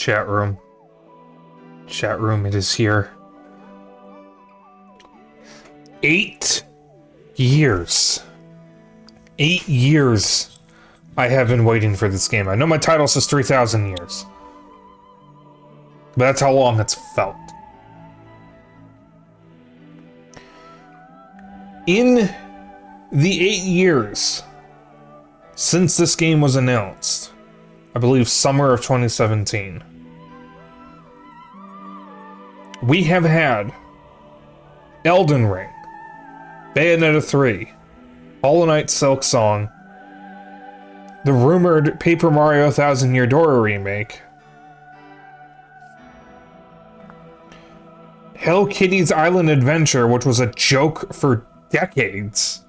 Chat room. Chat room, it is here. 8 years. 8 years I have been waiting for this game. I know my title says 3,000 years. But that's how long it's felt. In the 8 years since this game was announced, I believe summer of 2017, we have had Elden Ring, Bayonetta 3, Hollow Knight Silk Song, the rumored Paper Mario Thousand Year Door remake, Hello Kitty's Island Adventure, which was a joke for decades.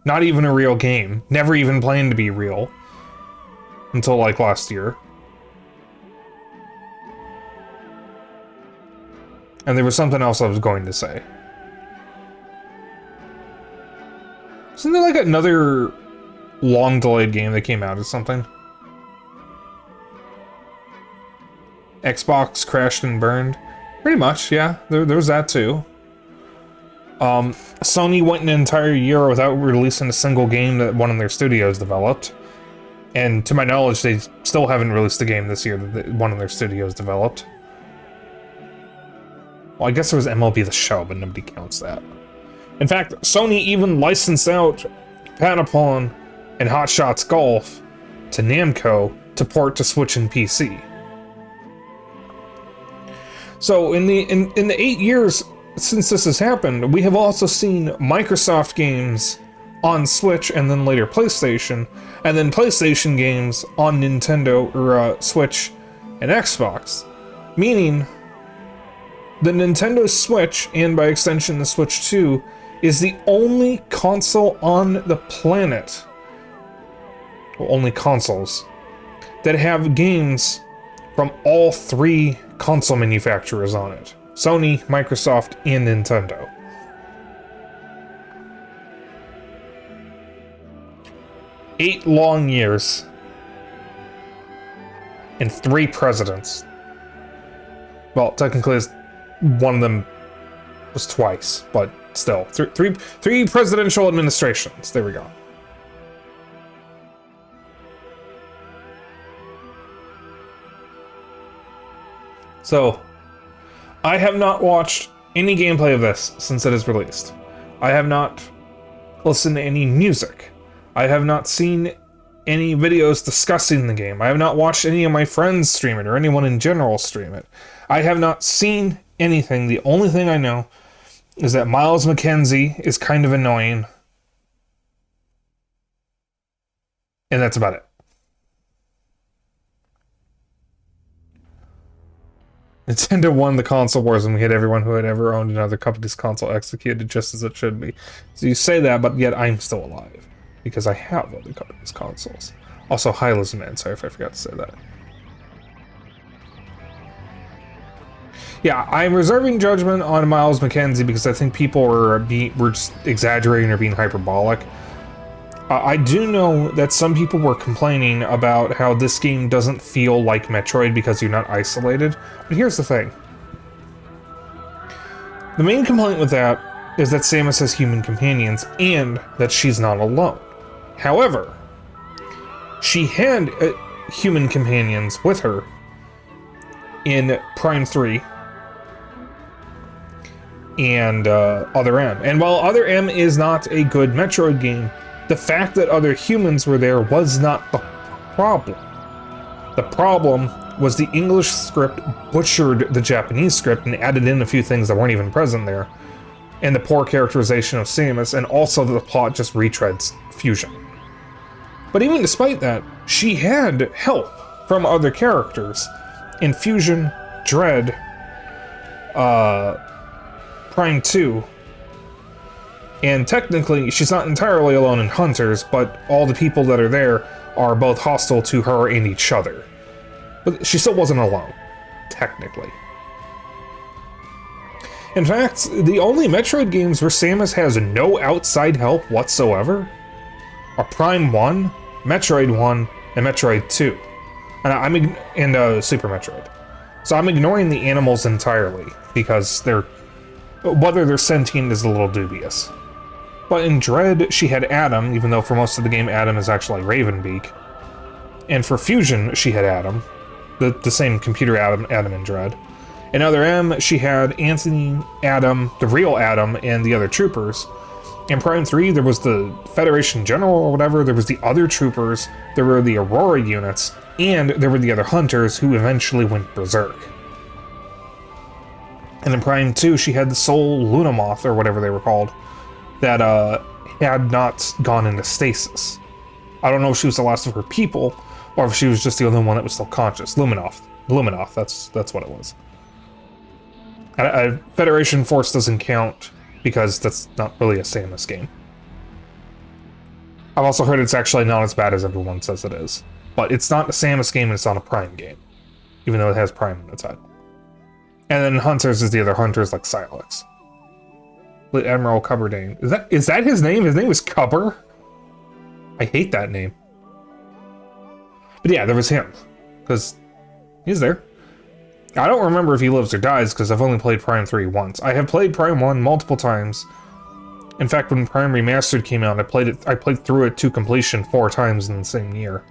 Not even a real game. Never even planned to be real. Until, like, last year. And there was something else I was going to say. Isn't there, like, another long-delayed game that came out or something? Xbox crashed and burned? Pretty much, yeah. There was that, too. Sony went an entire year without releasing a single game that one of their studios developed. And to my knowledge, they still haven't released a game this year that one of their studios developed. Well, I guess there was MLB The Show, but nobody counts that. In fact, Sony even licensed out Patapon and Hot Shots Golf to Namco to port to Switch and PC. So in the 8 years since this has happened, we have also seen Microsoft games on Switch and then later PlayStation, and then PlayStation games on Nintendo or Switch and Xbox. Meaning, the Nintendo Switch, and by extension the Switch 2, is the only console on the planet, well, only consoles, that have games from all 3 console manufacturers on it. Sony, Microsoft, and Nintendo. Eight long years. And 3 presidents. Well, technically, one of them was twice, but still. Three presidential administrations. There we go. So, I have not watched any gameplay of this since it is released. I have not listened to any music. I have not seen any videos discussing the game. I have not watched any of my friends stream it or anyone in general stream it. I have not seen anything. The only thing I know is that Miles McKenzie is kind of annoying. And that's about it. Nintendo won the console wars and we had everyone who had ever owned another company's console executed just as it should be. So you say that, but yet I'm still alive. Because I have other companies' consoles. Also, hi Lizman, sorry if I forgot to say that. Yeah, I'm reserving judgment on Miles McKenzie because I think people were just exaggerating or being hyperbolic. I do know that some people were complaining about how this game doesn't feel like Metroid because you're not isolated. But here's the thing. The main complaint with that is that Samus has human companions and that she's not alone. However, she had human companions with her in Prime 3 and Other M. And while Other M is not a good Metroid game, the fact that other humans were there was not the problem. The problem was the English script butchered the Japanese script and added in a few things that weren't even present there, and the poor characterization of Samus, and also the plot just retreads Fusion. But even despite that, she had help from other characters in Fusion, Dread, Prime 2, and technically, she's not entirely alone in Hunters, but all the people that are there are both hostile to her and each other. But she still wasn't alone, technically. In fact, the only Metroid games where Samus has no outside help whatsoever are Prime 1, Metroid 1, and Metroid 2. And Super Metroid. So I'm ignoring the animals entirely, because whether they're sentient is a little dubious. But in Dread, she had Adam, even though for most of the game Adam is actually Ravenbeak. And for Fusion, she had Adam, the same computer Adam in Dread. In Other M, she had Anthony, Adam, the real Adam, and the other troopers. In Prime 3, there was the Federation General or whatever, there was the other troopers, there were the Aurora units, and there were the other hunters who eventually went berserk. And in Prime 2, she had the Soul Lunamoth, or whatever they were called, that had not gone into stasis. I don't know if she was the last of her people, or if she was just the only one that was still conscious. Luminoth, that's what it was. Federation Force doesn't count, because that's not really a Samus game. I've also heard it's actually not as bad as everyone says it is. But it's not a Samus game and it's not a Prime game. Even though it has Prime in its head. And then Hunters is the other Hunters like Silex. Admiral Cubberdane. Is that his name? His name was Cubber? I hate that name. But yeah, there was him. Because he's there. I don't remember if he lives or dies because I've only played Prime 3 once. I have played Prime 1 multiple times. In fact, when Prime Remastered came out, I played through it to completion 4 times in the same year.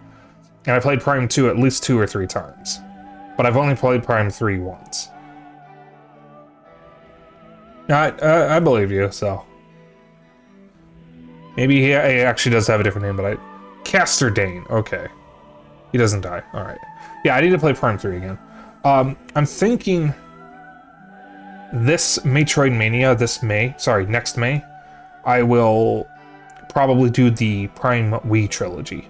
And I played Prime 2 at least 2 or 3 times. But I've only played Prime 3 once. I believe you, so. Maybe he actually does have a different name, but Casterdane, okay. He doesn't die, alright. Yeah, I need to play Prime 3 again. I'm thinking this Metroid Mania, next May, I will probably do the Prime Wii trilogy.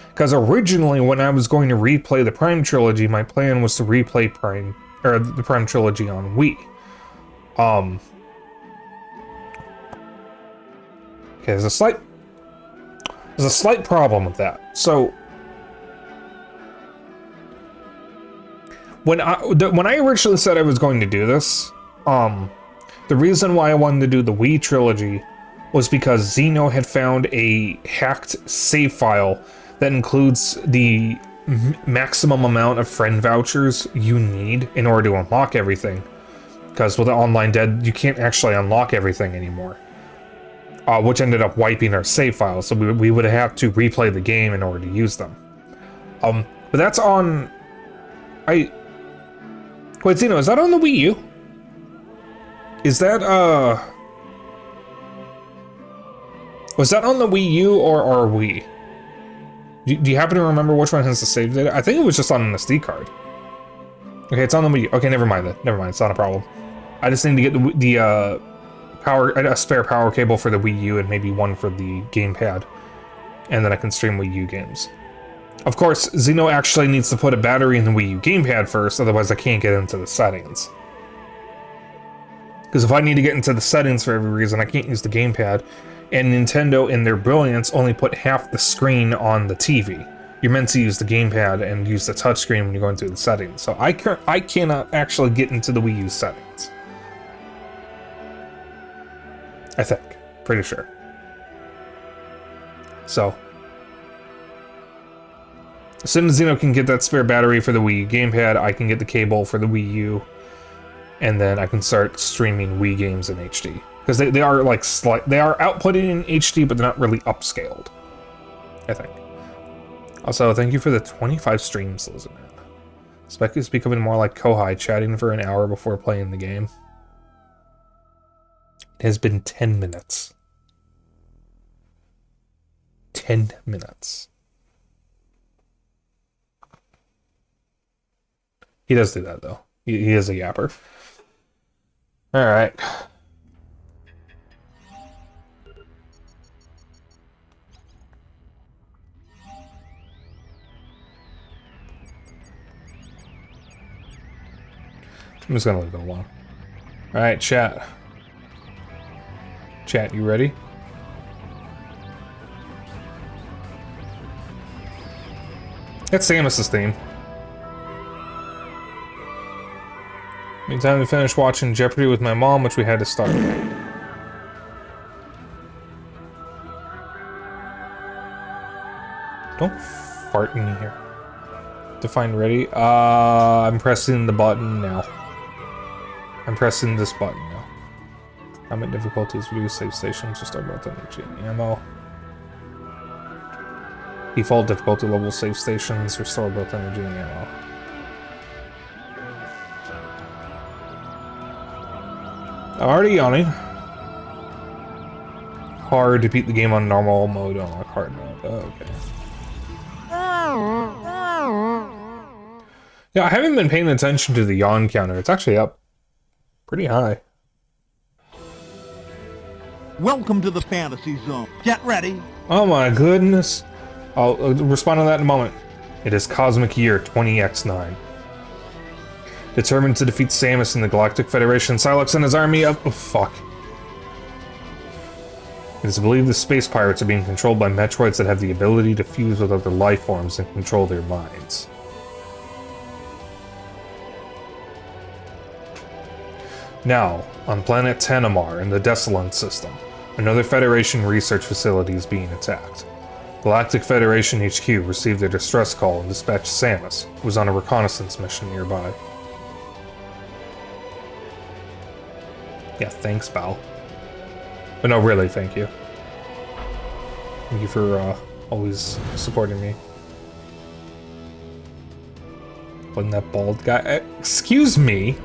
Because originally, when I was going to replay the Prime trilogy, my plan was to replay the Prime trilogy on Wii. Okay, there's a slight problem with that. So when I originally said I was going to do this, the reason why I wanted to do the Wii trilogy was because Xeno had found a hacked save file that includes the maximum amount of friend vouchers you need in order to unlock everything. Because with the Online Dead, you can't actually unlock everything anymore. Which ended up wiping our save files, so we would have to replay the game in order to use them. But that's on... Wait, Xeno, is that on the Wii U? Is that, was that on the Wii U or our Wii? Do you happen to remember which one has the save data? I think it was just on an SD card. Okay, it's on the Wii U. Okay, never mind then. Never mind, it's not a problem. I just need to get the a spare power cable for the Wii U and maybe one for the gamepad. And then I can stream Wii U games. Of course, Xeno actually needs to put a battery in the Wii U gamepad first, otherwise I can't get into the settings. Because if I need to get into the settings for every reason, I can't use the gamepad. And Nintendo, in their brilliance, only put half the screen on the TV. You're meant to use the gamepad and use the touchscreen when you're going through the settings. So I cannot actually get into the Wii U settings. I think. Pretty sure. So as soon as Xeno can get that spare battery for the Wii U gamepad, I can get the cable for the Wii U, and then I can start streaming Wii games in HD. Because they are like they are outputting in HD, but they're not really upscaled, I think. Also, thank you for the 25 streams, Lizardman. Spec is becoming more like Kohai, chatting for an hour before playing the game. It has been 10 minutes. 10 minutes. He does do that, though. He is a yapper. Alright. I'm just gonna leave it alone. Alright, chat. Chat, you ready? That's Samus's theme. Meantime, we finished watching Jeopardy with my mom, which we had to start. Don't fart in here. Define ready. I'm pressing the button now. I'm pressing this button now. Combat difficulties, reduce save stations, restore both energy and ammo. Default difficulty level save stations, restore both energy and ammo. I'm already yawning. Hard to beat the game on normal mode on hard mode. Oh, okay. Yeah, I haven't been paying attention to the yawn counter. It's actually up pretty high. Welcome to the fantasy zone. Get ready. Oh my goodness. I'll respond to that in a moment. It is Cosmic Year 20X9. Determined to defeat Samus and the Galactic Federation, Silex and his army of... Oh, fuck. It is believed the space pirates are being controlled by Metroids that have the ability to fuse with other life forms and control their minds. Now, on planet Tenamar in the Desolate system, another Federation research facility is being attacked. Galactic Federation HQ received a distress call and dispatched Samus, who was on a reconnaissance mission nearby. Yeah, thanks, pal. But no, really, thank you. Thank you for always supporting me. Wasn't that bald guy? Excuse me?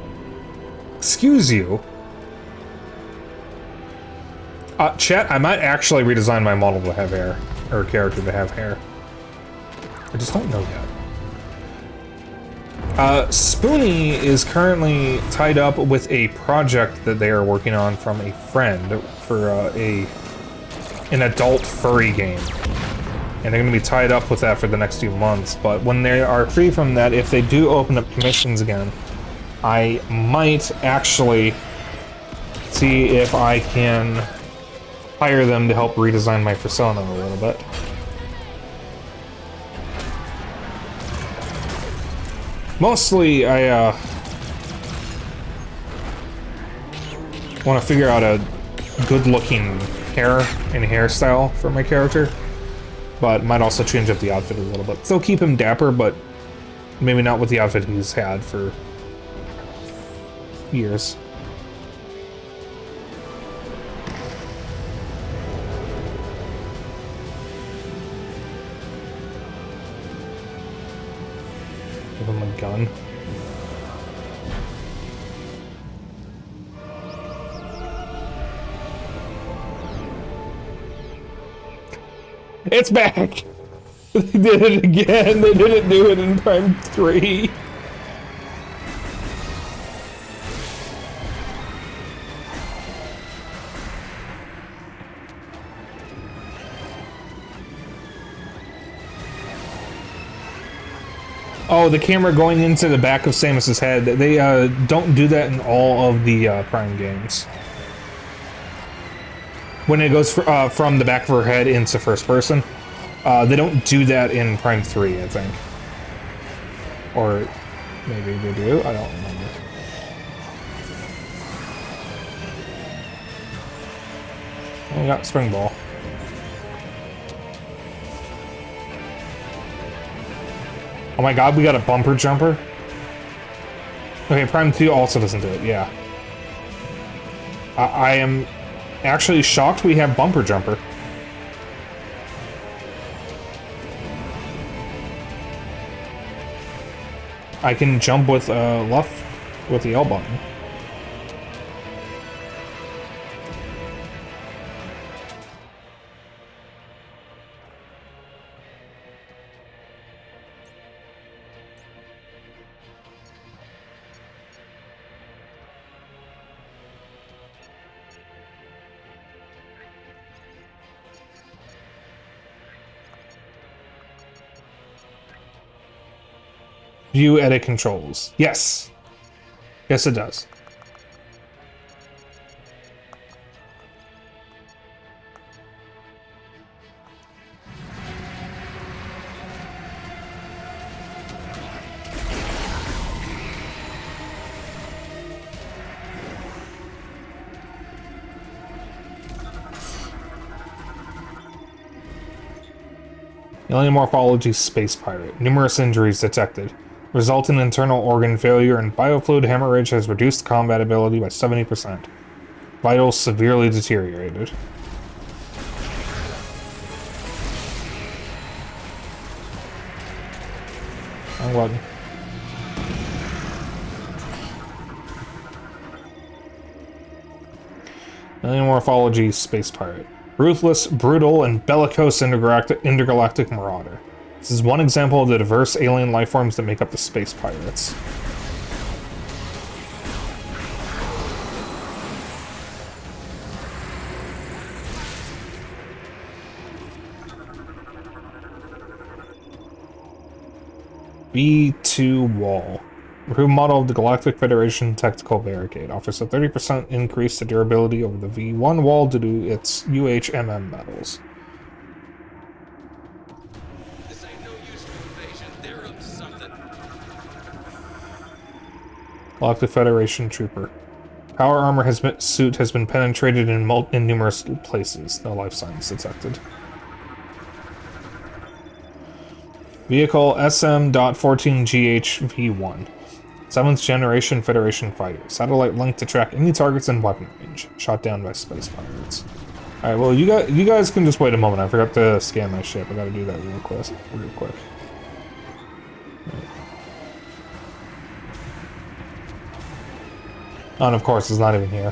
Excuse you? Chat, I might actually redesign my model to have hair. Or character to have hair. I just don't know yet. Spoonie is currently tied up with a project that they are working on from a friend for an adult furry game. And they're going to be tied up with that for the next few months. But when they are free from that, if they do open up commissions again, I might actually see if I can hire them to help redesign my persona a little bit. Mostly, I want to figure out a good-looking hair and hairstyle for my character, but might also change up the outfit a little bit. Still keep him dapper, but maybe not with the outfit he's had for years. Give him a gun. It's back! They did it again! They didn't do it in Prime 3! Oh, the camera going into the back of Samus's head. They don't do that in all of the Prime games. When it goes from the back of her head into first person, they don't do that in Prime 3, I think. Or maybe they do, I don't remember. Oh, we got Spring Ball. Oh my god, we got a bumper jumper? Okay, Prime 2 also doesn't do it, yeah. I am actually shocked we have bumper jumper. I can jump with left with the L button. View edit controls. Yes. Yes, it does. Alien morphology space pirate. Numerous injuries detected. Result in internal organ failure and biofluid hemorrhage has reduced combat ability by 70%. Vitals severely deteriorated. I'm glad. Alien morphology space pirate. Ruthless, brutal, and bellicose intergalactic marauder. This is one example of the diverse alien lifeforms that make up the space pirates. B2 Wall. Improved model of the Galactic Federation Tactical Barricade. Offers a 30% increase to durability over the V1 wall due to its UHMM metals. This ain't no use to invasion. They're up to something. Galactic Federation Trooper. Power armor suit has been penetrated in numerous places. No life signs detected. Vehicle SM.14GH-V1. 7th generation Federation fighter. Satellite linked to track any targets in weapon range. Shot down by space pirates. Alright, well, you guys can just wait a moment. I forgot to scan my ship. I gotta do that real quick. Oh, and of course, it's not even here.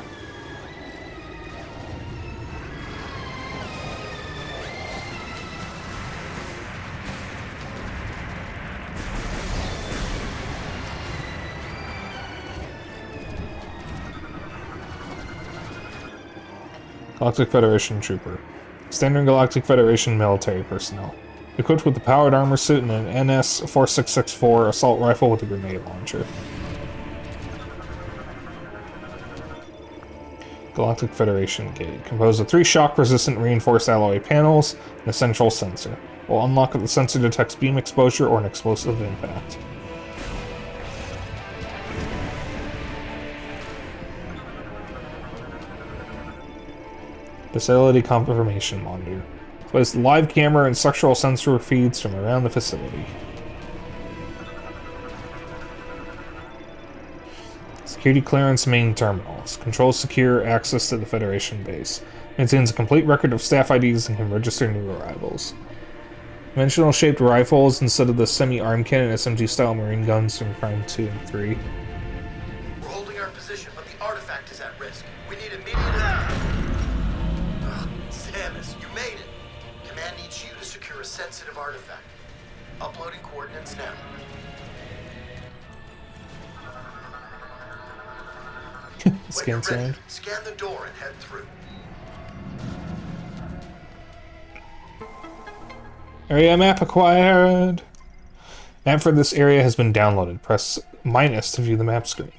Galactic Federation Trooper. Standard Galactic Federation military personnel. Equipped with the powered armor suit and an NS-4664 assault rifle with a grenade launcher. Galactic Federation Gate. Composed of 3 shock-resistant reinforced alloy panels and a central sensor. Will unlock if the sensor detects beam exposure or an explosive impact. Facility confirmation monitor. Place live camera and structural sensor feeds from around the facility. Security clearance main terminals. Controls secure access to the Federation base. Maintains a complete record of staff IDs and can register new arrivals. Conventional shaped rifles instead of the semi-arm cannon SMG-style marine guns from Prime 2 and 3. We're holding our position, but the artifact is at risk. We need immediate... Samus, you made it. Command needs you to secure a sensitive artifact. Uploading coordinates now. Scan sound. Scan the door and head through. Area map acquired. Map for this area has been downloaded. Press minus to view the map screen.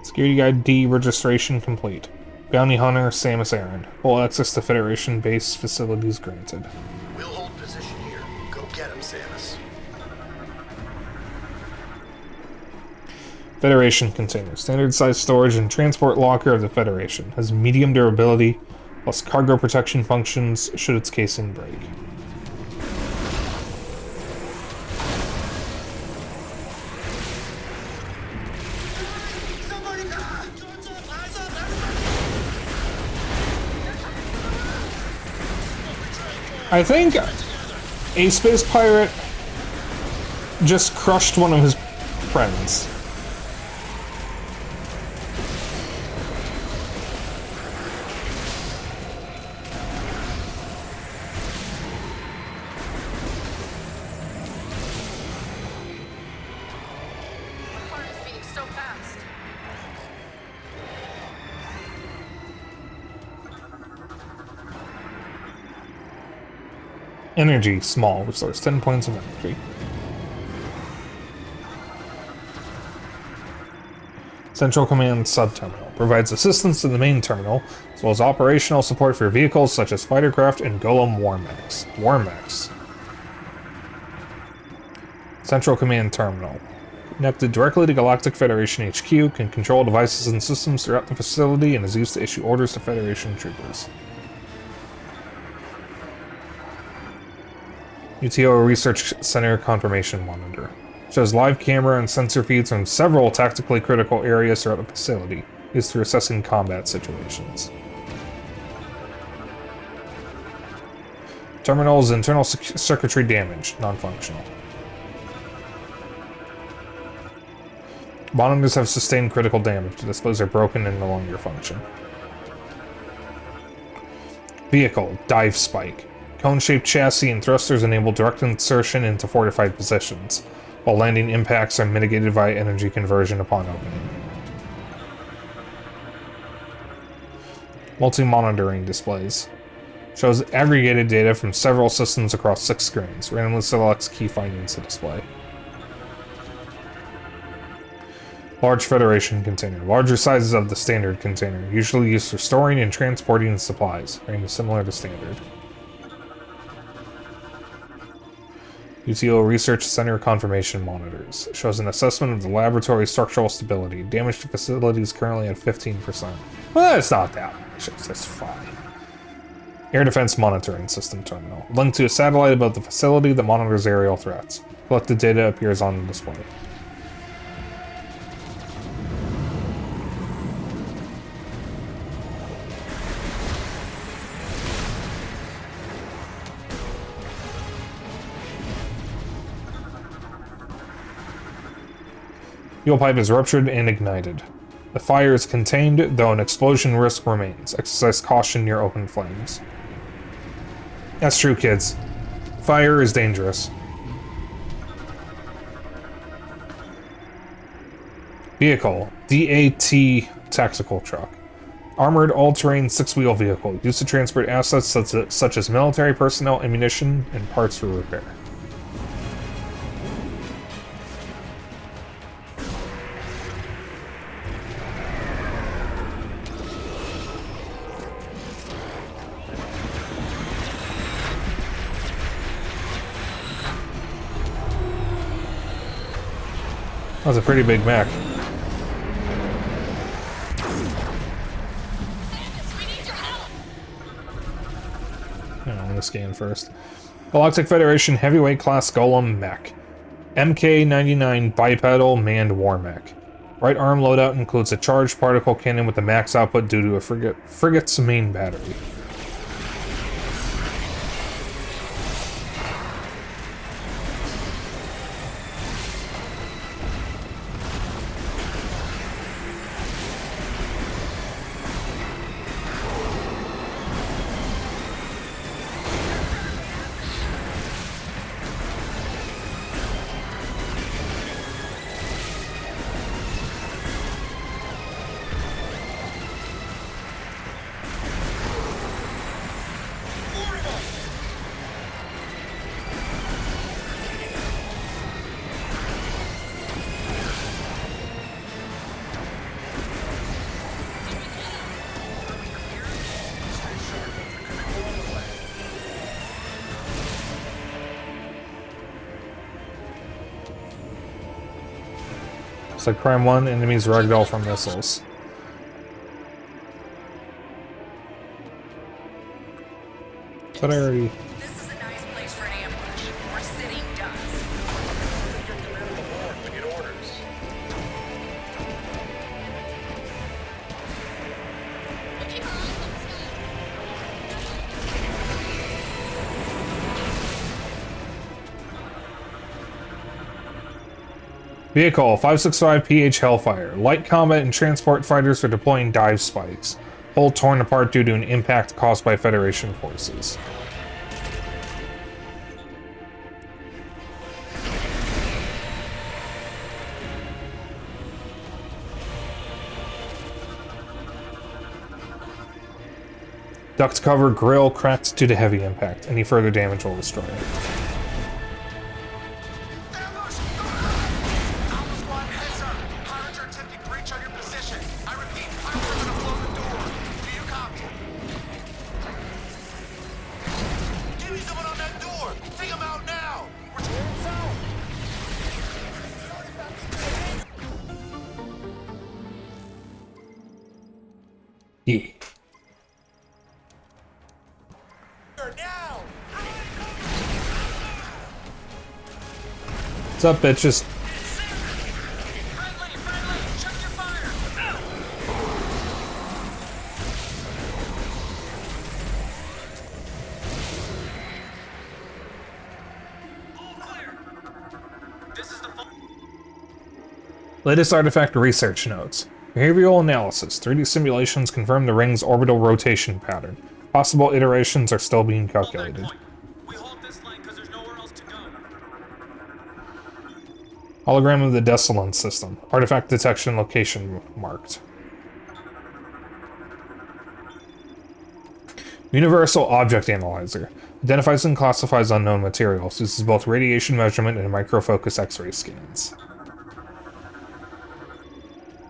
Security Guide D registration complete. Bounty Hunter Samus Aran. Full access to Federation base facilities granted. We'll hold position here. Go get him, Samus. Federation container. Standard size storage and transport locker of the Federation. Has medium durability, plus cargo protection functions should its casing break. I think a space pirate just crushed one of his friends. My heart is beating so fast. Energy, small, restores 10 points of energy. Central Command Subterminal. Provides assistance to the main terminal, as well as operational support for vehicles such as fightercraft and Golem war mechs. Central Command Terminal. Connected directly to Galactic Federation HQ, can control devices and systems throughout the facility, and is used to issue orders to Federation troopers. UTO Research Center Confirmation Monitor. Shows live camera and sensor feeds from several tactically critical areas throughout the facility, used for assessing combat situations. Terminal's internal circuitry damaged, non-functional. Monitors have sustained critical damage. The displays are broken and no longer function. Vehicle, RogueSpyke. Cone-shaped chassis and thrusters enable direct insertion into fortified positions, while landing impacts are mitigated via energy conversion upon opening. Multi-monitoring displays. Shows aggregated data from several systems across 6 screens. Randomly selects key findings to display. Large Federation container. Larger sizes of the standard container, usually used for storing and transporting supplies, range similar to standard. UTO Research Center Confirmation Monitors. Shows an assessment of the laboratory structural stability. Damage to facility is currently at 15%. Well, it's not that much. That's fine. Air Defense Monitoring System Terminal. Linked to a satellite above the facility that monitors aerial threats. Collected data appears on the display. Fuel pipe is ruptured and ignited. The fire is contained, though an explosion risk remains. Exercise caution near open flames. That's true, kids. Fire is dangerous. Vehicle. DAT Tactical Truck. Armored all-terrain 6-wheel vehicle. Used to transport assets such as military personnel, ammunition, and parts for repair. That was a pretty big mech. I'm gonna scan first. Galactic Federation Heavyweight Class Golem Mech. MK-99 Bipedal Manned War Mech. Right arm loadout includes a charged particle cannon with a max output due to a frigate's main battery. It's like Prime 1, enemies ragdoll from missiles. But I already... This is a nice place for an ambush. We're sitting ducks. We need orders. We'll keep our eyes on the sky. Vehicle, 565 PH Hellfire. Light combat and transport fighters for deploying dive spikes. Hull torn apart due to an impact caused by Federation forces. Duct cover grill cracked due to heavy impact. Any further damage will destroy it. Ambush! Alpha Squad, heads up! Pirates are attempting breach on your position. Yeah. What's up, bitches? Friendly, check your fire. All clear. This is the Latest artifact research notes. Behavioral analysis. 3D simulations confirm the ring's orbital rotation pattern. Possible iterations are still being calculated. point. We hold this line because there's nowhere else to go. Hologram of the Desolon system. Artifact detection location marked. Universal Object Analyzer. Identifies and classifies unknown materials. Uses both radiation measurement and microfocus X-ray scans.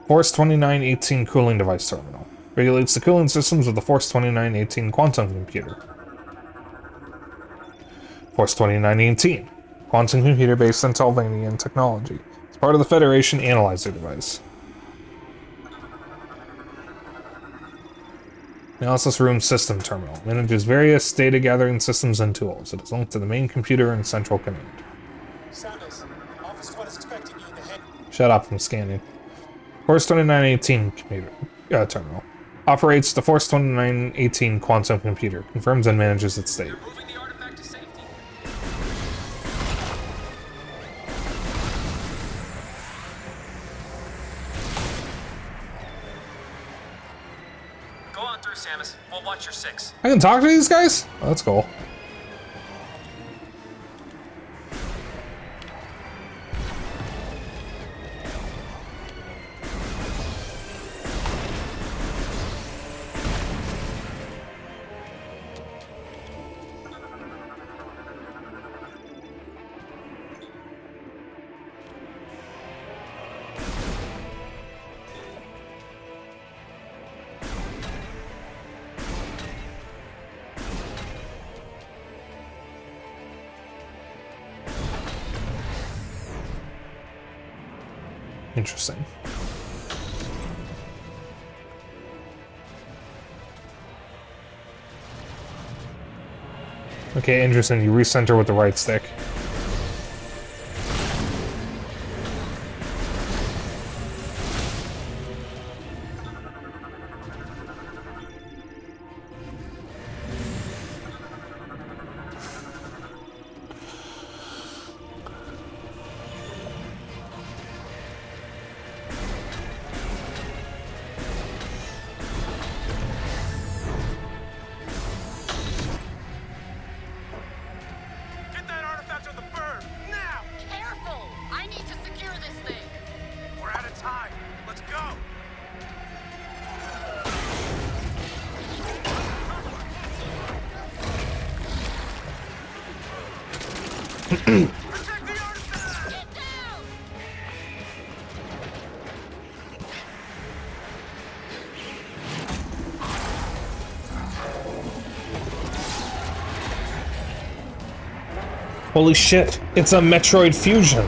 Force 2918 cooling device terminal. Regulates the cooling systems of the Force 2918 quantum computer. Force 2918. Quantum computer based on Talvanian technology. It's part of the Federation analyzer device. Analysis room system terminal. Manages various data gathering systems and tools. It is linked to the main computer and central command. Sanders, Office Squad is expecting you in the head. Shut up, I'm scanning. Force 2918 computer terminal. Operates the Force 2918 quantum computer. Confirms and manages its state. Moving the artifact to safety. Go on through, Samus. We'll watch your 6. I can talk to these guys? Oh, that's cool. Interesting. Okay, interesting. You recenter with the right stick. Get that artifact on the bird, now! Careful! I need to secure this thing. We're out of time. Let's go! Protect the artifact! Get down! Holy shit, it's a Metroid fusion.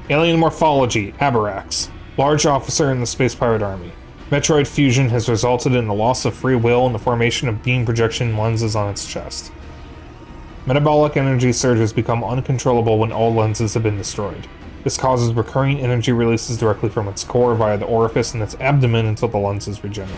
Alien morphology, Aberrax. Large officer in the Space Pirate Army. Metroid fusion has resulted in the loss of free will and the formation of beam projection lenses on its chest. Metabolic energy surges become uncontrollable when all lenses have been destroyed. This causes recurring energy releases directly from its core via the orifice in its abdomen until the lenses regenerate.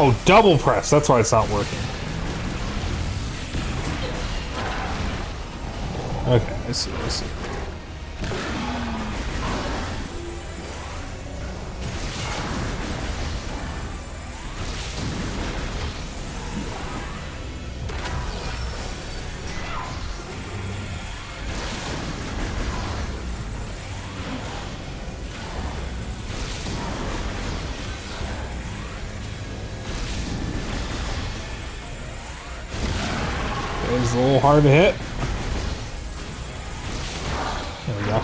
Oh, double press. That's why it's not working. I see, I see. It was a little hard to hit. There we go.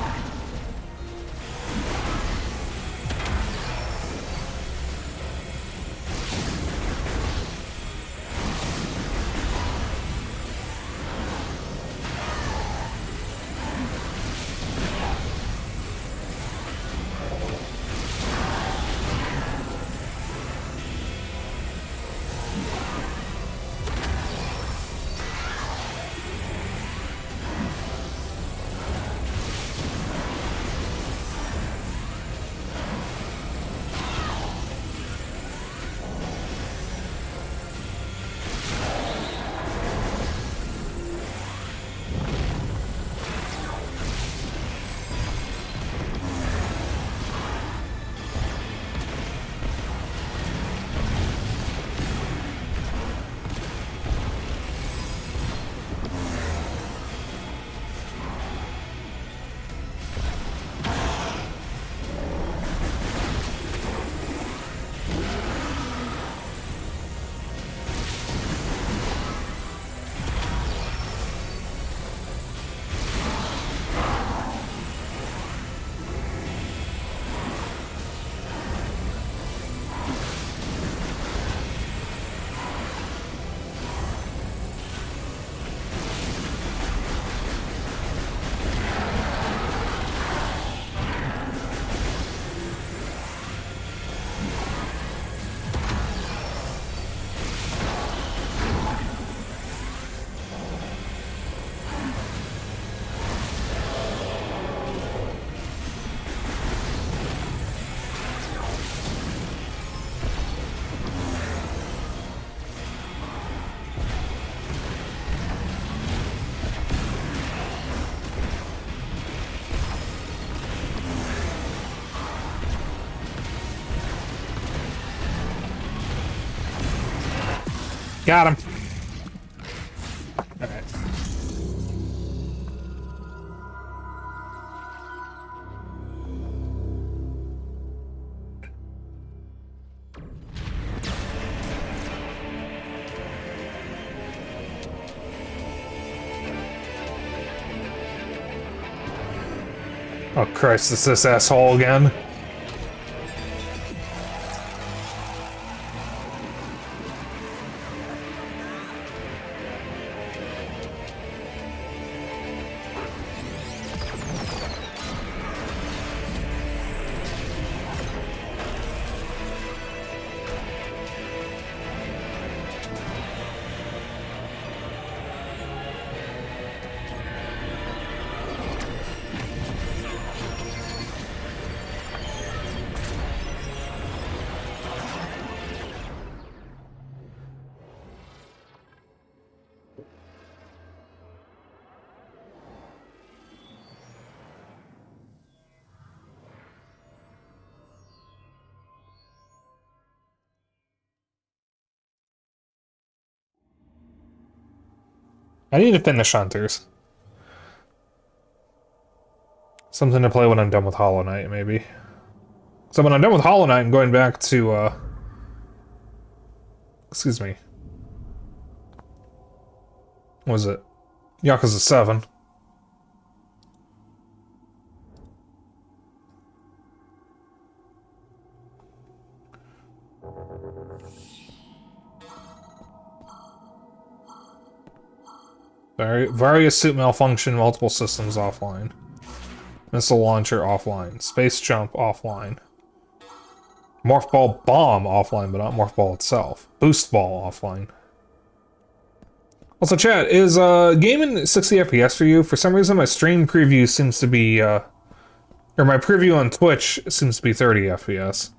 Got him. Alright. Oh Christ, it's this asshole again. I need to finish Hunters. Something to play when I'm done with Hollow Knight, maybe. So when I'm done with Hollow Knight, I'm going back to, excuse me. What was it? Yakuza 7. Various suit malfunction, multiple systems offline. Missile launcher offline. Space jump offline. Morph ball bomb offline, but not morph ball itself. Boost ball offline. Also, chat, is gaming 60 FPS for you? For some reason, my stream preview seems to be, or my preview on Twitch seems to be 30 FPS.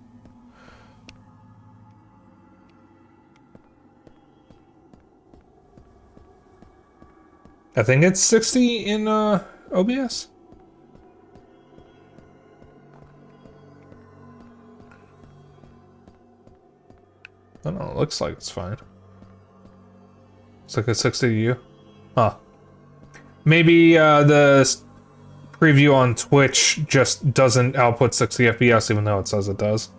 I think it's 60 in OBS? I don't know, it looks like it's fine. It's like a 60 to you. Huh. Maybe the preview on Twitch just doesn't output 60 FPS even though it says it does.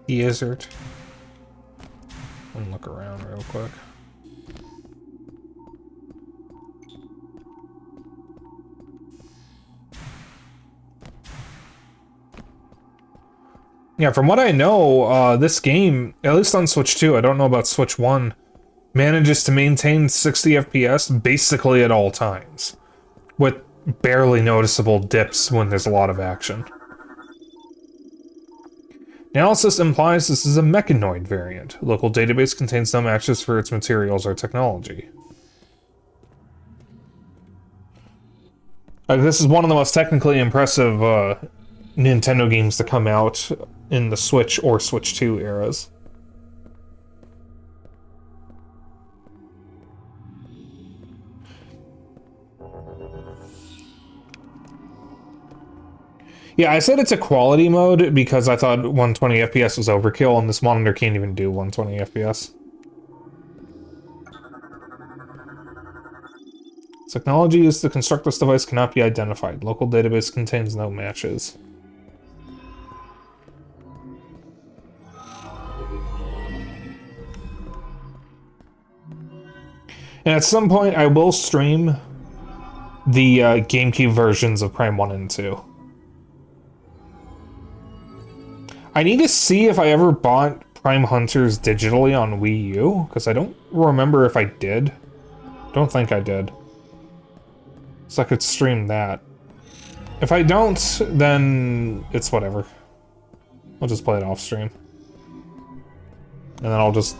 Desert. Let me look around real quick. Yeah, from what I know, this game, at least on Switch 2, I don't know about Switch 1, manages to maintain 60 FPS basically at all times, with barely noticeable dips when there's a lot of action. Analysis implies this is a mechanoid variant. Local database contains no matches for its materials or technology. This is one of the most technically impressive Nintendo games to come out in the Switch or Switch 2 eras. Yeah, I said it's a quality mode because I thought 120 FPS was overkill, and this monitor can't even do 120 FPS. Technology used to construct this device cannot be identified. Local database contains no matches. And at some point, I will stream the GameCube versions of Prime 1 and 2. I need to see if I ever bought Prime Hunters digitally on Wii U, because I don't remember if I did. Don't think I did. So I could stream that. If I don't, then it's whatever. I'll just play it off stream. And then I'll just...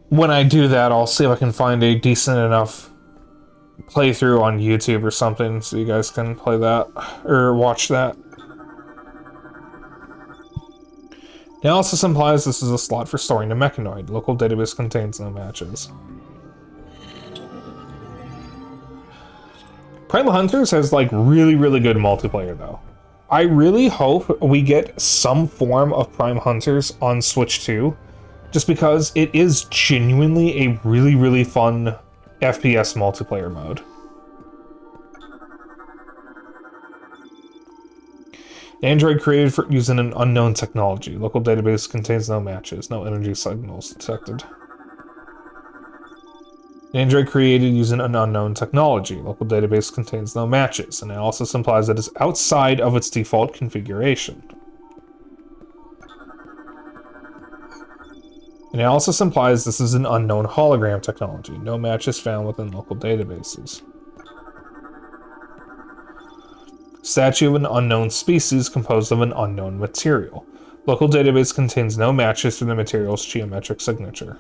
When I do that, I'll see if I can find a decent enough playthrough on YouTube or something so you guys can play that, or watch that. Analysis implies this is a slot for storing a mechanoid. Local database contains no matches. Primal Hunters has like really good multiplayer though. I really hope we get some form of Prime Hunters on Switch 2, just because it is genuinely a really fun FPS multiplayer mode. Android created for using an unknown technology. Local database contains no matches. No energy signals detected. Android created using an unknown technology. Local database contains no matches. Analysis implies that it's outside of its default configuration. Analysis implies this is an unknown hologram technology. No matches found within local databases. Statue of an unknown species composed of an unknown material. Local database contains no matches for the material's geometric signature.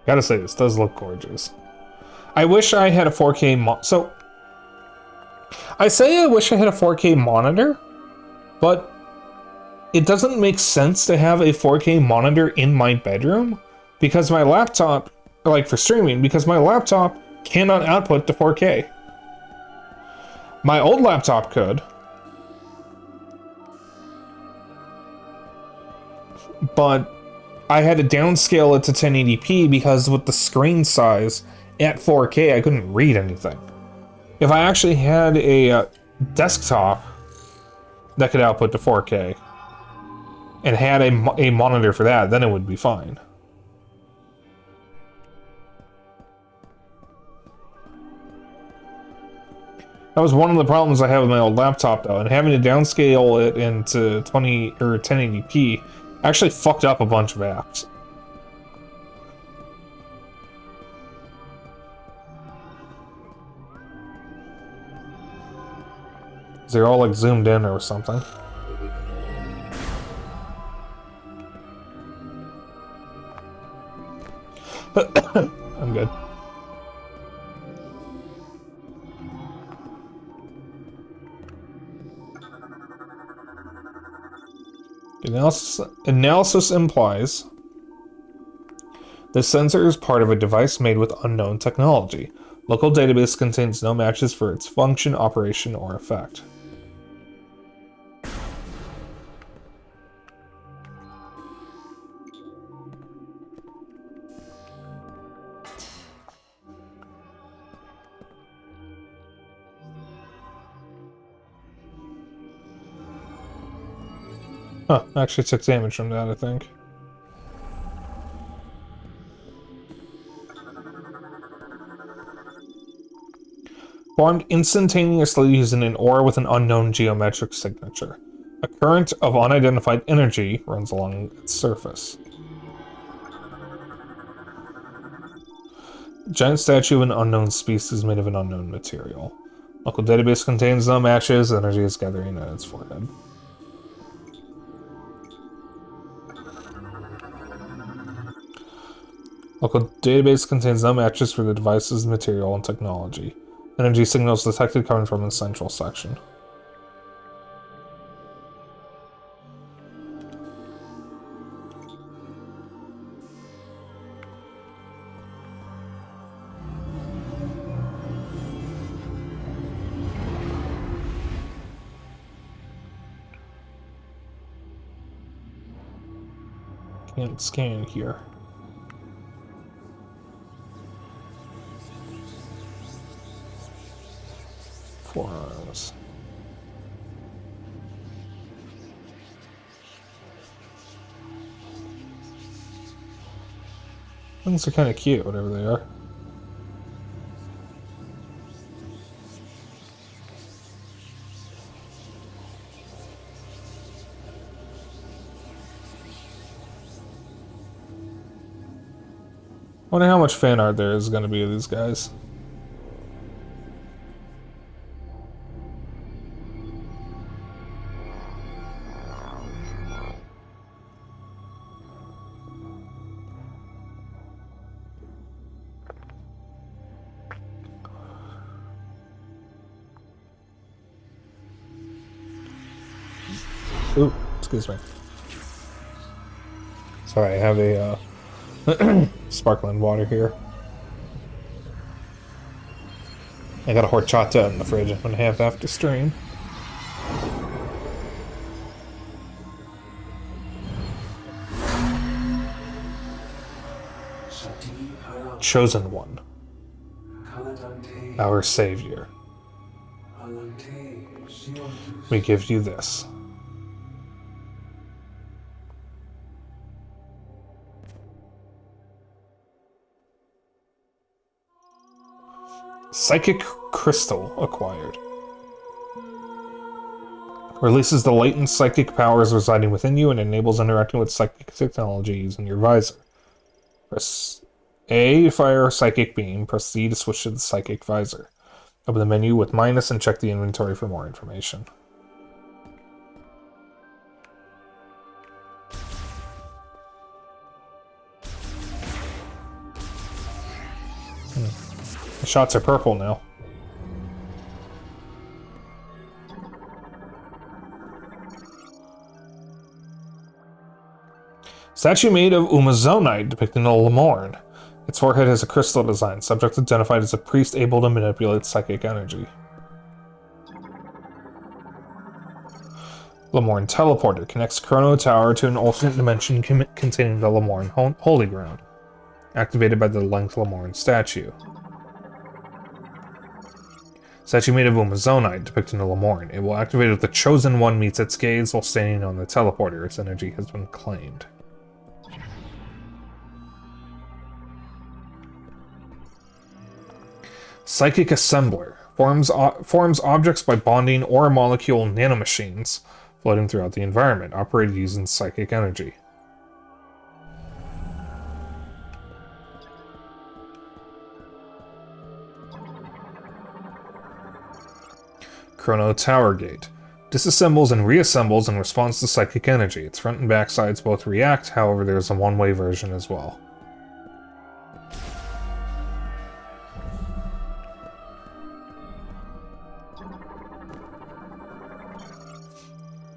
Gotta say, this does look gorgeous. I wish I had a 4K so, I say I wish I had a 4K monitor, but it doesn't make sense to have a 4K monitor in my bedroom, because my laptop, like for streaming, because my laptop cannot output to 4K. My old laptop could, but I had to downscale it to 1080p because with the screen size at 4K, I couldn't read anything. If I actually had a desktop that could output to 4K, and had a monitor for that, then it would be fine. That was one of the problems I had with my old laptop, though, and having to downscale it into 20 or 1080p actually fucked up a bunch of apps. They're all like zoomed in or something. I'm good. Analysis implies the sensor is part of a device made with unknown technology. Local database contains no matches for its function, operation, or effect. Huh, actually took damage from that, I think. Formed instantaneously using an ore with an unknown geometric signature. A current of unidentified energy runs along its surface. A giant statue of an unknown species made of an unknown material. Local database contains no matches, energy is gathering at its forehead. Local database contains no matches for the device's material and technology. Energy signals detected coming from the central section. Can't scan here. Forearms. Things are kind of cute, whatever they are. Wonder how much fan art there is going to be of these guys. Ooh, excuse me. Sorry, I have a sparkling water here. I got a horchata in the fridge I'm gonna have after stream. Chosen one. Our savior. We give you this. Psychic Crystal acquired. Releases the latent psychic powers residing within you and enables interacting with psychic technology using your visor. Press A to fire a psychic beam. Press Z to switch to the psychic visor. Open the menu with minus and check the inventory for more information. The shots are purple now. Statue made of umazonite depicting a Lemorn. Its forehead has a crystal design. Subject identified as a priest able to manipulate psychic energy. Lemorn teleporter connects Chrono Tower to an alternate dimension containing the Lemorn Holy Ground. Activated by the linked Lemorn statue. Statue made of Umazonite, depicting the Lamorn. It will activate if the Chosen One meets its gaze while standing on the teleporter. Its energy has been claimed. Psychic Assembler. Forms objects by bonding or molecule nanomachines floating throughout the environment, operated using psychic energy. Chrono Tower Gate. Disassembles and reassembles in response to psychic energy. Its front and back sides both react, however there is a one-way version as well.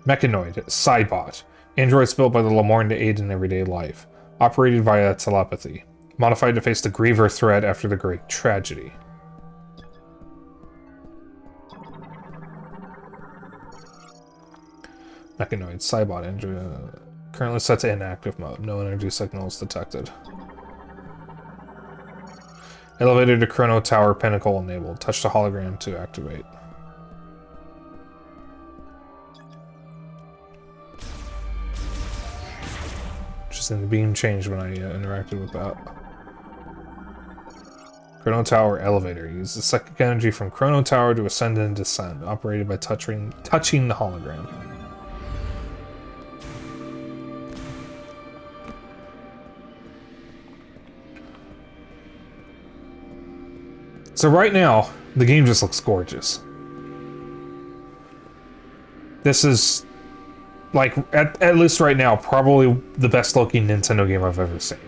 Mechanoid, Cybot. Androids built by the Lamorn to aid in everyday life. Operated via telepathy. Modified to face the Griever threat after the Great Tragedy. Mechanoid, Cybot, currently set to inactive mode. No energy signals detected. Elevator to Chrono Tower Pinnacle enabled. Touch the hologram to activate. Interesting, the beam changed when I interacted with that. Chrono Tower Elevator. Use the psychic energy from Chrono Tower to ascend and descend. Operated by touching the hologram. So right now, the game just looks gorgeous. This is, like, at least right now, probably the best looking Nintendo game I've ever seen.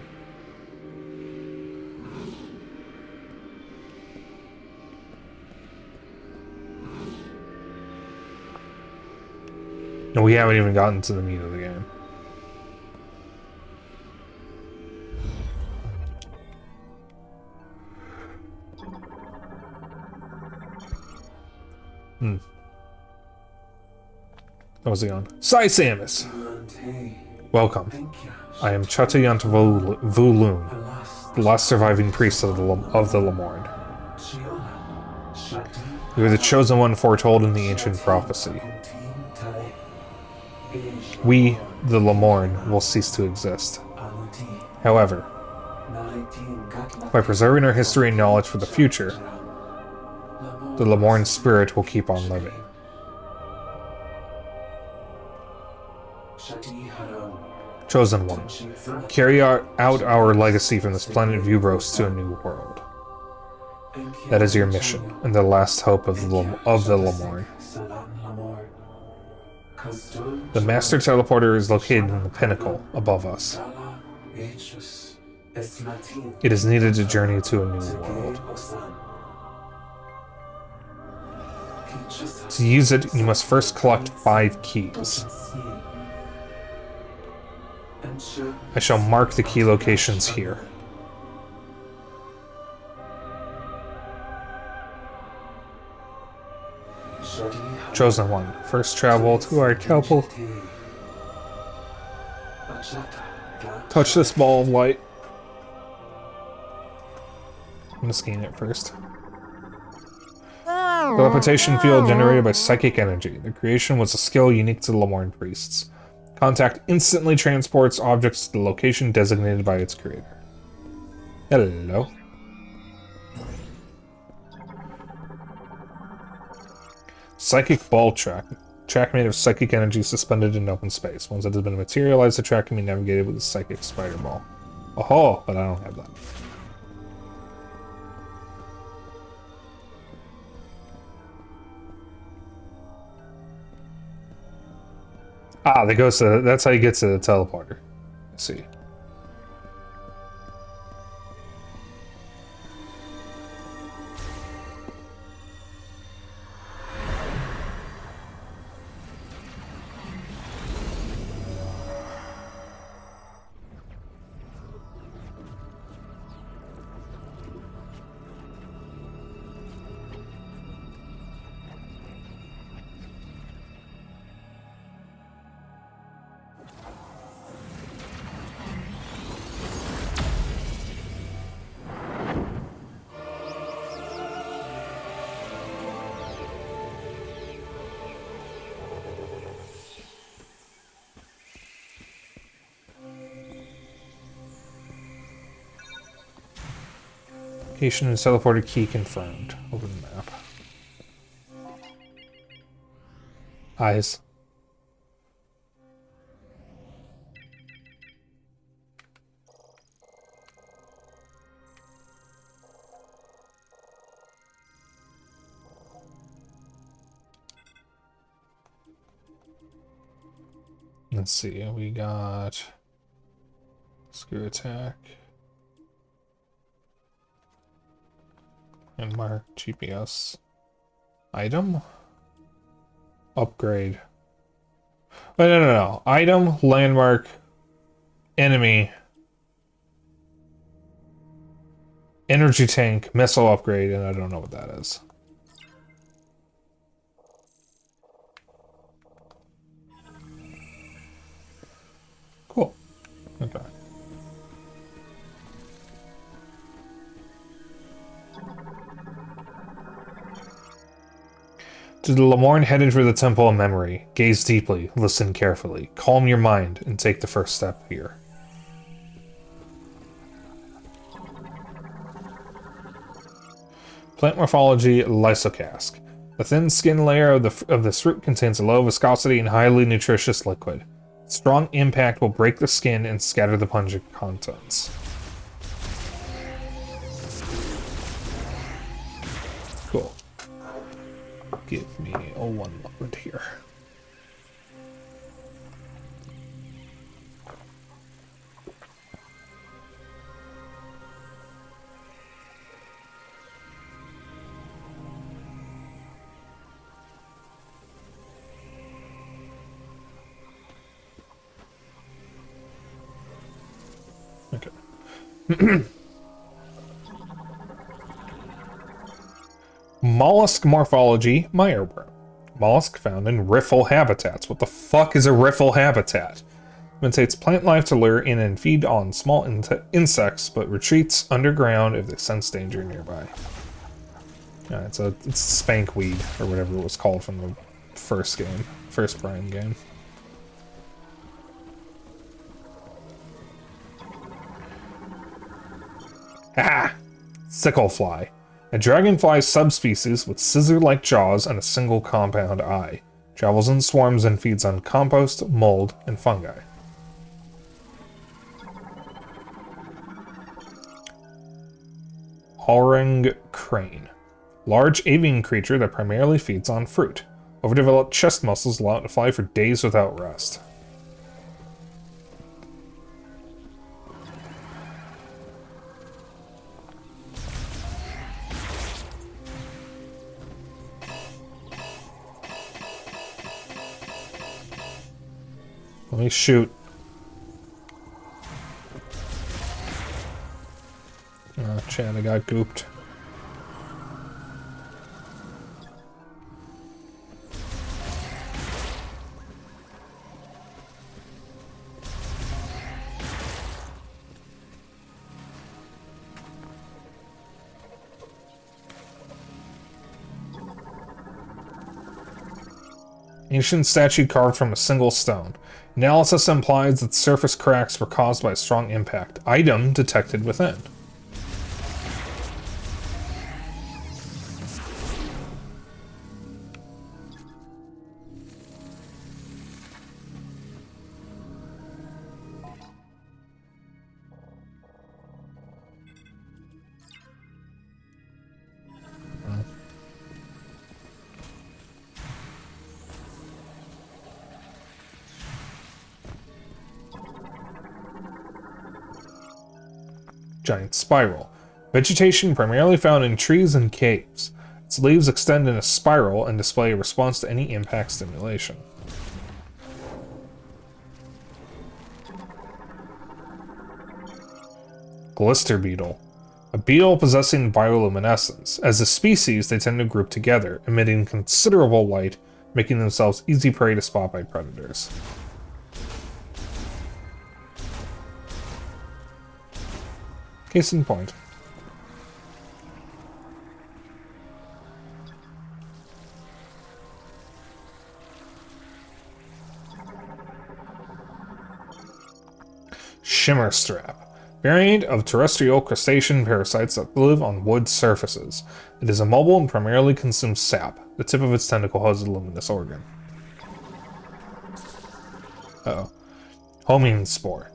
And we haven't even gotten to the meat of the game. What was he on? Sai Samus! Welcome. I am Chatayant Voloon, the last surviving priest of the Lamorn. You are the chosen one foretold in the ancient prophecy. We, the Lamorn, will cease to exist. However, by preserving our history and knowledge for the future, the Lamorn spirit will keep on living. Chosen One, carry out our legacy from this planet Vubros to a new world. That is your mission, and the last hope of the Lamorn. The Master Teleporter is located in the pinnacle above us. It is needed to journey to a new world. To use it, you must first collect 5 keys. I shall mark the key locations here. Chosen One, first travel to our temple. Touch this ball of light. I'm gonna scan it first. Teleportation field generated by psychic energy. The creation was a skill unique to the Lamorn priests. Contact instantly transports objects to the location designated by its creator. Hello. Psychic ball track. Track made of psychic energy suspended in open space. Once it has been materialized, the track can be navigated with a psychic spider ball. Oh, but I don't have that. Ah, that goes to, that's how you get to the teleporter. Let's see. Location and teleporter key confirmed. Open map. Eyes. Let's see, we got screw attack and mark GPS item upgrade. Wait, no. Item, landmark, enemy, energy tank, missile upgrade, and I don't know what that is. Cool. Okay. To the Lamorne headed for the Temple of Memory. Gaze deeply, listen carefully, calm your mind, and take the first step here. Plant morphology, lysocask. The thin skin layer of this fruit contains a low viscosity and highly nutritious liquid. Strong impact will break the skin and scatter the pungent contents. Cool. Give me a 1 moment here. Okay. Mollusk morphology, Meyerworm. Mollusk found in riffle habitats. What the fuck is a riffle habitat? Imitates plant life to lure in and feed on small insects, but retreats underground if they sense danger nearby. Yeah, it's spankweed, or whatever it was called from the first Prime game. Ah! Sicklefly. A dragonfly subspecies with scissor-like jaws and a single compound eye. Travels in swarms and feeds on compost, mold, and fungi. Orang crane. Large avian creature that primarily feeds on fruit. Overdeveloped chest muscles allow it to fly for days without rest. Let me shoot. Oh, Chad, I got gooped. Ancient statue carved from a single stone. Analysis implies that surface cracks were caused by a strong impact. Item detected within. Giant spiral. Vegetation primarily found in trees and caves. Its leaves extend in a spiral and display a response to any impact stimulation. Glister beetle. A beetle possessing bioluminescence. As a species, they tend to group together, emitting considerable light, making themselves easy prey to spot by predators. Case in point. Shimmer strap. Variant of terrestrial crustacean parasites that live on wood surfaces. It is immobile and primarily consumes sap. The tip of its tentacle has a luminous organ. Uh-oh. Homing spore.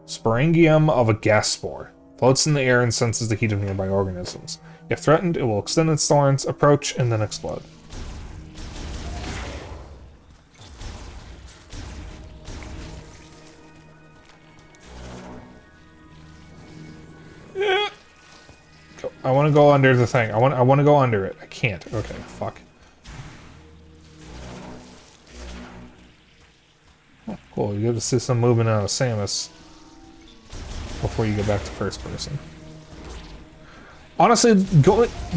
Sporangium of a gas spore. Floats in the air and senses the heat of nearby organisms. If threatened, it will extend its thorns, approach, and then explode. I want to go under the thing. I want to go under it. I can't. Okay, fuck. Oh, cool. You get to see some movement out of Samus before you get back to first person. Honestly,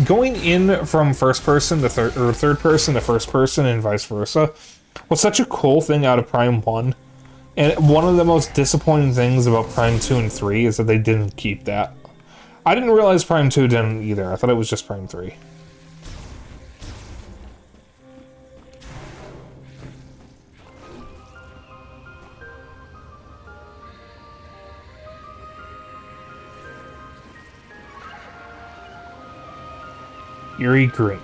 going in from first person to third person to first person and vice versa was such a cool thing out of Prime 1. And one of the most disappointing things about Prime 2 and 3 is that they didn't keep that. I didn't realize Prime 2 didn't either. I thought it was just Prime 3. Eerie Green.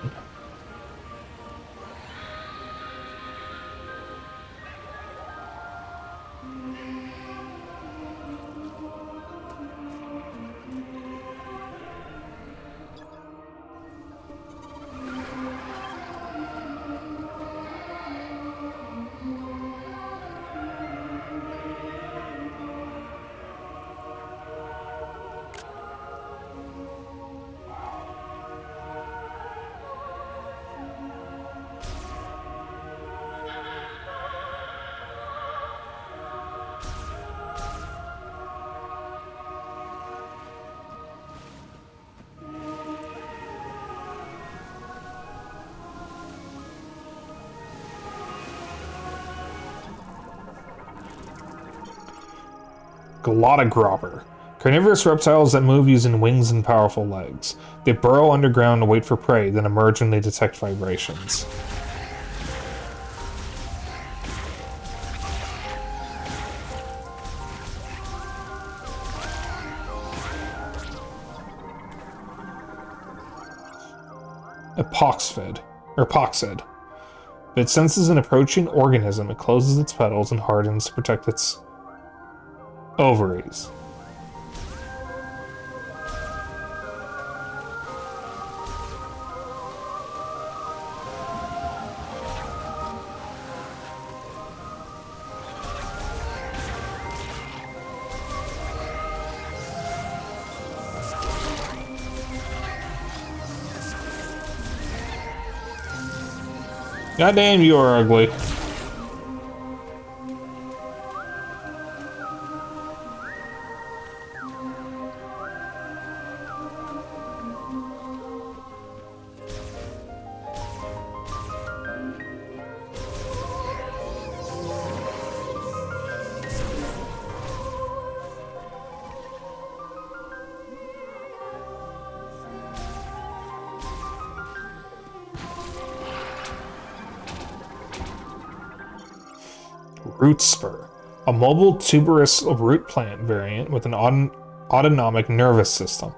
Glottogrobber. Carnivorous reptiles that move using wings and powerful legs. They burrow underground to wait for prey, then emerge when they detect vibrations. Poxid. If it senses an approaching organism, it closes its petals and hardens to protect its ovaries. Goddamn, you are ugly. Root Spur, a mobile tuberous root plant variant with an autonomic nervous system.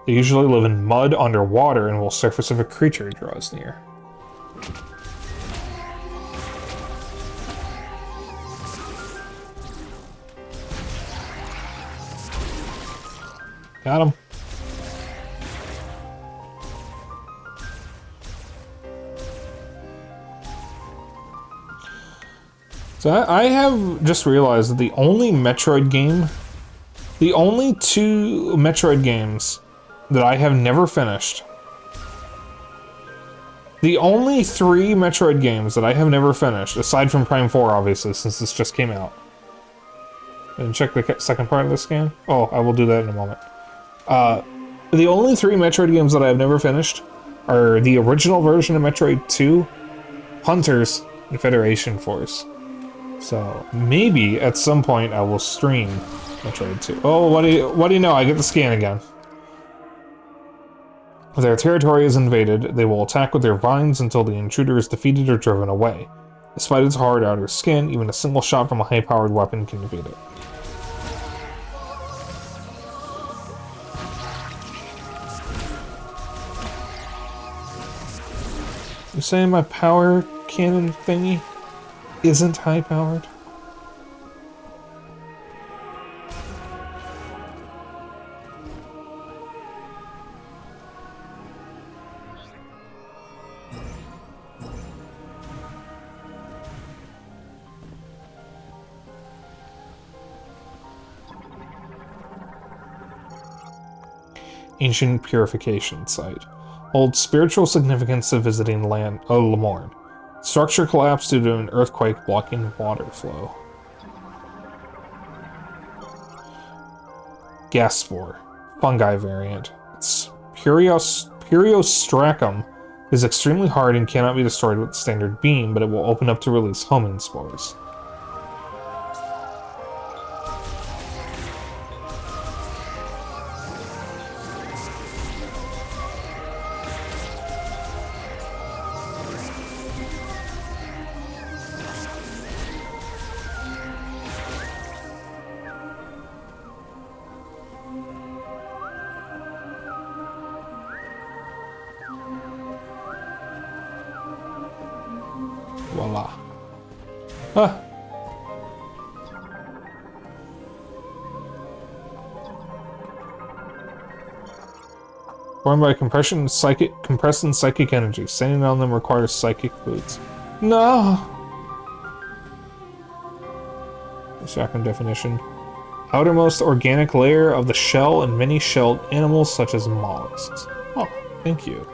They usually live in mud underwater and will surface if a creature draws near. Got him. So I have just realized that the only two Metroid games that I have never finished, the only three Metroid games that I have never finished, aside from Prime 4 obviously, since this just came out. And check the second part of this game. Oh, I will do that in a moment. The only three Metroid games that I have never finished are the original version of Metroid 2, Hunters, and Federation Force. So maybe at some point I will stream Metroid 2. Oh, what do you know? I get the scan again. If their territory is invaded, they will attack with their vines until the intruder is defeated or driven away. Despite its hard outer skin, even a single shot from a high-powered weapon can defeat it. You saying my power cannon thingy isn't high powered? Ancient purification site. Holds spiritual significance to visiting land Lamorne. Structure collapsed due to an earthquake blocking water flow. Gas spore. Fungi variant. Its Periostracum is extremely hard and cannot be destroyed with standard beam, but it will open up to release homing spores. Voila. Ah. Formed by compressing psychic energy. Standing on them requires psychic boots. No. Second definition. Outermost organic layer of the shell and many shelled animals such as mollusks. Oh, thank you.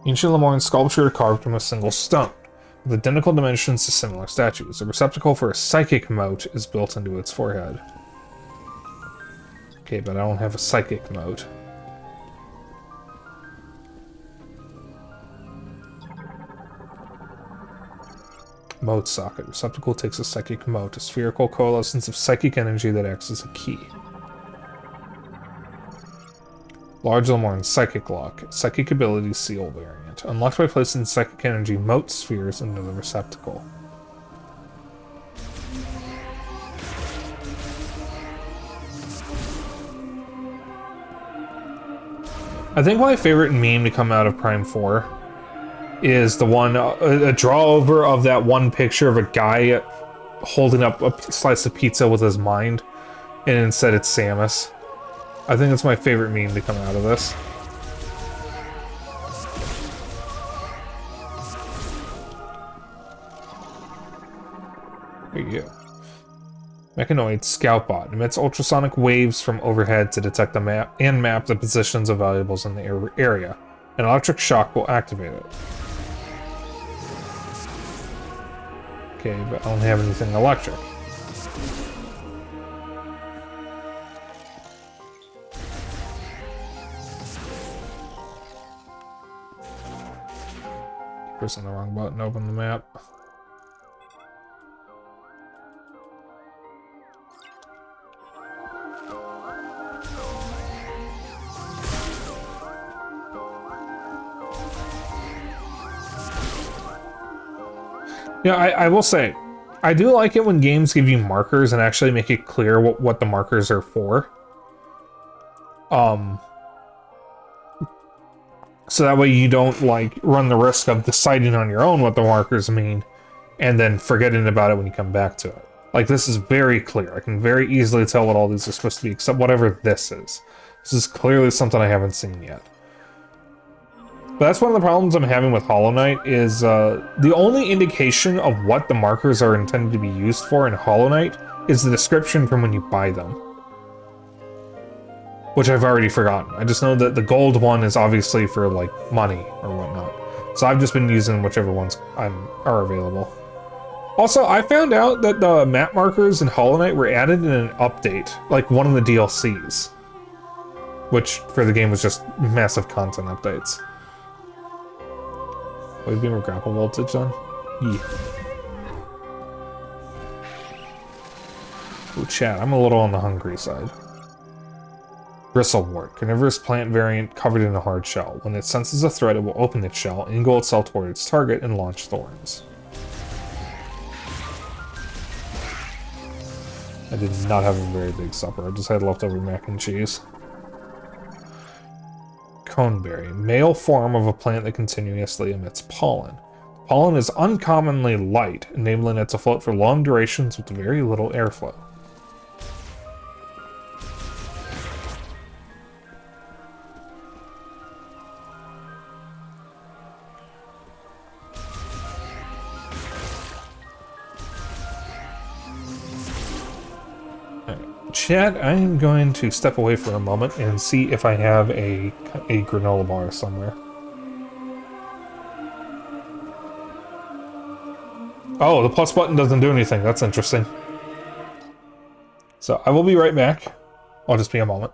Ancient Lamorne sculpture carved from a single stone, with identical dimensions to similar statues. A receptacle for a psychic mote is built into its forehead. Okay, but I don't have a psychic mote. Mote socket. Receptacle takes a psychic mote, a spherical coalescence of psychic energy that acts as a key. Large Lamorne Psychic Lock. Psychic ability seal variant. Unlocked by placing psychic energy mote spheres into the receptacle. I think my favorite meme to come out of Prime 4 is the one, a draw over of that one picture of a guy holding up a slice of pizza with his mind, and instead it's Samus. I think that's my favorite meme to come out of this. There you go. Mechanoid Scoutbot emits ultrasonic waves from overhead to detect the map and map the positions of valuables in the area. An electric shock will activate it. Okay, but I don't have anything electric. Pressing the wrong button, open the map. Yeah, I will say, I do like it when games give you markers and actually make it clear what the markers are for. So that way you don't, like, run the risk of deciding on your own what the markers mean and then forgetting about it when you come back to it. Like, this is very clear. I can very easily tell what all these are supposed to be, except whatever this is. This is clearly something I haven't seen yet. But that's one of the problems I'm having with Hollow Knight, is the only indication of what the markers are intended to be used for in Hollow Knight is the description from when you buy them. Which I've already forgotten. I just know that the gold one is obviously for, like, money or whatnot. So I've just been using whichever ones are available. Also, I found out that the map markers in Hollow Knight were added in an update, like one of the DLCs. Which, for the game, was just massive content updates. Wave beam or grapple voltage on? Yeah. Ooh, chat, I'm a little on the hungry side. Bristlewort, carnivorous plant variant covered in a hard shell. When it senses a threat, it will open its shell, angle itself toward its target, and launch thorns. I did not have a very big supper. I just had leftover mac and cheese. Coneberry, male form of a plant that continuously emits pollen. Pollen is uncommonly light, enabling it to float for long durations with very little airflow. Chat, I am going to step away for a moment and see if I have a granola bar somewhere. Oh, the plus button doesn't do anything. That's interesting. So I will be right back. I'll just be a moment.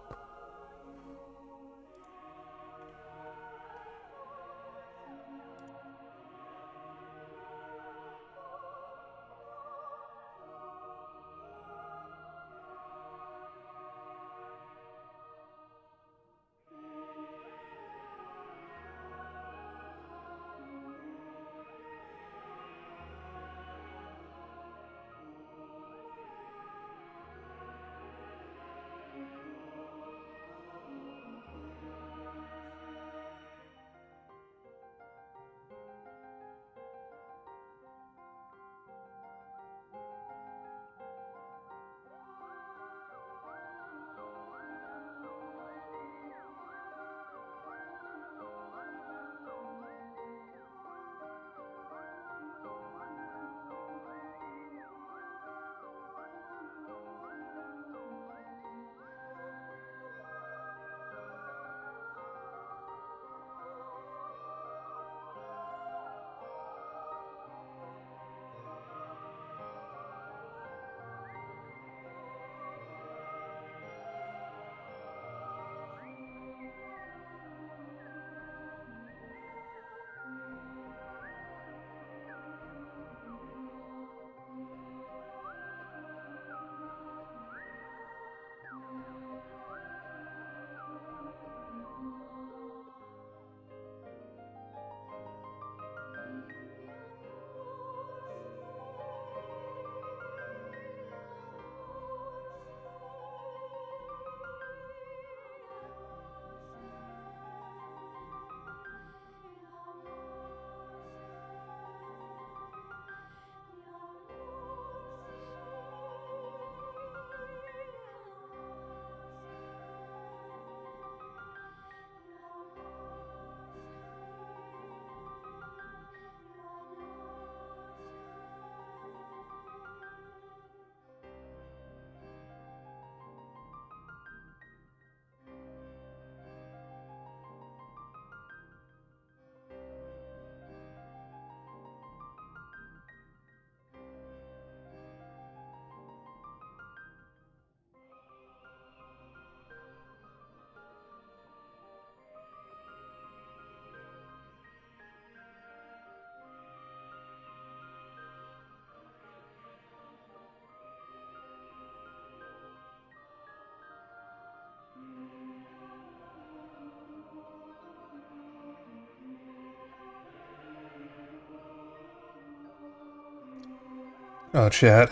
Oh, chat.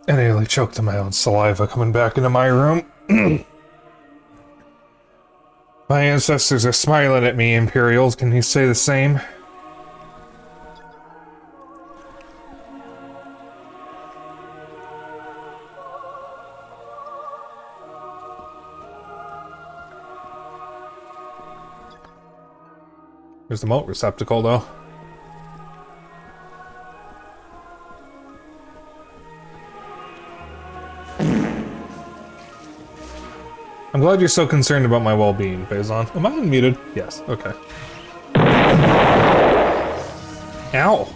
I nearly choked on my own saliva coming back into my room. My ancestors are smiling at me, Imperials. Can you say the same? There's the moat receptacle, though. I'm glad you're so concerned about my well-being, Faison. Am I unmuted? Yes, okay. Ow!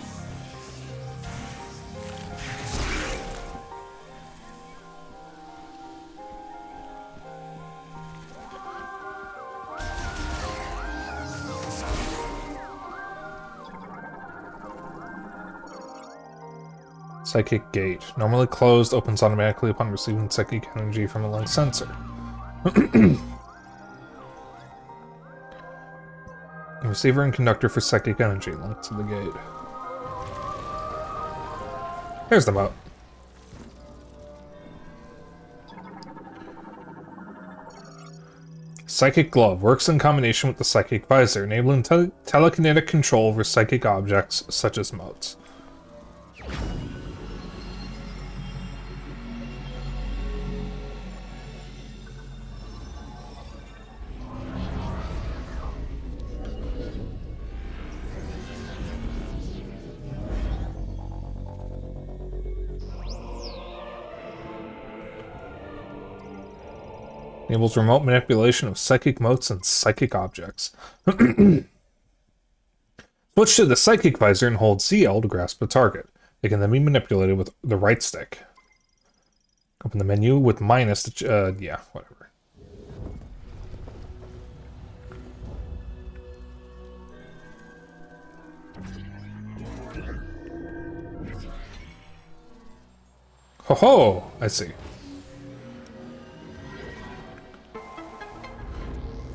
Psychic Gate. Normally closed, opens automatically upon receiving psychic energy from a link sensor. Receiver and conductor for psychic energy linked to the gate. There's the moat. Psychic Glove works in combination with the Psychic Visor, enabling telekinetic control over psychic objects such as motes. Enables remote manipulation of psychic motes and psychic objects. Switch to the Psychic Visor and hold CL to grasp the target. It can then be manipulated with the right stick. Open the menu with minus to... yeah, whatever. Ho ho! I see.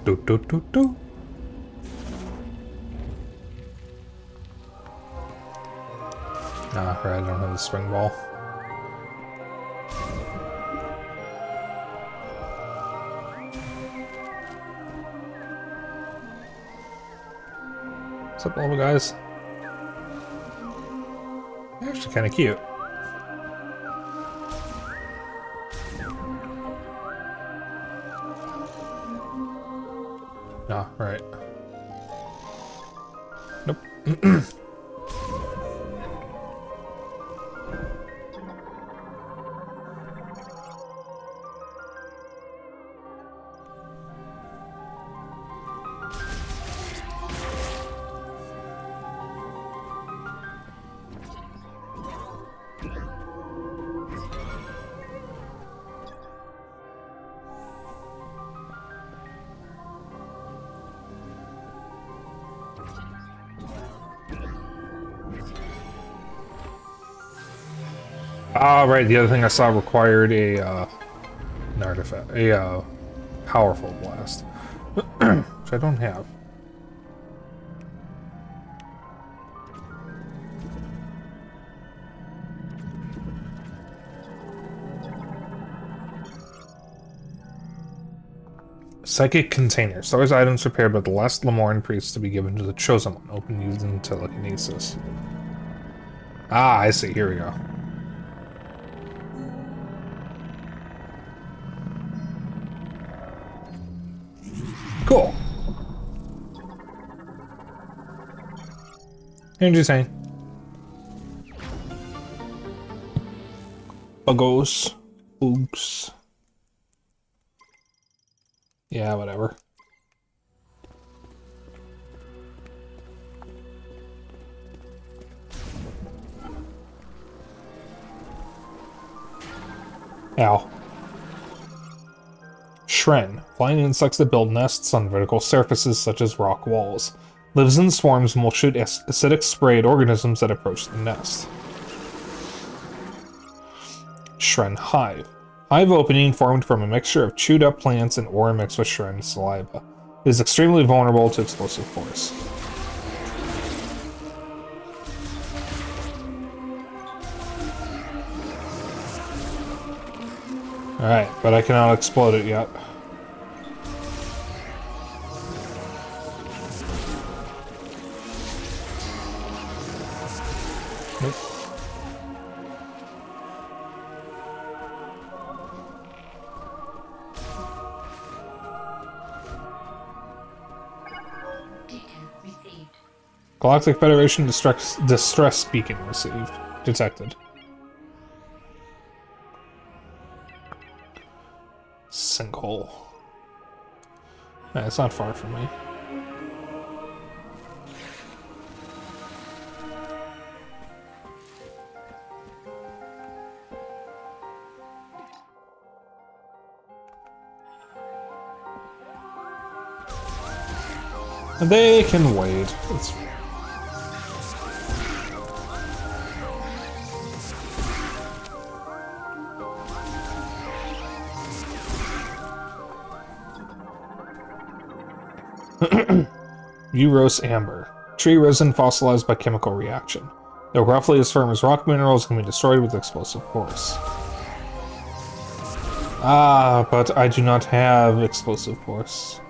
Do do do do. Nah, right, I don't have the spring ball. What's up, little guys? They're actually kind of cute. Ah, right. Nope. Ah, right, the other thing I saw required a, an artifact, a, powerful blast, which I don't have. Psychic Container. Stores items prepared by the last Lemorn priest to be given to the Chosen One, open using telekinesis. Ah, I see, here we go. Cool. Energy tank. Buggos. Boogs. Yeah, whatever. Ow. Shren, flying insects that build nests on vertical surfaces such as rock walls. Lives in swarms and will shoot acidic spray at organisms that approach the nest. Shren Hive. Hive opening formed from a mixture of chewed up plants and ore mixed with Shren saliva. It is extremely vulnerable to explosive force. Alright, but I cannot explode it yet. Nope. Data received. Galactic Federation distress beacon received. Detected. Sinkhole. Yeah, it's not far from me. They can wait. It's... Urose amber. Tree resin fossilized by chemical reaction. Though roughly as firm as rock minerals, can be destroyed with explosive force. Ah, but I do not have explosive force.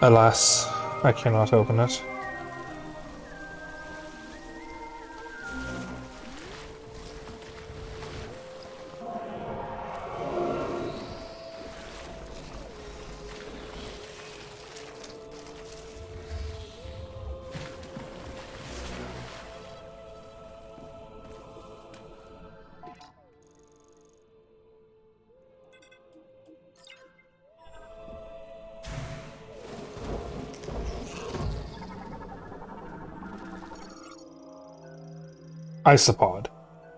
Alas, I cannot open it. Isopod.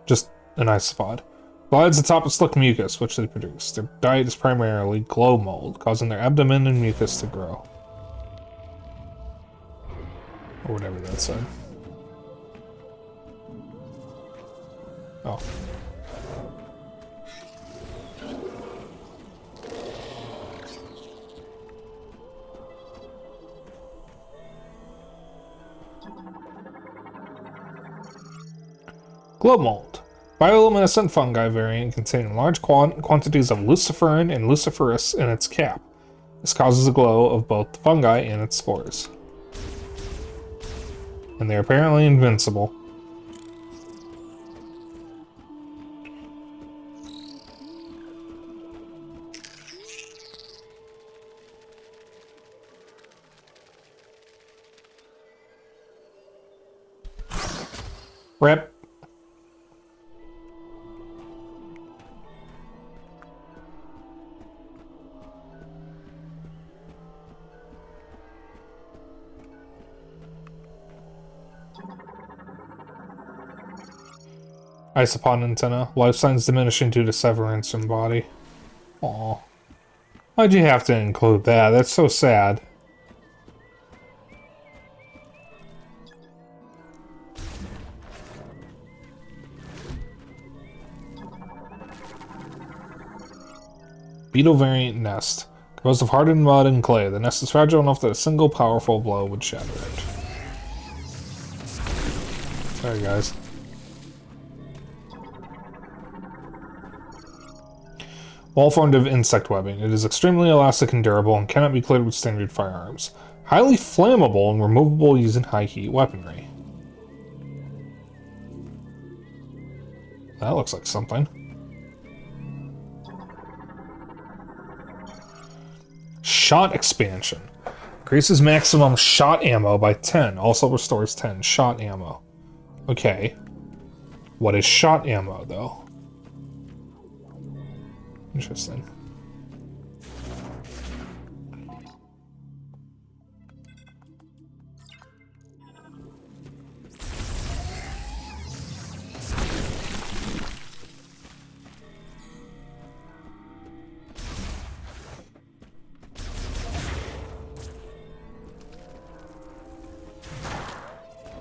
Just an isopod. Provides atop of slick mucus, which they produce. Their diet is primarily glow mold, causing their abdomen and mucus to grow. Or whatever that said. Oh. Glow mold. Bioluminescent fungi variant containing large quantities of luciferin and luciferase in its cap. This causes a glow of both the fungi and its spores. And they're apparently invincible. Rip. Isopod antenna. Life signs diminishing due to severance in body. Aw. Why'd you have to include that? That's so sad. Beetle variant nest. Composed of hardened mud and clay, the nest is fragile enough that a single powerful blow would shatter it. Sorry, guys. Wall formed of insect webbing. It is extremely elastic and durable and cannot be cleared with standard firearms. Highly flammable and removable using high heat weaponry. That looks like something. Shot expansion. Increases maximum shot ammo by 10. Also restores 10 shot ammo. Okay. What is shot ammo, though? Interesting.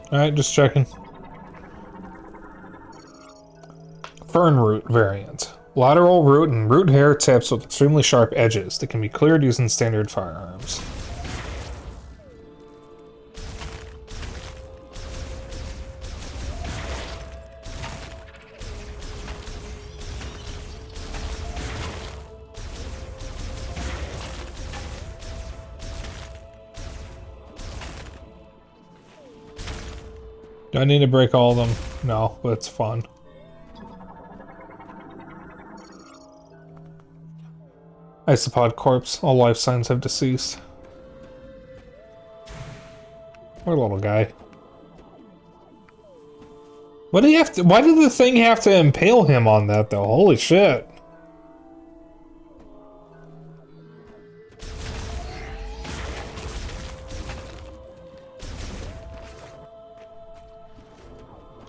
Alright, just checking. Fern root variant. Lateral root and root hair tips with extremely sharp edges that can be cleared using standard firearms. Do I need to break all of them? No, but it's fun. Isopod corpse. All life signs have deceased. Poor little guy. What do you have to? Why did the thing have to impale him on that though? Holy shit.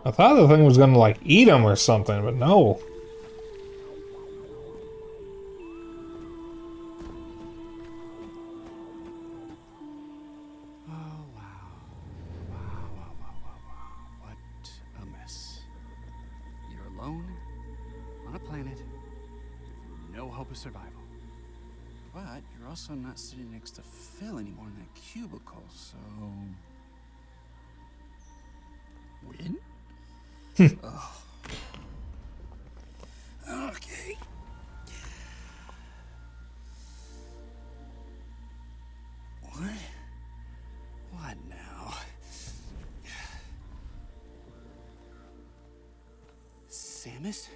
I thought the thing was gonna like eat him or something, but no. But you're also not sitting next to Phil anymore in that cubicle, so... Win? Oh. Okay. What? What now? Samus?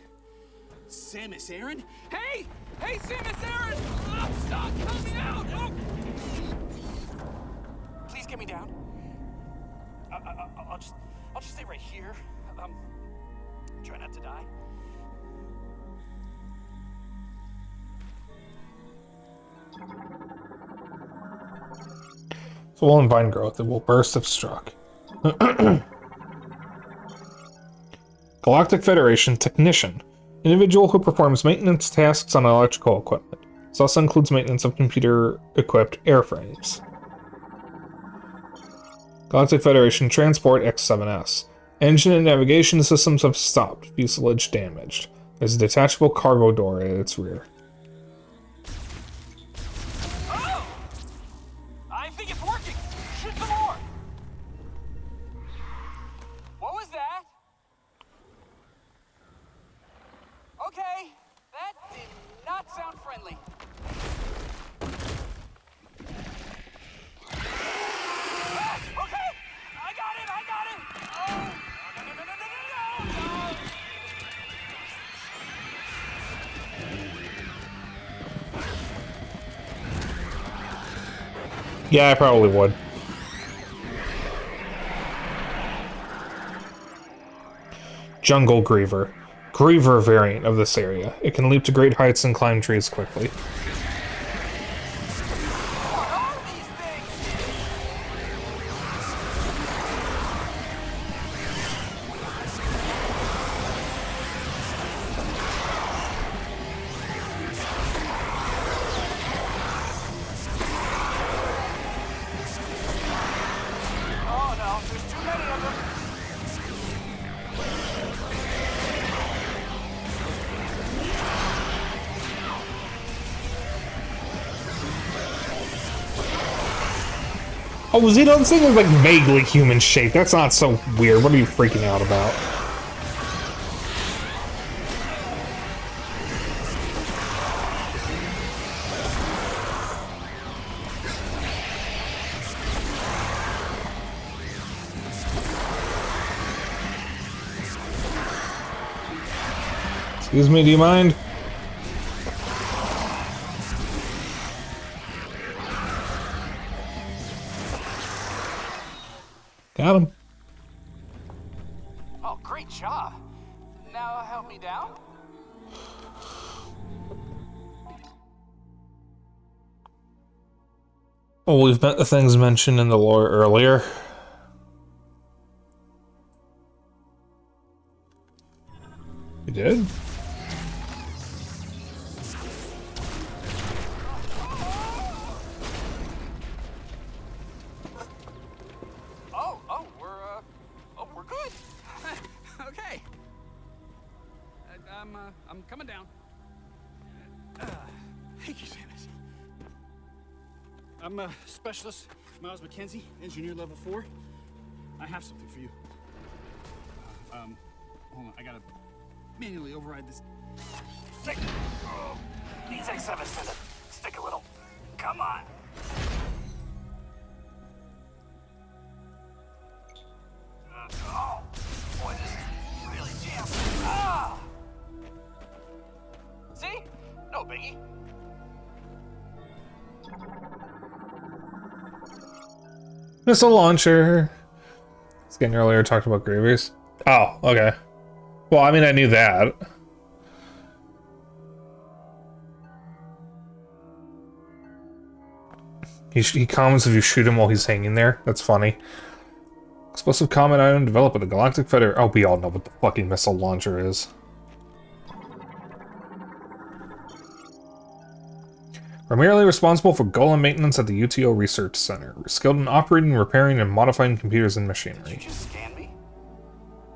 Samus Aran? Hey! Hey, Samus Aran! I'm stuck! Help me out! Oh! Please get me down. I'll just stay right here. Try not to die. So while in vine growth, it will burst if struck. Galactic Federation Technician. Individual who performs maintenance tasks on electrical equipment. This also includes maintenance of computer-equipped airframes. Galactic Federation Transport X7S. Engine and navigation systems have stopped. Fuselage damaged. There's a detachable cargo door at its rear. Oh! I think it's working. Shoot some more. What was that? Okay, that did not sound friendly. Ah, okay, I got it. Oh, no. Yeah, I probably would. Jungle Griever. Griever variant of this area. It can leap to great heights and climb trees quickly. Oh no, there's too many of them. Oh, Xenon's thing is like vaguely human shaped. That's not so weird. What are you freaking out about? Excuse me, do you mind? Got him. Oh, great job. Now help me down. Oh, we've met the things mentioned in the lore earlier. We did? We're good. Okay. I'm coming down. Thank you, Samus. I'm Specialist Miles McKenzie, Engineer Level 4. I have something for you. Hold on, I gotta manually override this. Needs X7 to stick a little. Come on. Oh, boy, this is really jammed. Ah! See? No biggie. Missile launcher. Skin earlier talked about Gravies. Oh, okay. Well, I mean, I knew that. He comments if you shoot him while he's hanging there. That's funny. Explosive combat item developed by the Galactic Federation. Oh, we all know what the fucking missile launcher is. Primarily responsible for golem maintenance at the UTO Research Center. We're skilled in operating, repairing, and modifying computers and machinery. Did you just scan me?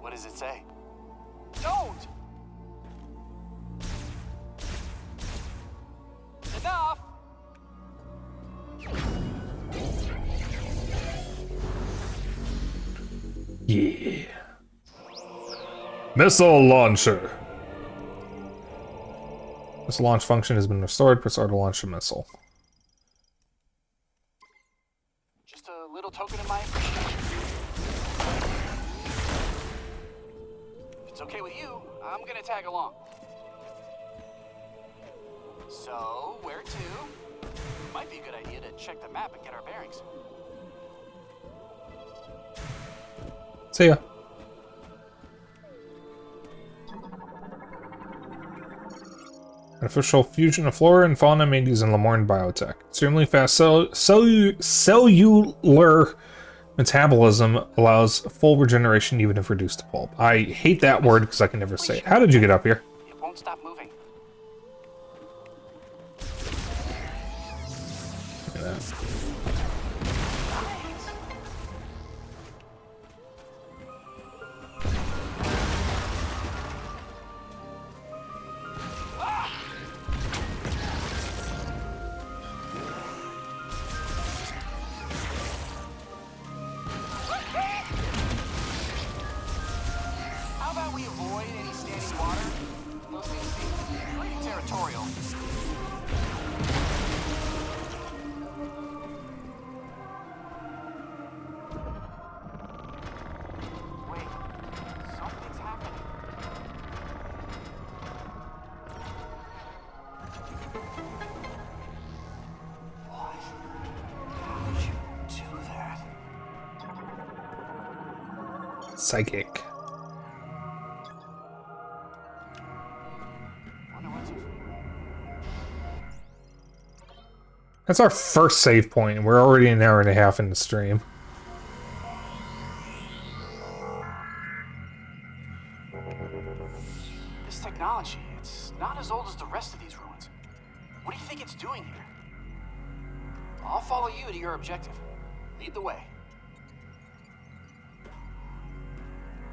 What does it say? Don't! Enough! Missile launcher. This launch function has been restored. Press R to launch a missile. Just a little token of my appreciation. If it's okay with you, I'm gonna tag along. So, where to? Might be a good idea to check the map and get our bearings. See ya. Artificial fusion of flora and fauna made using Lemoyne biotech. Extremely fast cellular metabolism allows full regeneration even if reduced to pulp. I hate that word because I can never say it. How did you get up here? It won't stop moving. Look at that. How about we avoid any standing water? Those things seem pretty territorial. Wait, something's happening. What? How'd you do that? Psychic. Wonder what's That's our first save point, and we're already an hour and a half in the stream. this technology? It's not as old as the rest of these ruins. What do you think it's doing here? I'll follow you to your objective. Lead the way.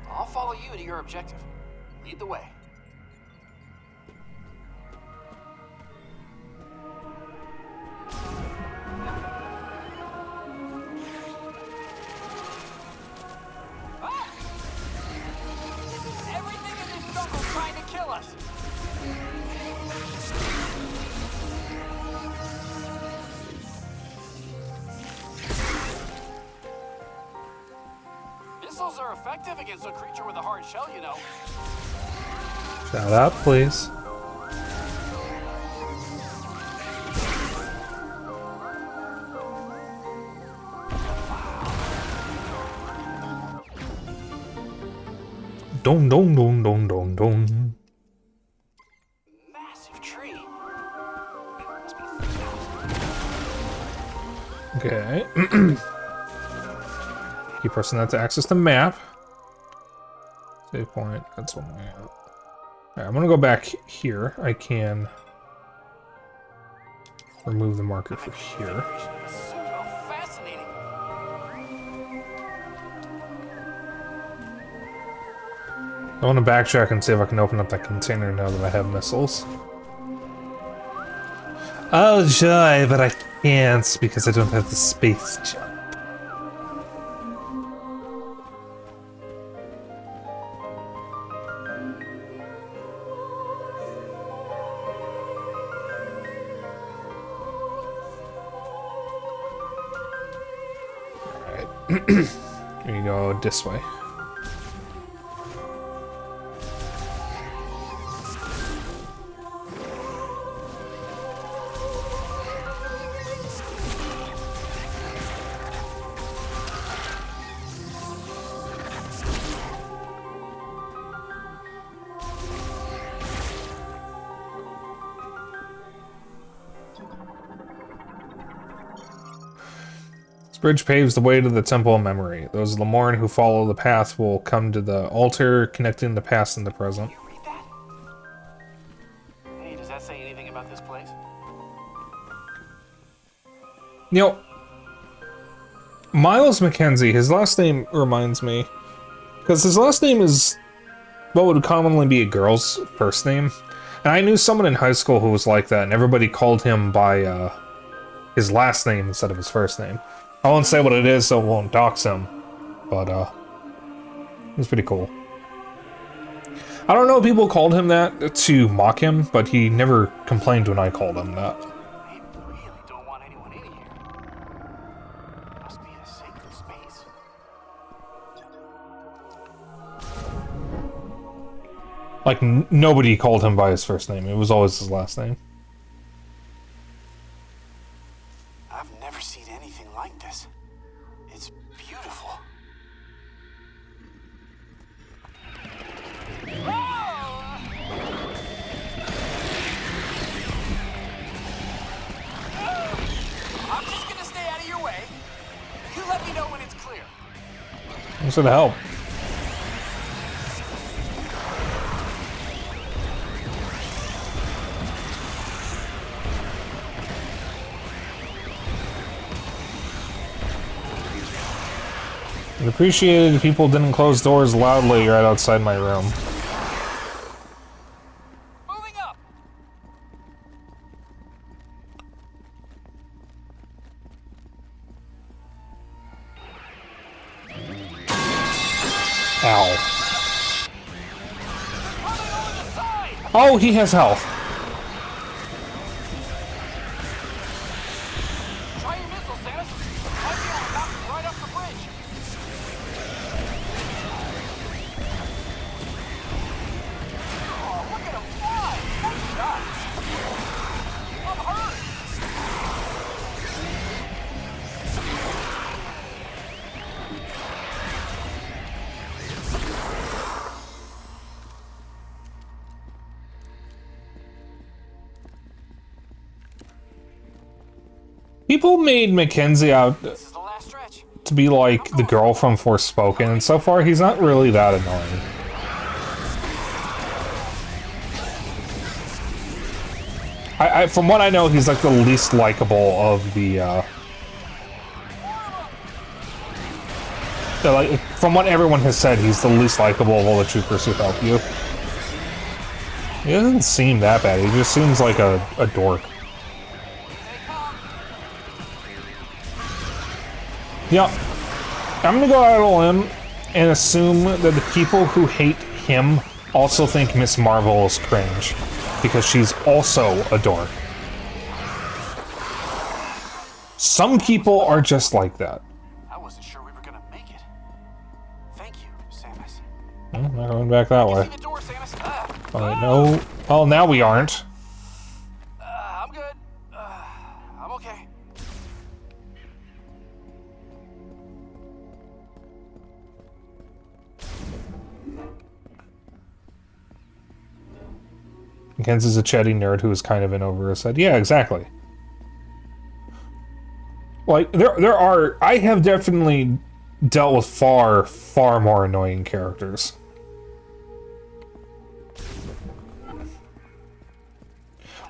I'll follow you to your objective. Lead the way. Ah! Everything in this jungle's trying to kill us. Missiles are effective against a creature with a hard shell, you know. Shout out, please. Dong dong dong dong dong dong. Massive tree. Must be Okay. Keep pressing that to access the map. Save point. That's one way out. Alright, I'm gonna go back here. I can remove the marker for here. super fascinating. I want to backtrack and see if I can open up that container now that I have missiles. Oh joy, but I can't because I don't have the space jump. Alright. Here you go this way. Bridge paves the way to the Temple of Memory. Those Lemoyne who follow the path will come to the altar connecting the past and the present. You read that? Hey, does that say anything about this place? You know, Miles Mackenzie, his last name reminds me, because his last name is what would commonly be a girl's first name. And I knew someone in high school who was like that, and everybody called him by his last name instead of his first name. I won't say what it is, so it won't dox him, but it's pretty cool. I don't know if people called him that to mock him, but he never complained when I called him that. They really don't want anyone in here. Must be a sacred space. Like, nobody called him by his first name. It was always his last name. I've never seen anything like this. It's beautiful. I'm just gonna stay out of your way. You let me know when it's clear. Thanks for the help. I'd appreciate it if people didn't close doors loudly right outside my room. Moving up. Ow. Oh, he has health. Try your missile, Samus. Might be able to knock you right off the bridge. Oh, look at him fly! Nice shot. I'm hurt. People made Mackenzie out This is the last stretch. to be like the girl from Forspoken, and so far he's not really that annoying. From what I know, he's like the least likable of the, like, from what everyone has said, he's the least likable of all the troopers who help you. He doesn't seem that bad, he just seems like a dork. Yeah, I'm gonna go out on a limb and assume that the people who hate him also think Miss Marvel is cringe, because she's also a dork. Some people are just like that. I wasn't sure we were gonna make it. Thank you, Samus. Well, not going back that way. See the door, Samus. Alright, no. Oh, now we aren't. I'm good. I'm okay. Mackenzie's a chatty nerd who is kind of in over his head. Yeah, exactly. Like, there are... I have definitely dealt with far, far more annoying characters.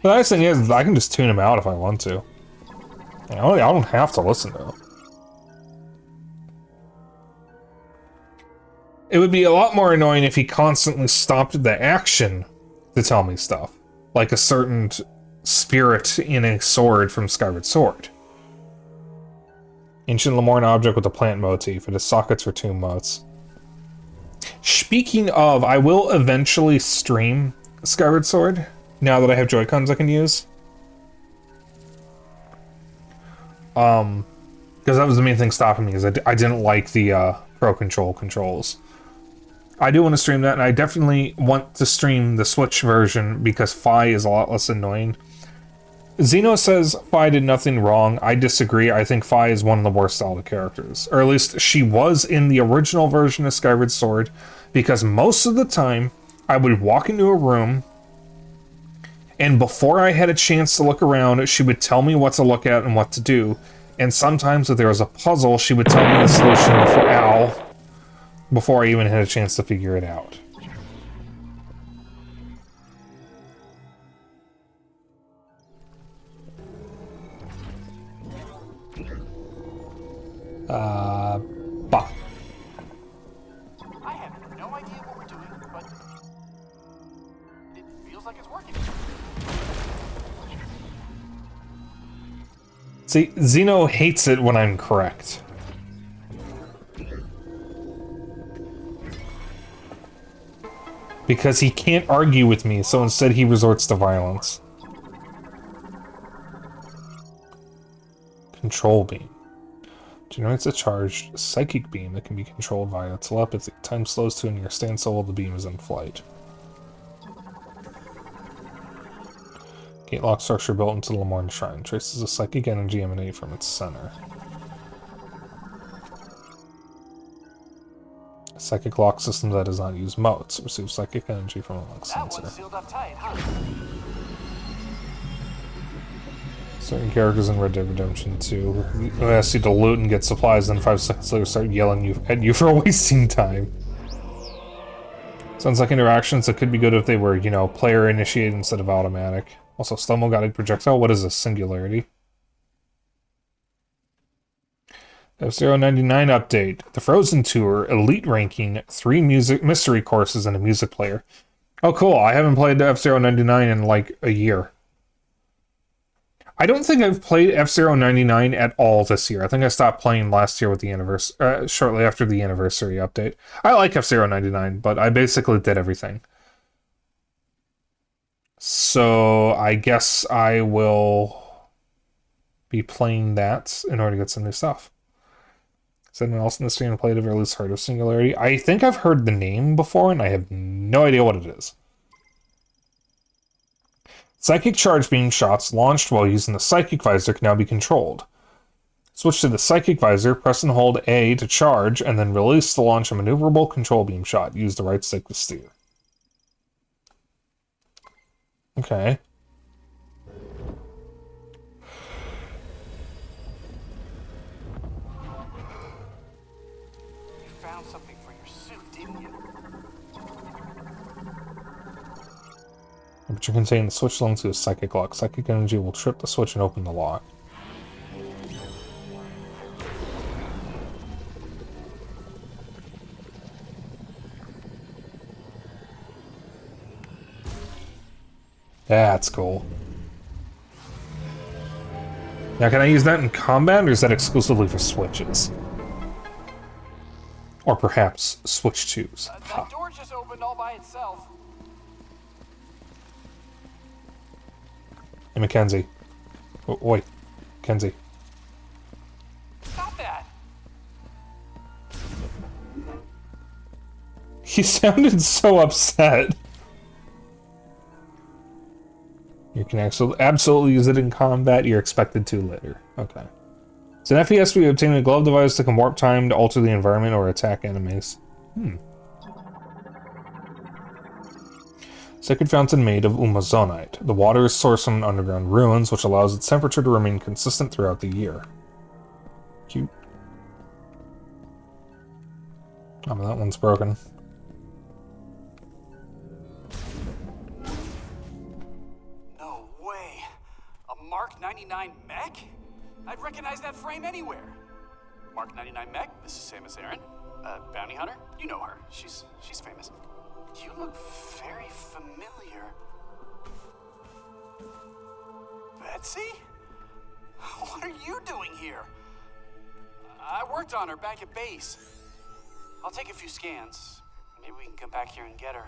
The nice thing is, I can just tune him out if I want to. I don't have to listen to him. It would be a lot more annoying if he constantly stopped the action to tell me stuff. Like a certain spirit in a sword from Skyward Sword. Ancient Lemorne object with a plant motif. It has sockets for tomb motes. Speaking of, I will eventually stream Skyward Sword, now that I have Joy-Cons I can use. Because that was the main thing stopping me, is I didn't like the Pro Control controls. I do want to stream that, and I definitely want to stream the Switch version because Fi is a lot less annoying. Xeno says Fi did nothing wrong. I disagree. I think Fi is one of the worst Zelda characters. Or at least she was in the original version of Skyward Sword, because most of the time, I would walk into a room, and before I had a chance to look around, she would tell me what to look at and what to do. And sometimes if there was a puzzle, she would tell me the solution before I even had a chance to figure it out. Bah. I have no idea what we're doing, but it feels like it's working. See, Xeno hates it when I'm correct. because he can't argue with me, so instead he resorts to violence. Control beam. Generates a charged psychic beam that can be controlled via telepathy. Time slows to a near standstill while the beam is in flight. Gate lock structure built into the Lamorne Shrine. Traces of psychic energy emanate from its center. A psychic lock system that does not use motes. Receives psychic energy from a lock sensor. That one's sealed up tight, huh? Certain characters in Red Dead Redemption 2 who ask you to loot and get supplies, then 5 seconds later start yelling at you for wasting time. Sounds like interactions that could be good if they were, you know, player initiated instead of automatic. Also, slow-mo guided projectile. What is this? Singularity? F-Zero 99 update. The Frozen Tour, Elite Ranking, 3 music mystery courses, and a music player. Oh, cool. I haven't played F-Zero 99 in, like, a year. I don't think I've played F-Zero 99 at all this year. I think I stopped playing last year with the anniversary, shortly after the anniversary update. I like F-Zero 99, but I basically did everything. So I guess I will be playing that in order to get some new stuff. Has anyone else in this stream played or at least heard of Singularity? I think I've heard the name before, and I have no idea what it is. Psychic charge beam shots launched while using the Psychic Visor can now be controlled. Switch to the Psychic Visor, press and hold A to charge, and then release to launch a maneuverable control beam shot. Use the right stick to steer. Okay. You found something for your suit, didn't you? Temperature containing the switch linked to a psychic lock. Psychic energy will trip the switch and open the lock. That's cool. Now, can I use that in combat, or is that exclusively for switches? Or perhaps switch twos? That door just opened all by itself. Hey, Mackenzie. Oh, wait. Mackenzie. Stop that! He sounded so upset. You can absolutely use it in combat. You're expected to later. Okay. It's an FPS where you obtain a glove device that can warp time to alter the environment or attack enemies. Sacred fountain made of umazonite. The water is sourced from underground ruins, which allows its temperature to remain consistent throughout the year. Cute. Oh, that one's broken. No way. A Mark 99 mech? I'd recognize that frame anywhere. Mark 99 mech, this is Samus Aran. Bounty hunter? You know her. She's famous. You look very familiar. Betsy? What are you doing here? I worked on her back at base. I'll take a few scans. Maybe we can come back here and get her.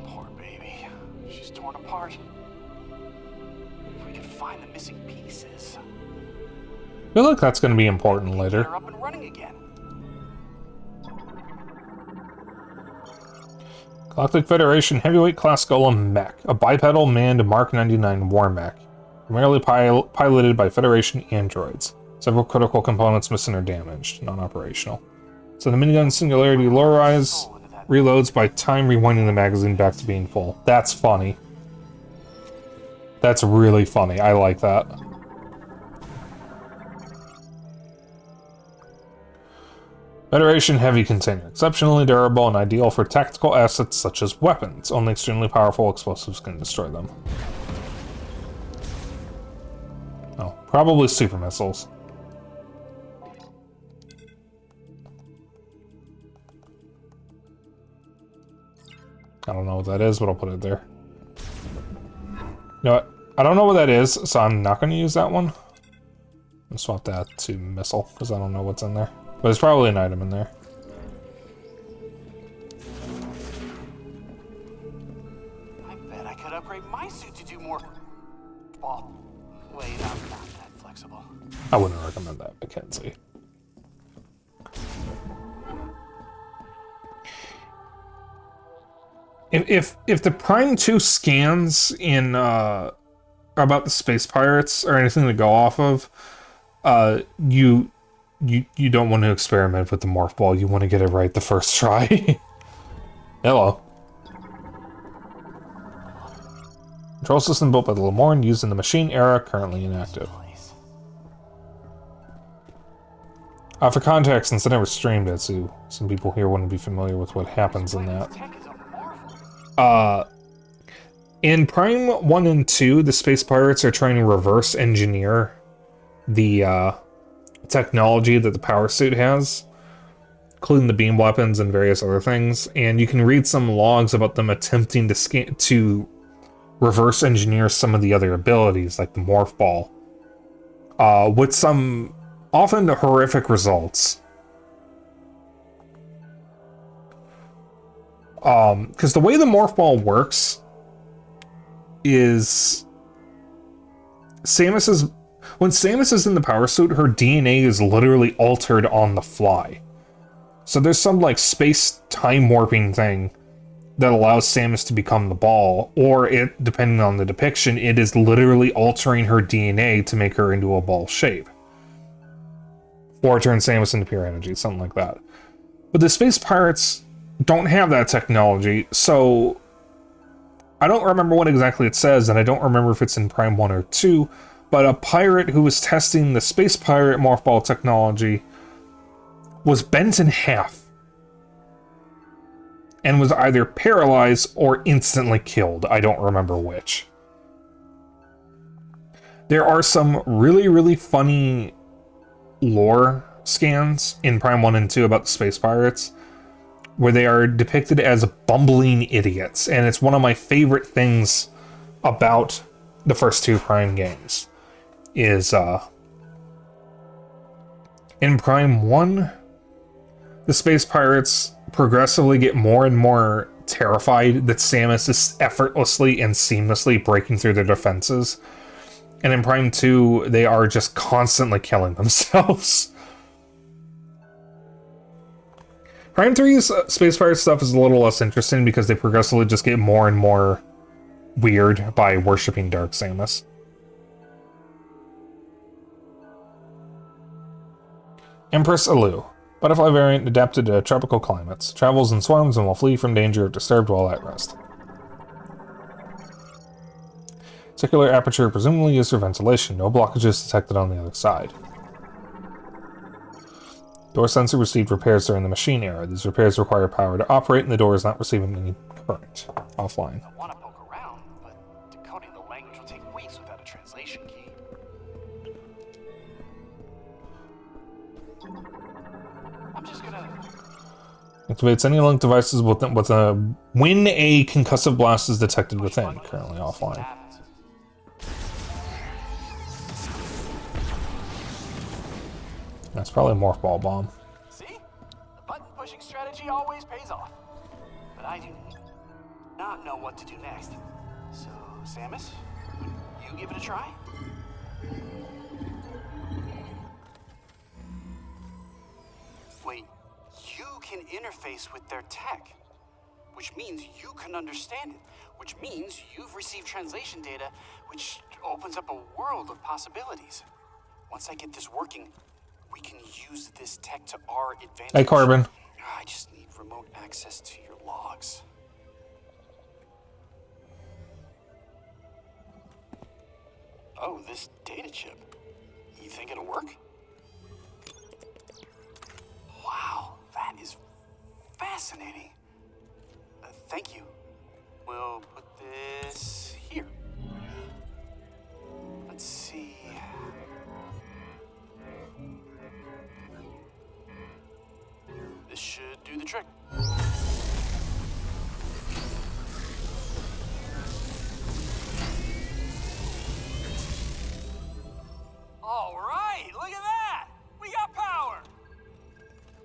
Poor baby. She's torn apart. If we could find the missing pieces. I feel like that's going to be important Get later. her up and running again. Galactic Federation Heavyweight Class Golem Mech, a bipedal manned Mark 99 war mech, primarily piloted by Federation androids. Several critical components missing or damaged, non-operational. So the minigun Singularity Low-Rise reloads by time rewinding the magazine back to being full. That's funny. That's really funny. I like that. Federation Heavy Container. Exceptionally durable and ideal for tactical assets such as weapons. Only extremely powerful explosives can destroy them. Oh, probably super missiles. I don't know what that is, but I'll put it there. You know what? I don't know what that is, so I'm not going to use that one. I'll swap that to missile, because I don't know what's in there. But there's probably an item in there. all. Wait, I'm not that flexible. I wouldn't recommend that, Mackenzie. If the Prime 2 scans in about the space pirates or anything to go off of, you don't want to experiment with the morph ball. You want to get it right the first try. Hello. Control system built by the Lemorn used in the Machine era, currently inactive. For context, since I never streamed it, so some people here wouldn't be familiar with what happens in that. In Prime 1 and 2, the Space Pirates are trying to reverse engineer the technology that the power suit has, including the beam weapons and various other things, and you can read some logs about them attempting to reverse engineer some of the other abilities, like the Morph Ball, with some often horrific results. Because the way the Morph Ball works is when Samus is in the power suit, her DNA is literally altered on the fly. So there's some like space time warping thing that allows Samus to become the ball, or it, depending on the depiction, it is literally altering her DNA to make her into a ball shape. Or turn Samus into pure energy, something like that. But the Space Pirates don't have that technology, so I don't remember what exactly it says, and I don't remember if it's in Prime 1 or 2, but a pirate who was testing the Space Pirate Morph Ball technology was bent in half and was either paralyzed or instantly killed. I don't remember which. There are some really, really funny lore scans in Prime 1 and 2 about the Space Pirates, where they are depicted as bumbling idiots, and it's one of my favorite things about the first two Prime games, is, in Prime 1, the Space Pirates progressively get more and more terrified that Samus is effortlessly and seamlessly breaking through their defenses, and in Prime 2, they are just constantly killing themselves. Prime 3's Space Pirate stuff is a little less interesting because they progressively just get more and more weird by worshipping Dark Samus. Empress Alu. Butterfly variant adapted to tropical climates. Travels in swarms and will flee from danger if disturbed while at rest. Circular aperture presumably used for ventilation. No blockages detected on the other side. Door sensor received repairs during the Machine era. These repairs require power to operate, and the door is not receiving any current. Offline. I want to poke around, but decoding the language will take weeks without a translation key. I'm just gonna... Activates any link devices with a when a concussive blast is detected within. Currently offline. That's probably a Morph Ball bomb. See? The button-pushing strategy always pays off. But I do not know what to do next. So, Samus, you give it a try? Wait, you can interface with their tech, which means you can understand it, which means you've received translation data, which opens up a world of possibilities. Once I get this working, we can use this tech to our advantage. Hey, Corbin. I just need remote access to your logs. Oh, this data chip. You think it'll work? Wow, that is fascinating. Thank you. We'll put this here. Let's see. This should do the trick. All right, look at that! We got power!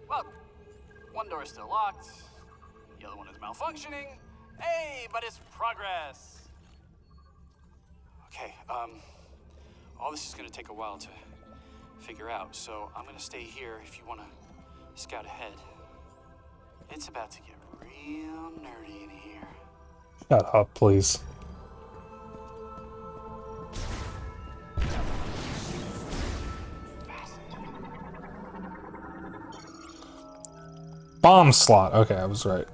Well, one door is still locked, the other one is malfunctioning. Hey, but it's progress. Okay, all this is gonna take a while to figure out, so I'm gonna stay here if you wanna scout ahead. It's about to get real nerdy in here. Shut up, please. Bomb slot. Okay, I was right.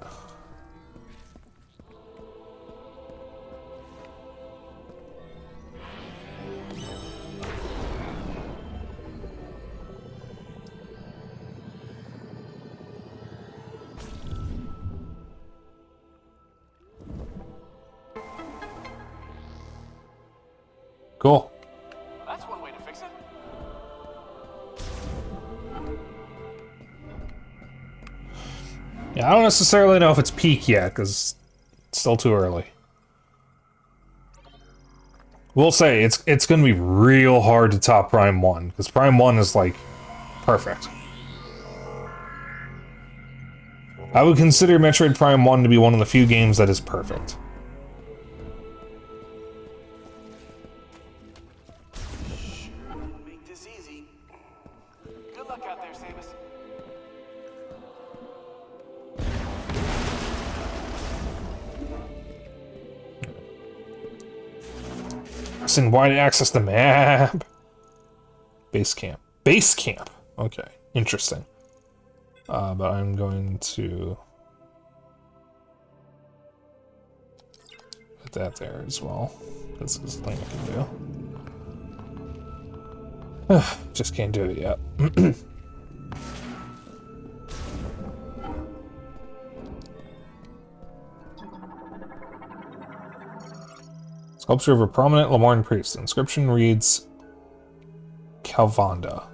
Cool. That's one way to fix it. Yeah, I don't necessarily know if it's peak yet, because it's still too early. We'll say it's going to be real hard to top Prime 1, because Prime 1 is, like, perfect. I would consider Metroid Prime 1 to be one of the few games that is perfect. Make this easy. Good luck out there, Samus. Pressing Y to access the map. Base camp. Base camp. Okay, interesting. But I'm going to put that there as well. This is the thing I can do. Just can't do it yet. Sculpture of a prominent Lemorn priest. The inscription reads Calvanda.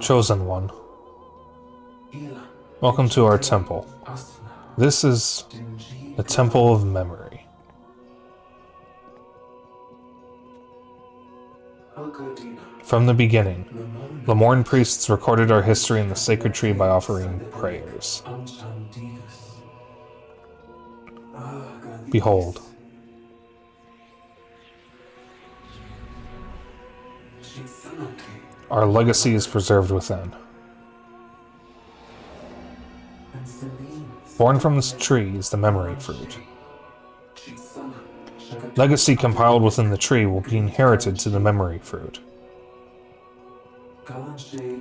Chosen one. Welcome to our temple. This is the Temple of Memory. From the beginning, Lemorn priests recorded our history in the sacred tree by offering prayers. Behold. Our legacy is preserved within. Born from this tree is the memory fruit. Legacy compiled within the tree will be inherited to the memory fruit.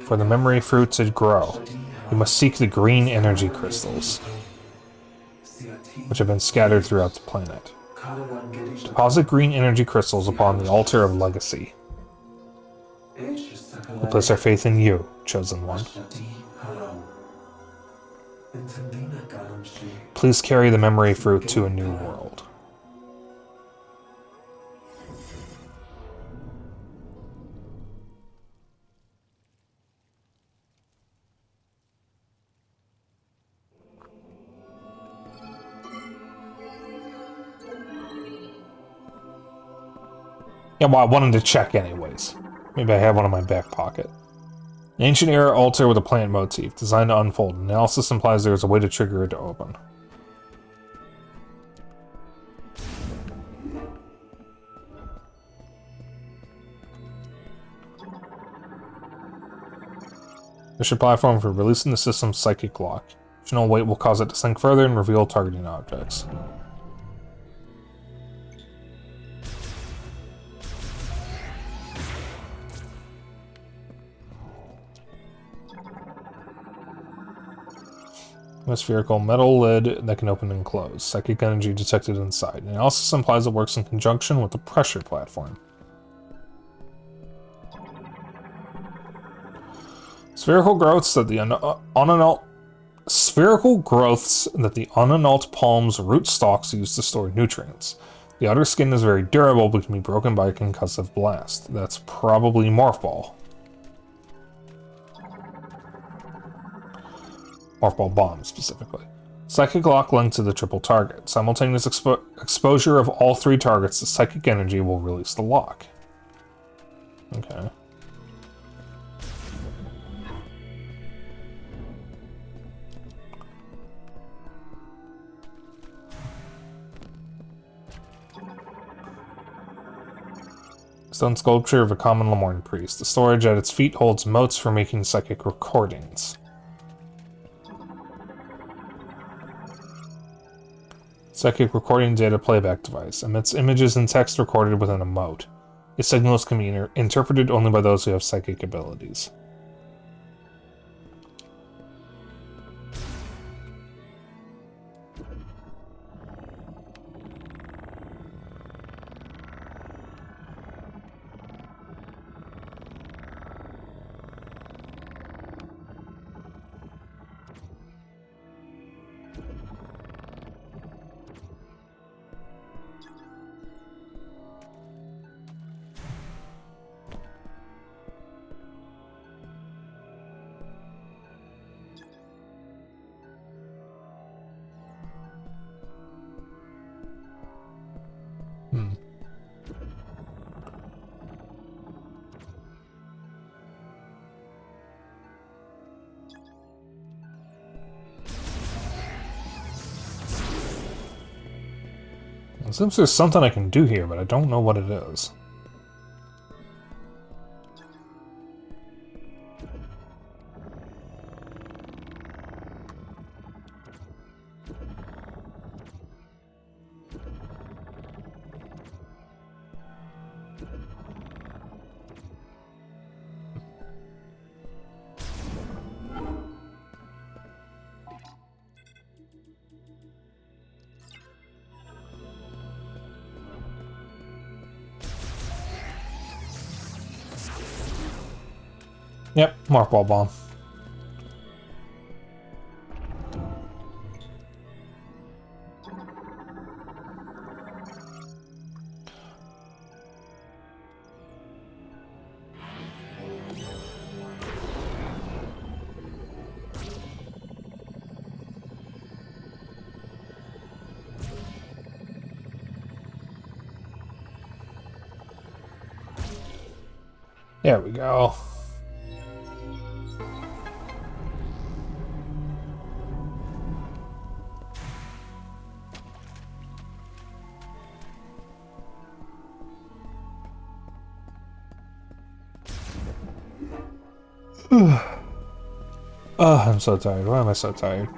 For the memory fruit to grow, you must seek the green energy crystals, which have been scattered throughout the planet. Deposit green energy crystals upon the altar of legacy. We place our faith in you, Chosen One. Please carry the memory fruit to a new world. Yeah, well, I wanted to check anyways. Maybe I have one in my back pocket. An ancient era altar with a plant motif, designed to unfold. Analysis implies there is a way to trigger it to open. Mission platform for releasing the system's psychic lock. Additional weight will cause it to sink further and reveal targeting objects. A spherical metal lid that can open and close. Psychic energy detected inside. Analysis implies it works in conjunction with the pressure platform. Spherical growths that the unannulled palm's root stalks use to store nutrients. The outer skin is very durable but can be broken by a concussive blast. That's probably Morph Ball. Morph Ball Bomb, specifically. Psychic lock linked to the triple target. Simultaneous exposure of all three targets to psychic energy will release the lock. Okay. Stone sculpture of a common Lemorne priest. The storage at its feet holds motes for making psychic recordings. Psychic recording data playback device. Emits images and text recorded within a mote. Its signals can be interpreted only by those who have psychic abilities. It seems there's something I can do here, but I don't know what it is. Yep, Mark Wall Bomb. There we go. I'm so tired. Why am I so tired?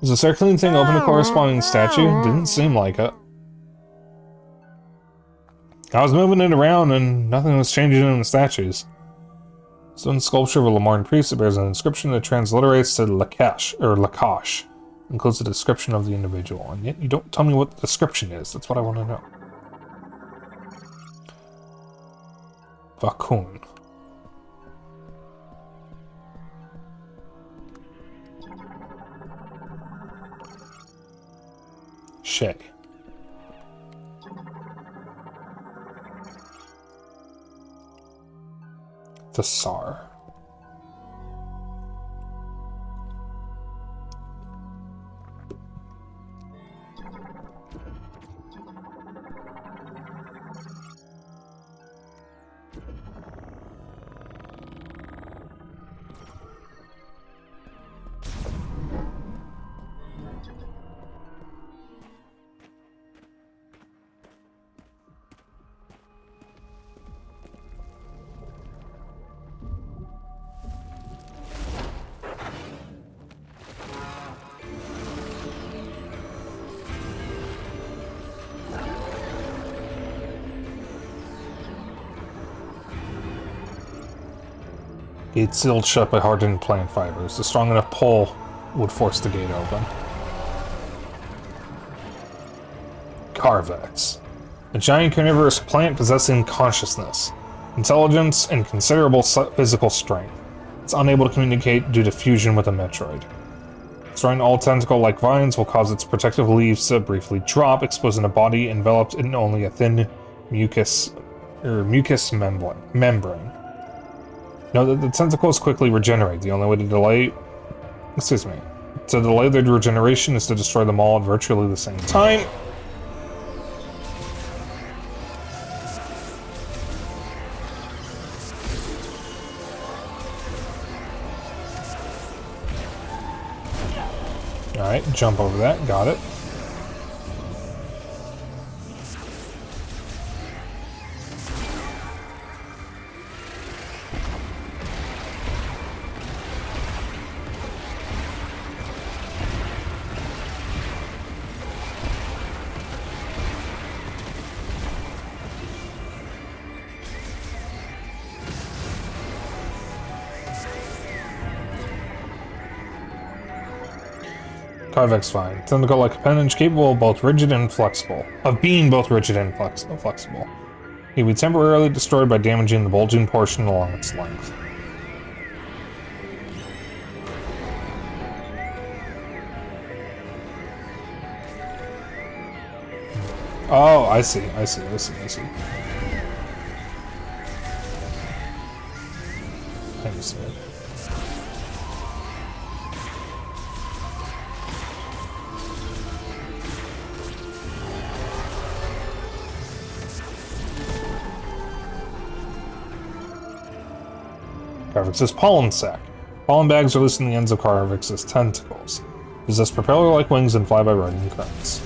Is the circling thing open to corresponding statue? Didn't seem like it. I was moving it around and nothing was changing in the statues. Stone sculpture of a Lemorne priest that bears an inscription that transliterates to Lakash, or Lakash. Includes a description of the individual, and yet you don't tell me what the description is. That's what I want to know. Vakun. Shay. Thasar. Gate sealed shut by hardened plant fibers. A strong enough pull would force the gate open. Carvex. A giant carnivorous plant possessing consciousness, intelligence, and considerable physical strength. It's unable to communicate due to fusion with a Metroid. Destroying all tentacle-like vines will cause its protective leaves to briefly drop, exposing a body enveloped in only a thin mucus membrane. Note that the tentacles quickly regenerate. The only way to delay their regeneration is to destroy them all at virtually the same time. Alright, jump over that. Got it. Carvex's fine. Tentacle-like appendage capable of both rigid and flexible. Of being both rigid and flexible. It can be temporarily destroyed by damaging the bulging portion along its length. Oh, I see. I see. I see. I see. I understand. Carvex's pollen sac. Pollen bags are loose in the ends of Carvex's tentacles. Possess propeller-like wings and fly by riding currents.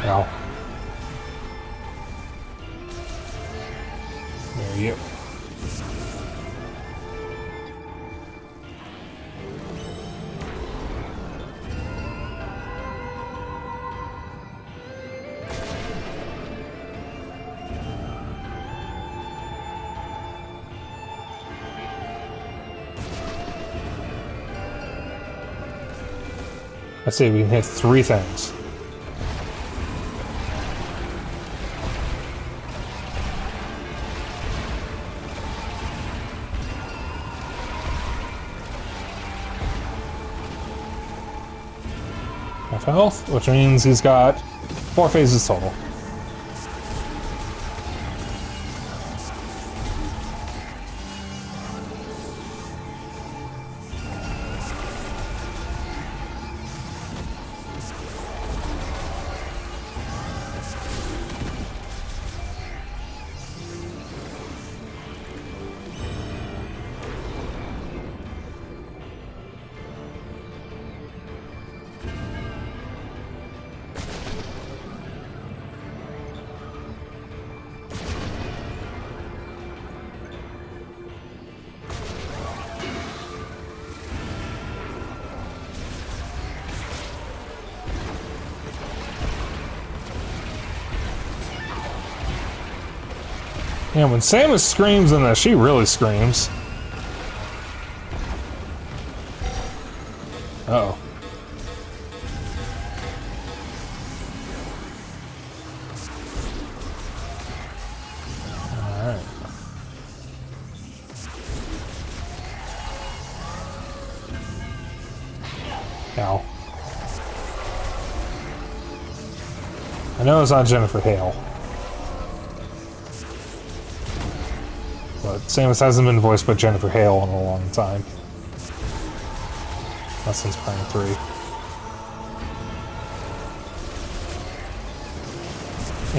Ow. There you go. I say we can hit 3 things. Half health, which means he's got 4 phases total. Yeah, when Samus screams in this, she really screams. Uh-oh. Alright. Ow. I know it's not Jennifer Hale. But Samus hasn't been voiced by Jennifer Hale in a long time. Not since Prime 3.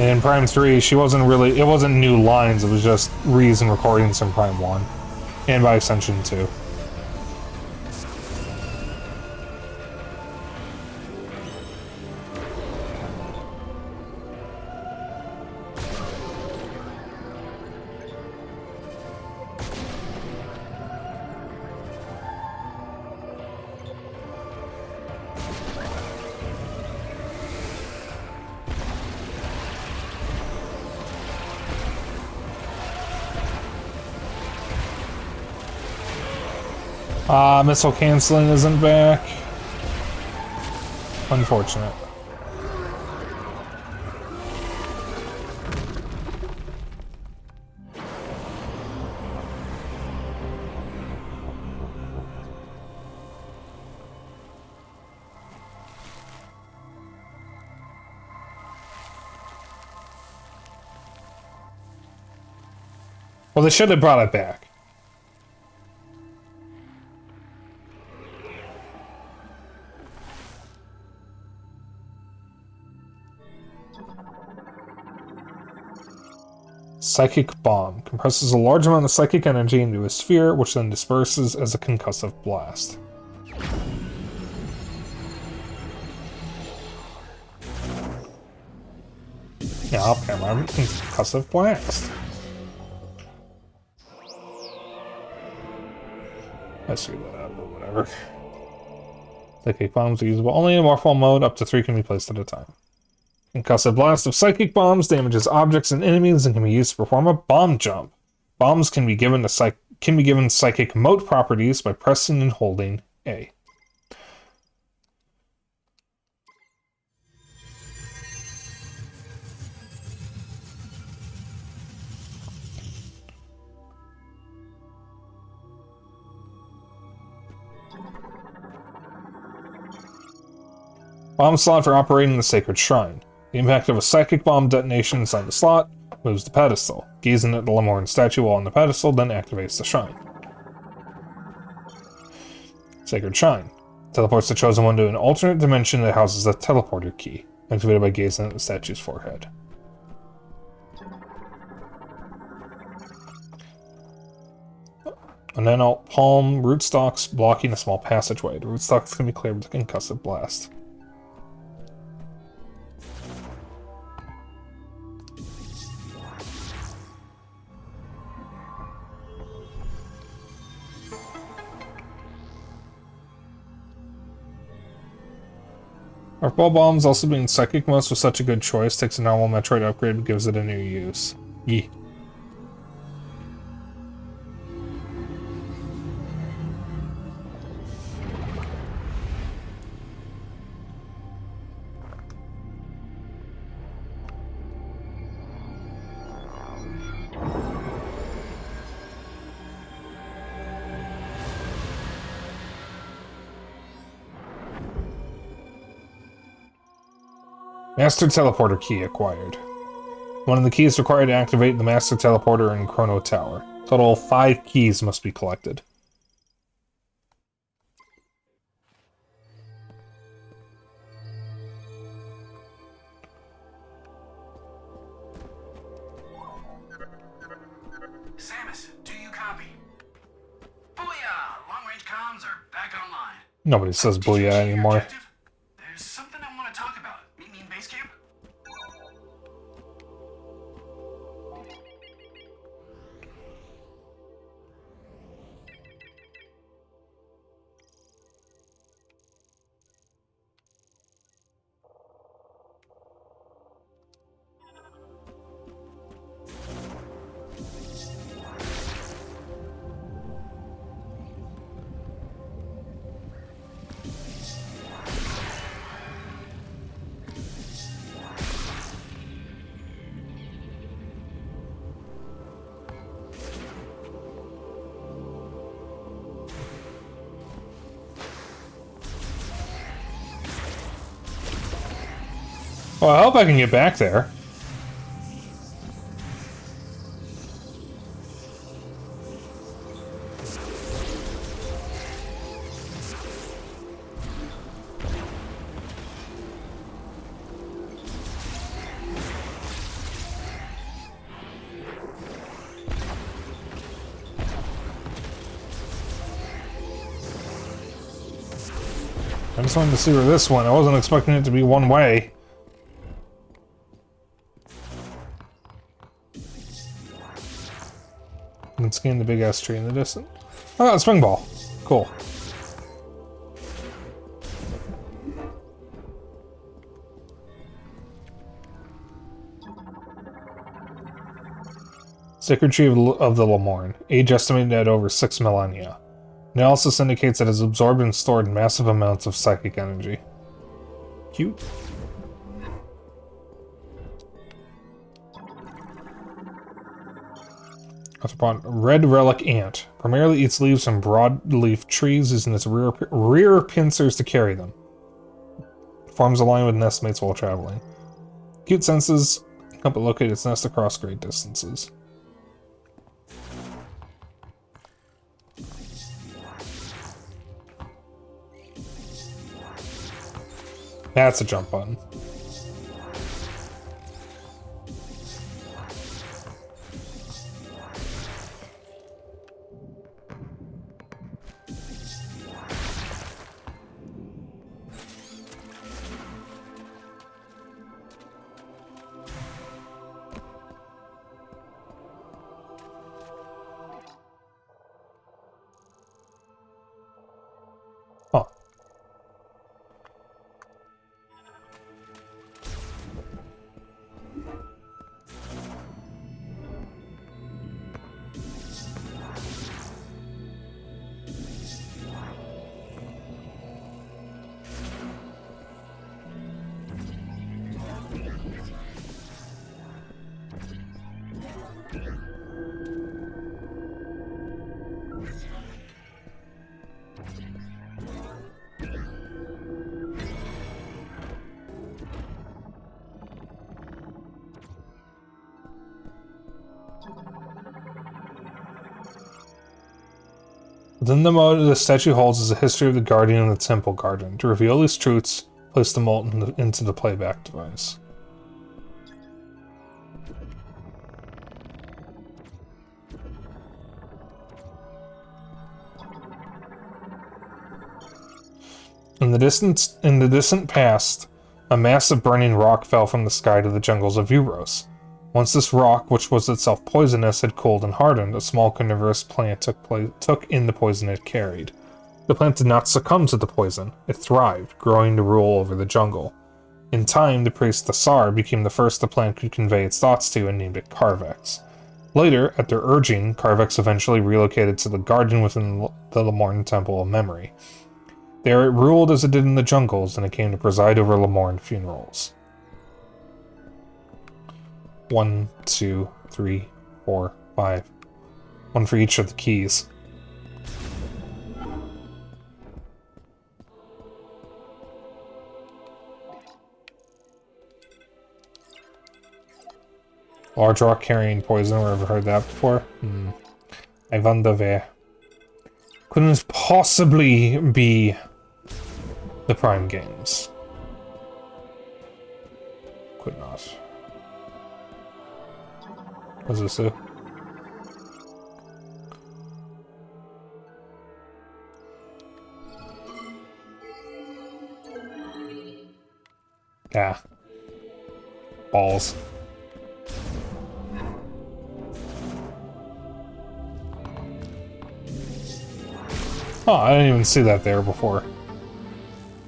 And in Prime 3, she wasn't really... It wasn't new lines, it was just reason recordings from Prime 1. And by extension 2. Missile canceling isn't back. Unfortunate. Well, they should have brought it back. Psychic Bomb. Compresses a large amount of psychic energy into a sphere, which then disperses as a concussive blast. Yeah, off camera, concussive blast. I see that, but whatever. Psychic Bombs are usable only in Warfall mode, up to 3 can be placed at a time. Concussive blast of psychic bombs damages objects and enemies and can be used to perform a bomb jump. Bombs can be given psychic mote properties by pressing and holding A. Bomb slot for operating the sacred shrine. The impact of a psychic bomb detonation inside the slot moves the pedestal. Gazing at the Lemorn statue while on the pedestal then activates the shrine. Sacred Shrine. Teleports the chosen one to an alternate dimension that houses a teleporter key, activated by gazing at the statue's forehead. An adult palm rootstocks blocking a small passageway. The rootstocks can be cleared with a concussive blast. Arc ball bombs also being psychic most was such a good choice, takes a normal Metroid upgrade and gives it a new use. Yee. Master Teleporter Key acquired. One of the keys required to activate the Master Teleporter in Chrono Tower. Total 5 keys must be collected. Samus, do you copy? Booyah! Long-range comms are back online. Nobody says Did you booyah achieve your anymore. objective? There's something I want to talk about. Meet me in base camp? Well, I hope I can get back there. I just wanted to see where this went. I wasn't expecting it to be one way. You can scan the big ass tree in the distance. Oh, a spring ball. Cool. Sacred Tree of the Lemorn. Age estimated at over 6 millennia. Analysis indicates that it has absorbed and stored massive amounts of psychic energy. Cute. Upon red relic ant. Primarily eats leaves from broadleaf trees, using its rear pincers to carry them. Forms a line with nestmates while traveling. Cute senses help it locate its nest across great distances. That's a jump button. Huh. Within the moat the statue holds is a history of the Guardian and the Temple Guardian. To reveal these truths, place the moat into the playback device. In the distant past, a massive burning rock fell from the sky to the jungles of Euros. Once this rock, which was itself poisonous, had cooled and hardened, a small carnivorous plant took in the poison it carried. The plant did not succumb to the poison. It thrived, growing to rule over the jungle. In time, the priest Thasar became the first the plant could convey its thoughts to and named it Carvex. Later, at their urging, Carvex eventually relocated to the Guardian within the Lamorne Temple of Memory. There it ruled as it did in the jungles, and it came to preside over Lamorne funerals. 1, 2, 3, 4, 5. One for each of the keys. Large rock carrying poison, I've ever heard that before. I wonder where. Couldn't it possibly be the Prime games? Could not. What's this do? Yeah. Balls. Oh, I didn't even see that there before.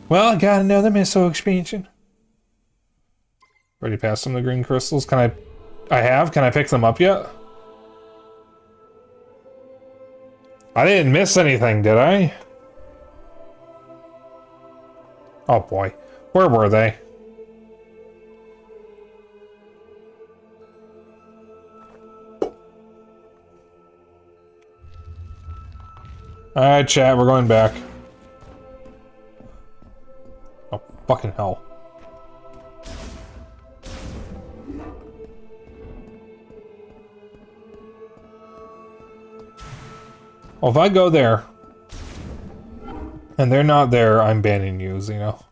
Well, I got another missile expansion. Already passed some of the green crystals. Can I have? Can I pick them up yet? I didn't miss anything, did I? Oh boy. Where were they? Alright, chat, we're going back. Oh, fucking hell. Well, if I go there, and they're not there, I'm banning you, Xeno.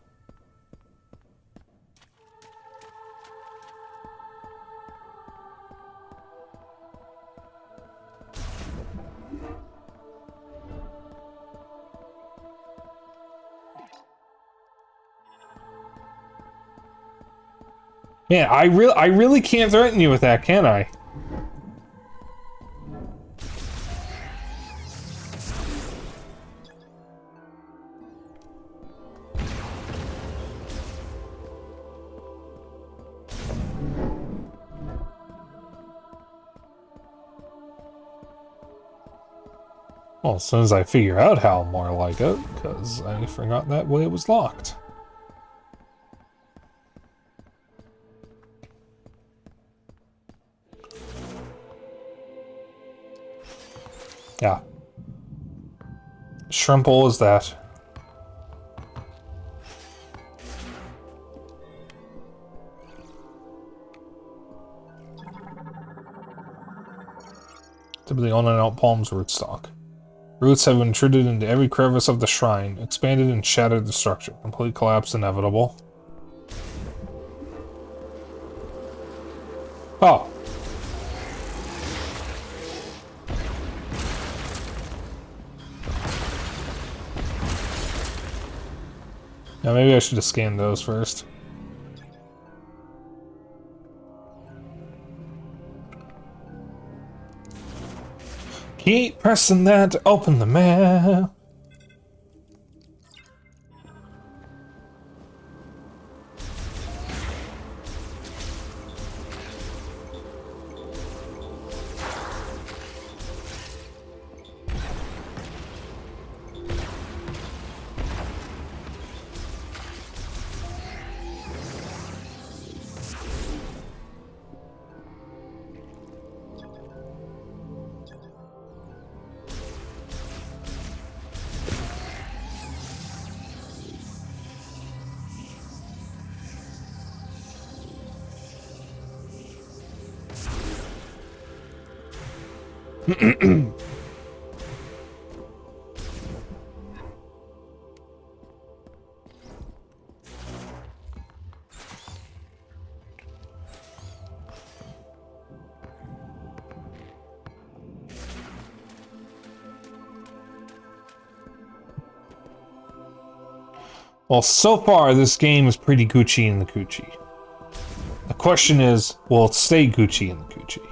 Man, I really can't threaten you with that, can I? Well, as soon as I figure out how, more like it, because I forgot that way it was locked. Yeah. Shrimple is that. Typically on and out palm's rootstock. Roots have intruded into every crevice of the shrine, expanded and shattered the structure. Complete collapse inevitable. Oh. Yeah, maybe I should have scanned those first. Keep pressing that to open the map. Well, so far, this game is pretty Gucci in the Coochie. The question is, will it stay Gucci in the Coochie?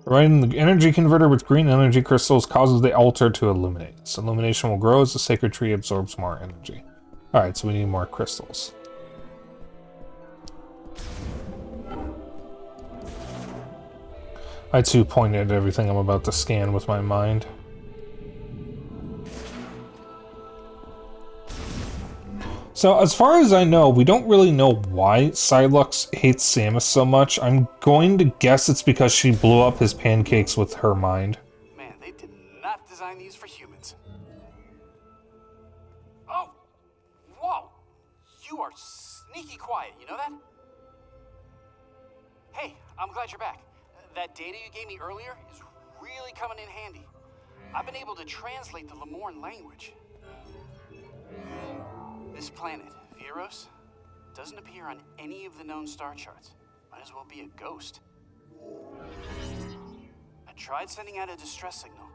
Providing the energy converter with green energy crystals causes the altar to illuminate. This illumination will grow as the sacred tree absorbs more energy. Alright, so we need more crystals. I too pointed at everything I'm about to scan with my mind. So, as far as I know, we don't really know why Silux hates Samus so much. I'm going to guess it's because she blew up his pancakes with her mind. Man, they did not design these for humans. Oh! Whoa! You are sneaky quiet, you know that? Hey, I'm glad you're back. That data you gave me earlier is really coming in handy. I've been able to translate the Lemorn language. This planet, Viros, doesn't appear on any of the known star charts. Might as well be a ghost. I tried sending out a distress signal,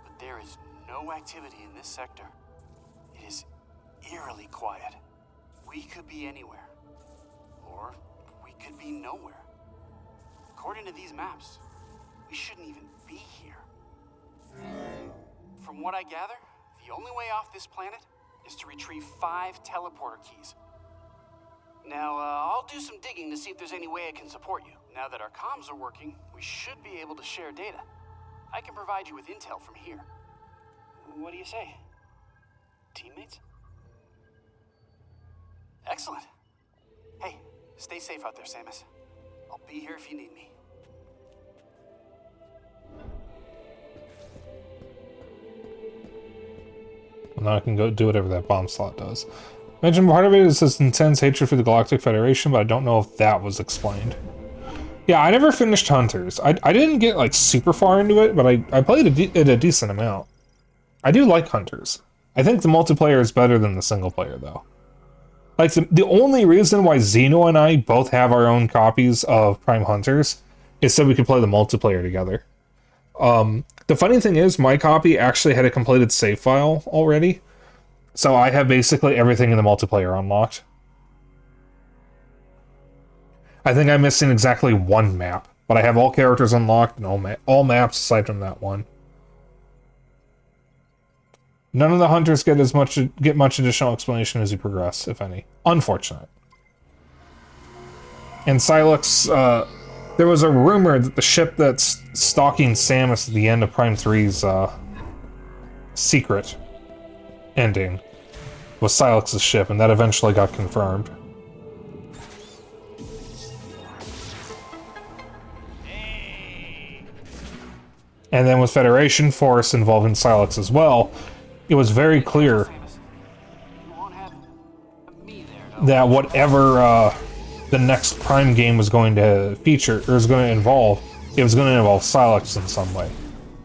but there is no activity in this sector. It is eerily quiet. We could be anywhere. Or we could be nowhere. According to these maps, we shouldn't even be here. From what I gather, the only way off this planet is to retrieve 5 teleporter keys. Now, I'll do some digging to see if there's any way I can support you. Now that our comms are working, we should be able to share data. I can provide you with intel from here. What do you say? Teammates? Excellent. Hey, stay safe out there, Samus. I'll be here if you need me. Now I can go do whatever that bomb slot does. Imagine part of it is this intense hatred for the Galactic Federation, but I don't know if that was explained. Yeah, I never finished Hunters. I didn't get like super far into it, but I played it a decent amount. I do like Hunters. I think the multiplayer is better than the single player though. Like the only reason why Xeno and I both have our own copies of Prime Hunters is so we could play the multiplayer together. The funny thing is, my copy actually had a completed save file already, so I have basically everything in the multiplayer unlocked. I think I'm missing exactly one map, but I have all characters unlocked and all maps aside from that one. None of the hunters get much additional explanation as you progress, if any. Unfortunate. And Silux, there was a rumor that the ship that's stalking Samus at the end of Prime 3's secret ending was Silux's ship, and that eventually got confirmed. And then with Federation Force involving Silux as well, it was very clear that whatever the next Prime game was going to feature, or was going to involve, it was going to involve Silux in some way.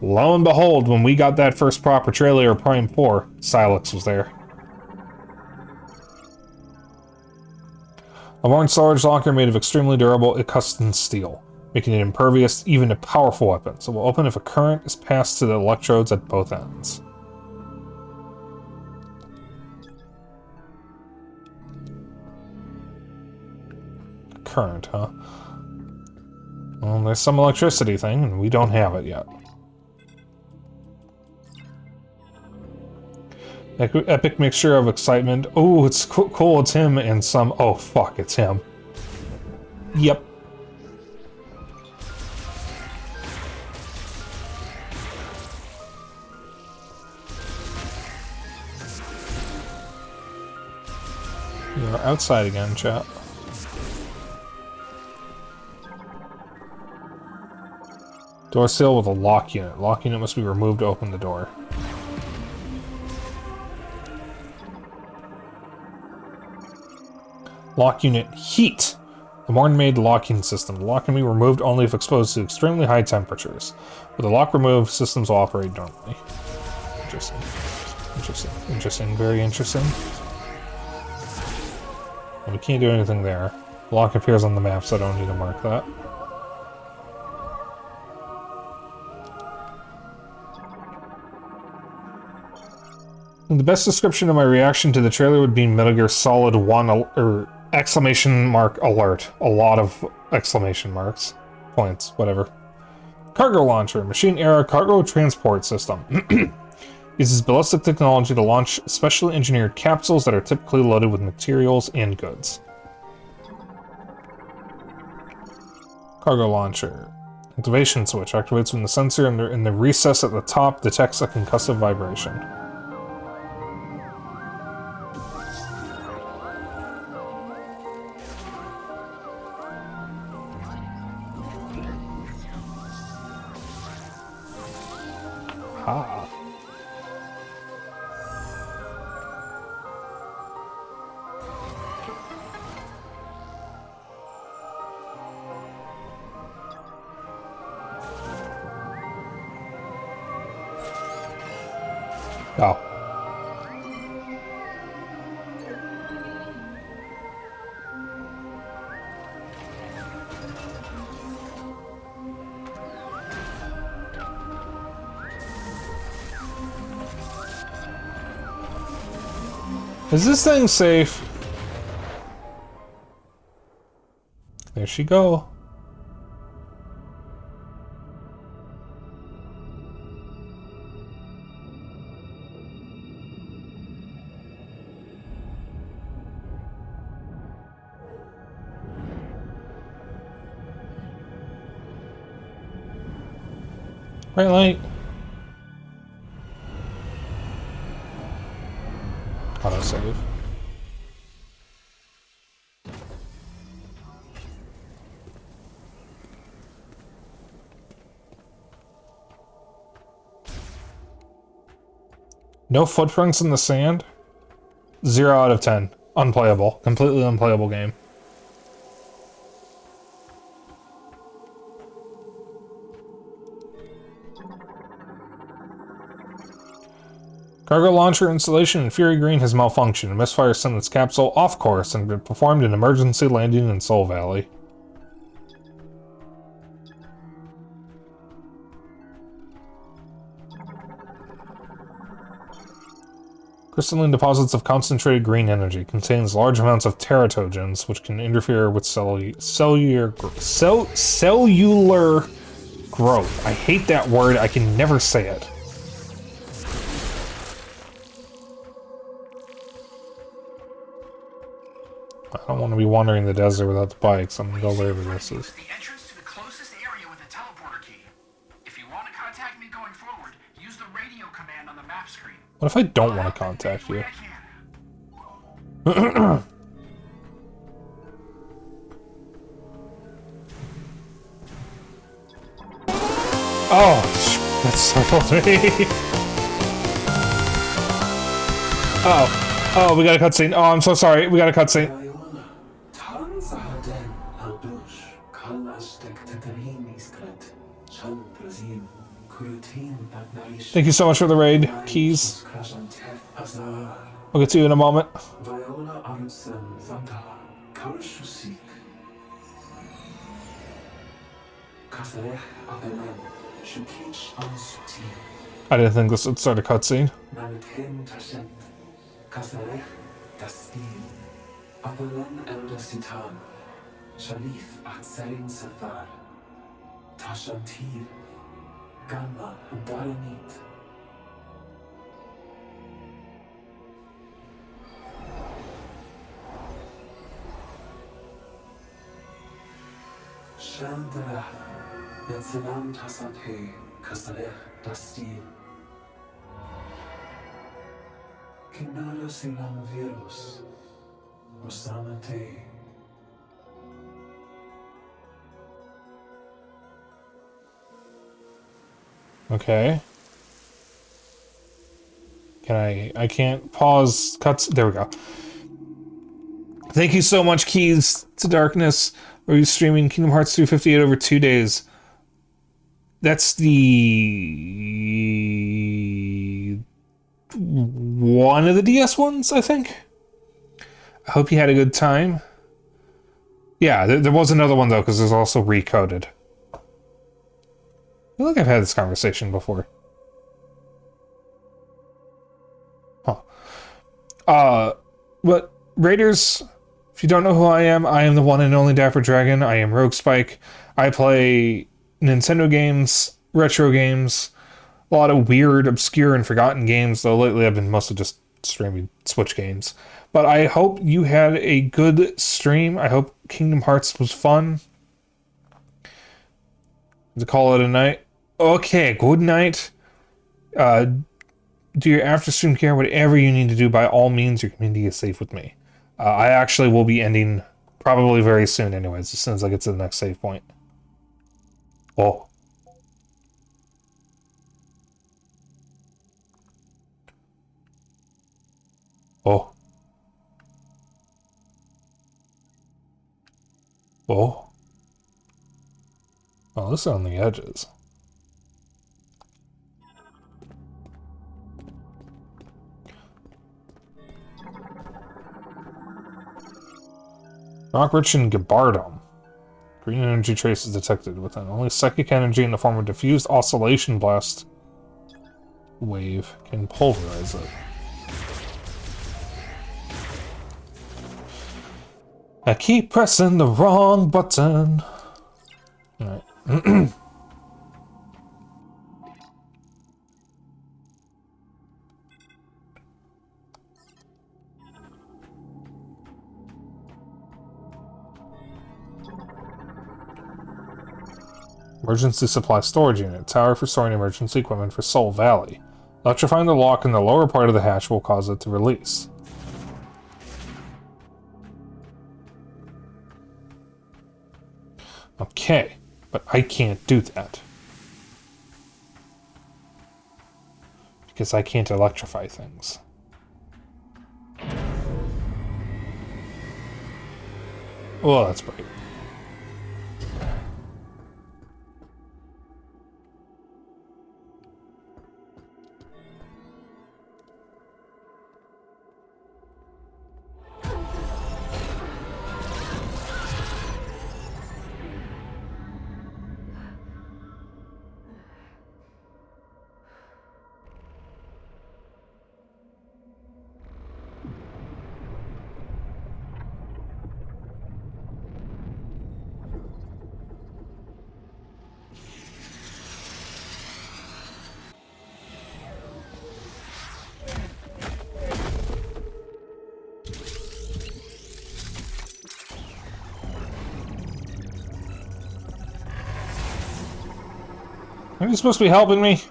Lo and behold, when we got that first proper trailer of Prime 4, Silux was there. A Lemorn storage locker made of extremely durable custom steel, making it impervious even to powerful weapons. It will open if a current is passed to the electrodes at both ends. Current, huh? Well, there's some electricity thing, and we don't have it yet. Epic mixture of excitement. Oh, it's cool, it's him, and some... Oh, fuck, it's him. Yep. You're outside again, chat. Door seal with a lock unit. Lock unit must be removed to open the door. Lock unit heat. The Morton-made locking system. The lock can be removed only if exposed to extremely high temperatures. With the lock removed, systems will operate normally. Interesting. Interesting. Interesting. Very interesting. Well, we can't do anything there. The lock appears on the map, so I don't need to mark that. The best description of my reaction to the trailer would be Metal Gear Solid 1 or exclamation mark alert. A lot of exclamation marks. Points, whatever. Cargo launcher, machine era cargo transport system. Uses ballistic technology to launch specially engineered capsules that are typically loaded with materials and goods. Cargo launcher. Activation switch activates when the sensor in the recess at the top detects a concussive vibration. Ah. Oh. Is this thing safe? There she go. Right light. Autosave. No footprints in the sand? 0 out of 10. Unplayable. Completely unplayable game. Cargo launcher installation in Fury Green has malfunctioned. A misfire sent its capsule off course and performed an emergency landing in Soul Valley. Crystalline deposits of concentrated green energy contains large amounts of teratogens, which can interfere with cellular growth. I hate that word. I can never say it. I don't want to be wandering the desert without the bikes. I'm gonna go wherever this is. The entrance to the closest area with the teleporter key. If you want to contact me going forward, use the radio command on the map screen. What if I don't want to contact you? Oh, that startled me. Oh, we got a cutscene. Oh, I'm so sorry. We got a cutscene. Thank you so much for the raid, Keys. We'll get to you in a moment. I didn't think this would start a cutscene. Chandra, Netzenam Tassante, Kasalech, Dastil. Kinala Silam Virus, Rosamate. Okay. I can't pause cuts. There we go. Thank you so much, Keys to Darkness. Are you streaming Kingdom Hearts 358 over 2 days? That's the one of the DS ones, I think. I hope you had a good time. Yeah, there was another one though, because there's also Recoded. I feel like I've had this conversation before. Huh. But Raiders, if you don't know who I am the one and only Dapper Dragon. I am RogueSpyke. I play Nintendo games, retro games, a lot of weird, obscure, and forgotten games, though lately I've been mostly just streaming Switch games. But I hope you had a good stream. I hope Kingdom Hearts was fun. To call it a night. Okay, good night. Do your after stream care, whatever you need to do. By all means, your community is safe with me. I actually will be ending probably very soon anyways, as soon as I get to the next save point. Oh. Oh. Oh. Oh, this is on the edges. Rockridge and Gabardum. Green energy traces detected within. Only psychic energy in the form of diffused oscillation blast wave can pulverize it. I keep pressing the wrong button. Alright. Emergency supply storage unit. Tower for storing emergency equipment for Soul Valley. Electrifying the lock in the lower part of the hatch will cause it to release. Okay, but I can't do that. Because I can't electrify things. Oh, that's bright. Are you supposed to be helping me?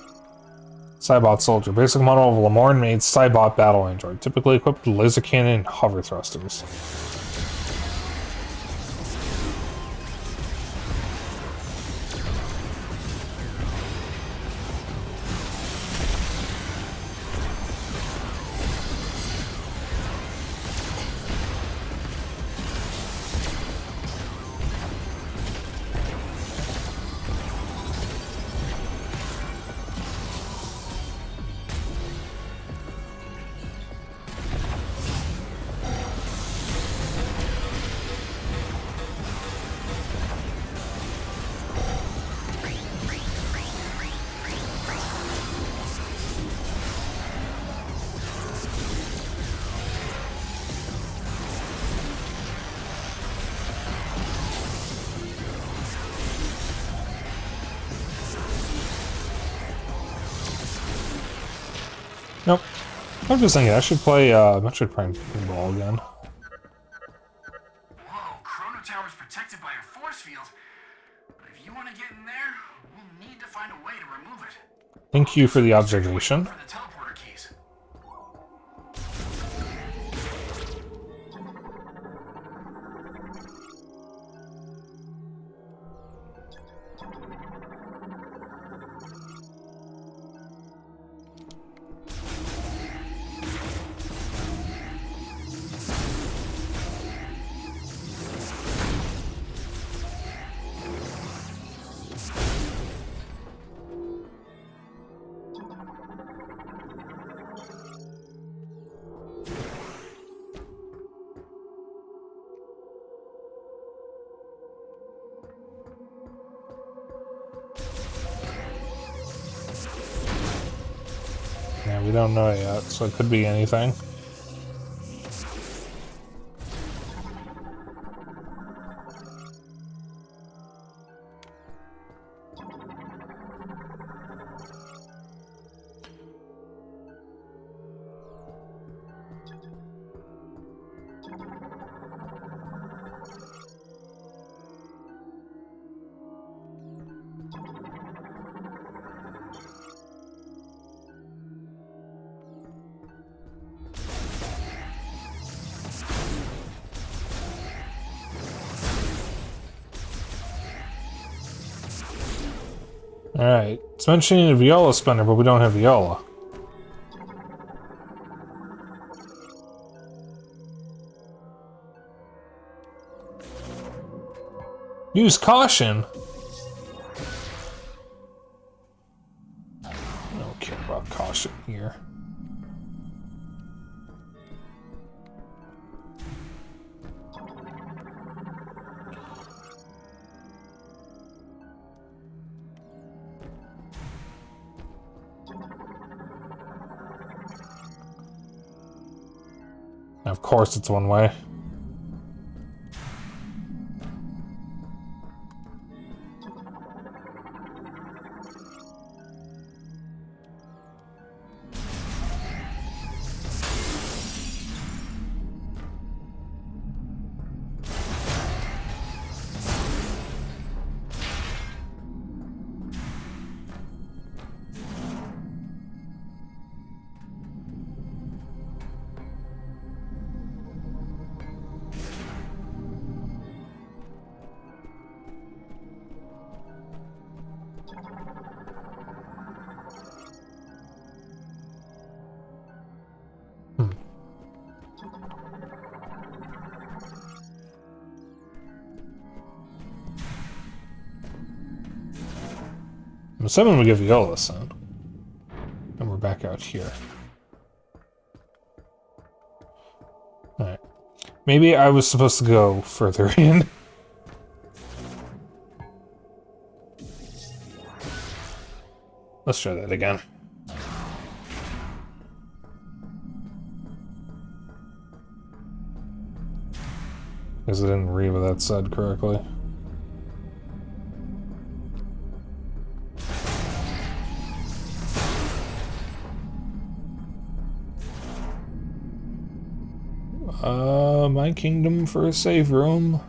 Cybot Soldier. Basic model of Lamorne-made Cybot battle android. Typically equipped with laser cannon and hover thrusters. Nope. I'm just thinking I should play Metroid Prime Pinball again. Whoa, Chrono Tower's protected by a force field. But if you want to get in there, we'll need to find a way to remove it. Thank you for the observation. For the teleporter keys. Yeah, we don't know yet, so it could be anything. Alright, it's mentioning a viola spinner, but we don't have viola. Use caution? I don't care about caution here. Of course it's one way. I'm assuming we give viola soon. And we're back out here. Alright. Maybe I was supposed to go further in. Let's try that again. Because I didn't read what that said correctly. My kingdom for a save room.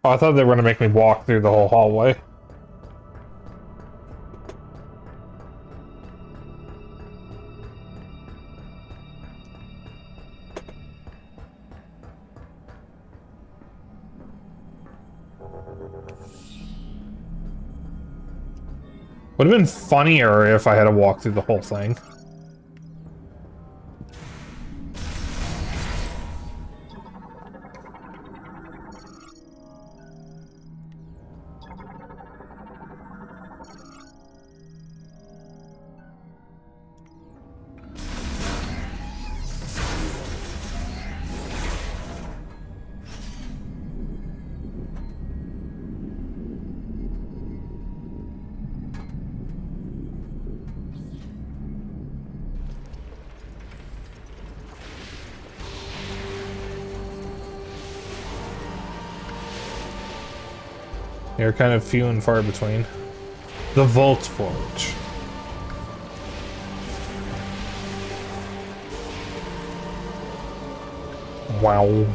Oh, I thought they were gonna make me walk through the whole hallway. Would have been funnier if I had to walk through the whole thing. They're kind of few and far between. The Vault Forge. Wow.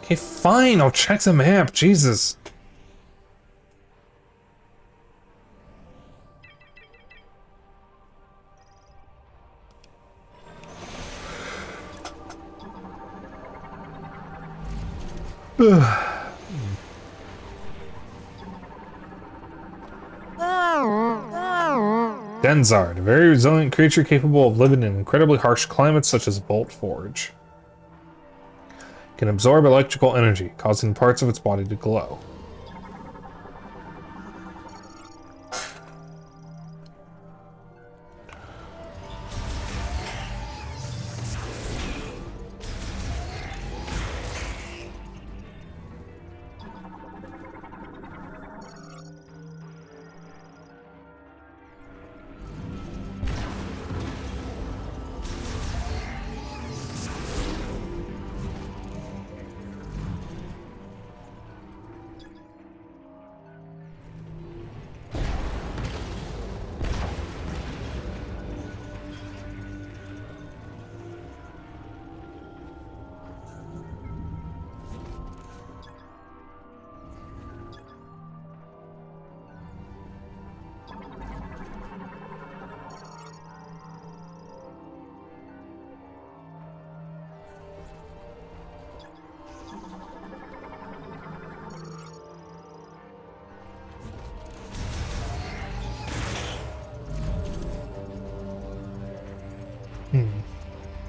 Okay, fine, I'll check the map, Jesus. Denzard, a very resilient creature capable of living in incredibly harsh climates such as Bolt Forge. Can absorb electrical energy, causing parts of its body to glow.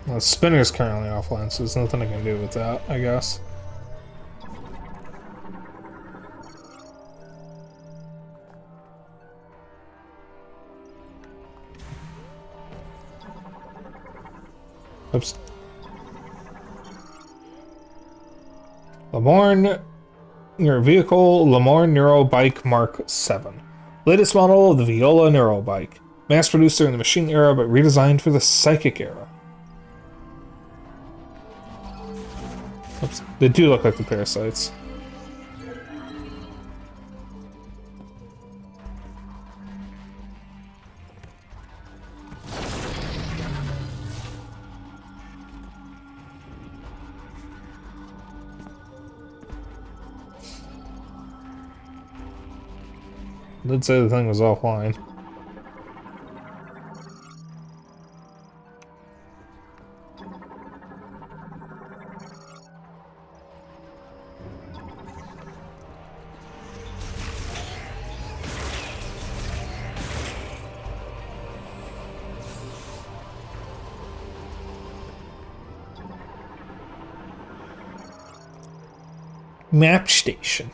The spinner's currently offline, so there's nothing I can do with that, I guess. Oops. Lamorne, your vehicle, Lamorne NeuroBike Mark 7. Latest model of the Viola NeuroBike. Mass produced during the machine era, but redesigned for the psychic era. Oops. They do look like the parasites. I did say the thing was offline. Map station.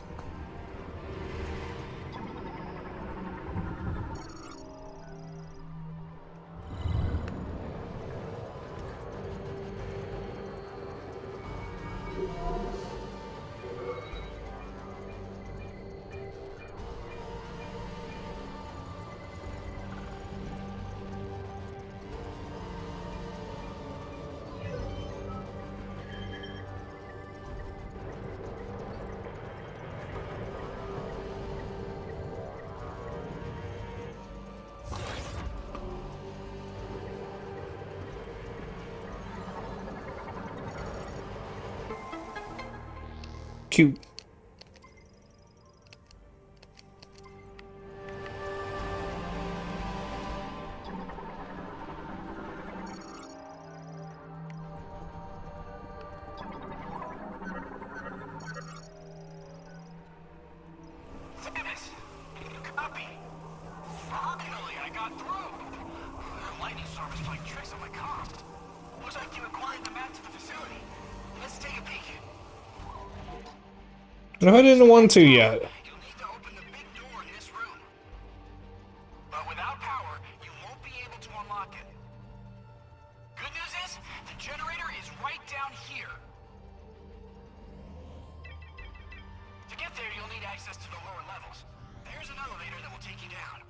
Cute. Copy. Finally, I got through. Lightning storm is playing tricks on my comm. Looks like you acquired the map to the facility. Let's take a peek. No, I didn't want to yet. You'll need to open the big door in this room. But without power, you won't be able to unlock it. Good news is, the generator is right down here. To get there, you'll need access to the lower levels. There's an elevator that will take you down.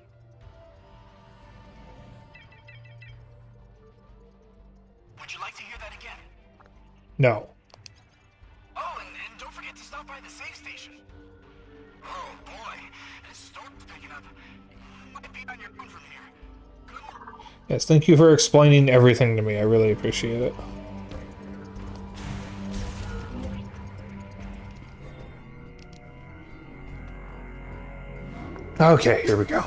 Would you like to hear that again? No. Oh, and don't forget to stop by the safe station. Oh boy, this storm's picking up. You might be on your own from here. Good work. Yes, thank you for explaining everything to me. I really appreciate it. Okay, here we go.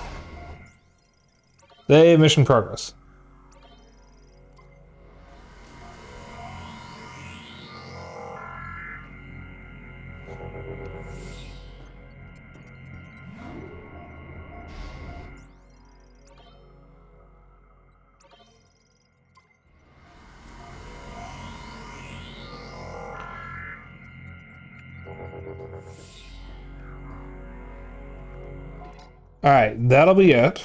Day mission progress. Alright, that'll be it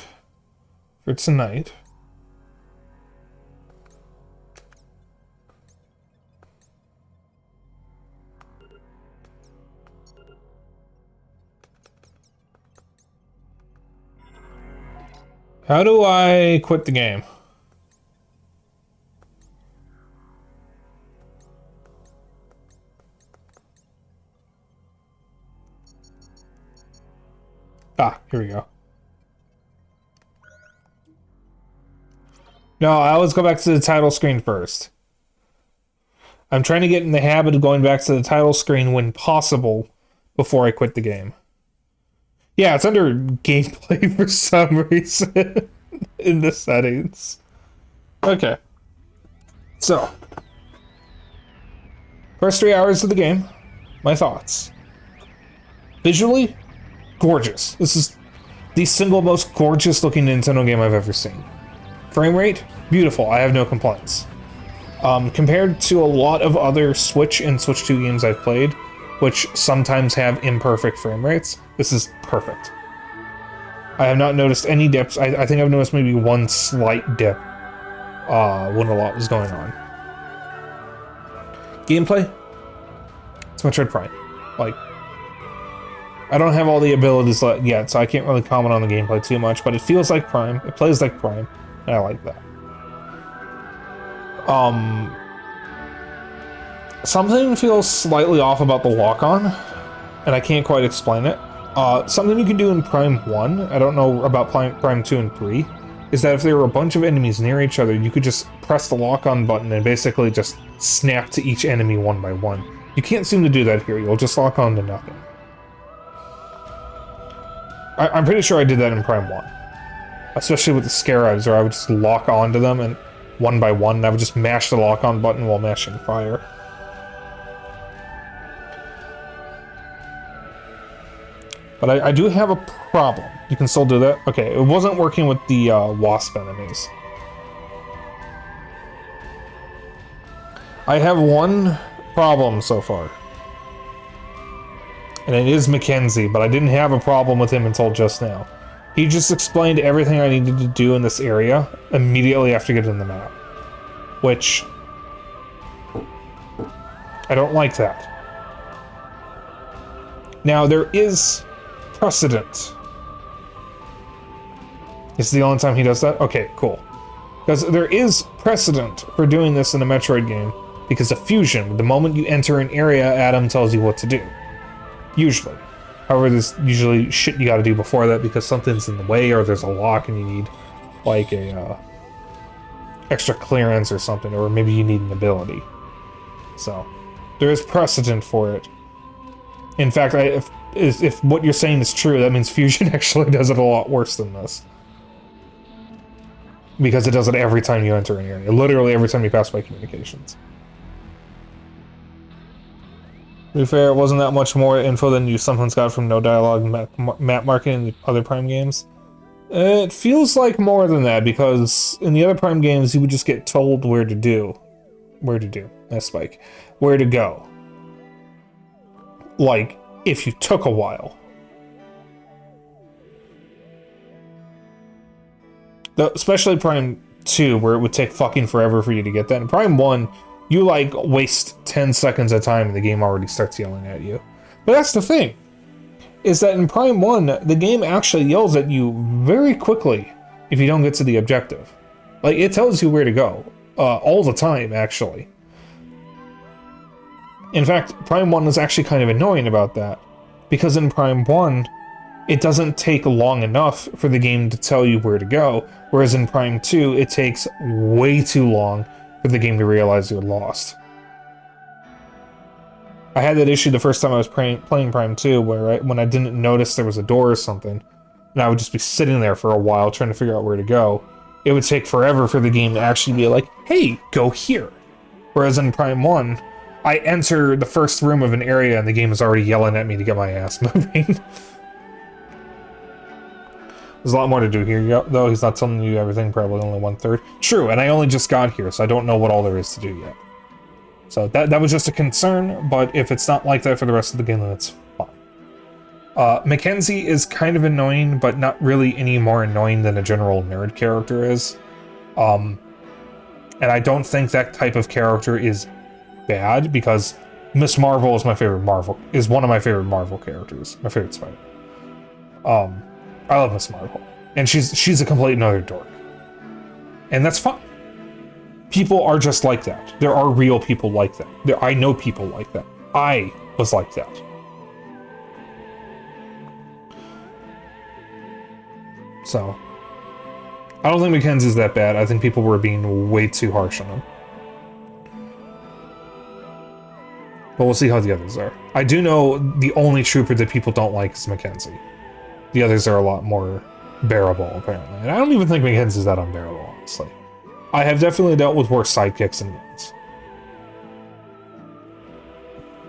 for tonight. How do I quit the game? Ah, here we go. No, I always go back to the title screen first. I'm trying to get in the habit of going back to the title screen when possible before I quit the game. Yeah, it's under gameplay for some reason in the settings. Okay. So, first 3 hours of the game, my thoughts. Visually, gorgeous. This is the single most gorgeous looking Nintendo game I've ever seen. Frame rate, beautiful. I have no complaints. Compared to a lot of other Switch and Switch 2 games I've played, which sometimes have imperfect frame rates, this is perfect. I have not noticed any dips. I think I've noticed maybe one slight dip when a lot was going on. Gameplay? It's Metroid Prime. Like, I don't have all the abilities yet, so I can't really comment on the gameplay too much, but it feels like Prime. It plays like Prime, and I like that. Something feels slightly off about the lock-on, and I can't quite explain it. Something you can do in Prime 1, I don't know about Prime 2 and 3, is that if there were a bunch of enemies near each other, you could just press the lock-on button and basically just snap to each enemy one by one. You can't seem to do that here, you'll just lock on to nothing. I'm pretty sure I did that in Prime 1. Especially with the Scarabs, where I would just lock onto them and one by one, and I would just mash the lock-on button while mashing fire. But I do have a problem. You can still do that? Okay, it wasn't working with the wasp enemies. I have one problem so far. And it is Mackenzie, but I didn't have a problem with him until just now. He just explained everything I needed to do in this area immediately after getting the map. Which, I don't like that. Now, there is precedent. Is the only time he does that? Okay, cool. Because there is precedent for doing this in a Metroid game, because of fusion. The moment you enter an area, Adam tells you what to do. Usually. However, there's usually shit you gotta do before that because something's in the way or there's a lock and you need, like, a, extra clearance or something, or maybe you need an ability. So, there is precedent for it. In fact, if what you're saying is true, that means Fusion actually does it a lot worse than this. Because it does it every time you enter an area. Literally every time you pass by communications. To be fair, it wasn't that much more info than you sometimes got from no dialogue map marking in the other Prime games. It feels like more than that, because in the other Prime games, you would just get told where to do. NSW2. Where to go. Like, if you took a while. Especially Prime 2, where it would take fucking forever for you to get that. In Prime 1, you, like, waste 10 seconds at a time and the game already starts yelling at you. But that's the thing, is that in Prime 1, the game actually yells at you very quickly if you don't get to the objective. Like, it tells you where to go. All the time, actually. In fact, Prime 1 is actually kind of annoying about that. Because in Prime 1, it doesn't take long enough for the game to tell you where to go, whereas in Prime 2, it takes way too long for the game to realize you're lost. I had that issue the first time I was playing Prime 2, where when I didn't notice there was a door or something, and I would just be sitting there for a while trying to figure out where to go, it would take forever for the game to actually be like, hey, go here. Whereas in Prime 1, I enter the first room of an area and the game is already yelling at me to get my ass moving. There's a lot more to do here, though. He's not telling you everything, probably only 1/3. True, and I only just got here, so I don't know what all there is to do yet. So that was just a concern, but if it's not like that for the rest of the game, then it's fine. Mackenzie is kind of annoying, but not really any more annoying than a general nerd character is. And I don't think that type of character is bad, because Miss Marvel is one of my favorite Marvel characters. My favorite Spider. I love Miss Marvel. And she's a complete another dork. And that's fine. People are just like that. There are real people like that. I know people like that. I was like that. So, I don't think Mackenzie's that bad. I think people were being way too harsh on him. But we'll see how the others are. I do know the only trooper that people don't like is Mackenzie. The others are a lot more bearable, apparently. And I don't even think Mackenzie's that unbearable, honestly. I have definitely dealt with worse sidekicks and villains.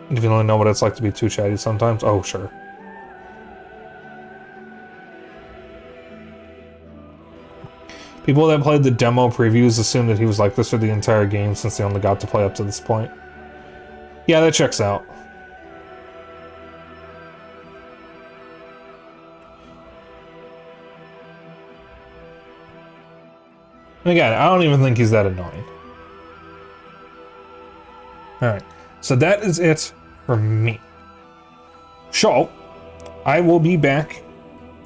If you don't know what it's like to be too chatty sometimes, oh, sure. People that played the demo previews assumed that he was like this for the entire game since they only got to play up to this point. Yeah, that checks out. And again, I don't even think he's that annoying. Alright, so that is it for me. So, I will be back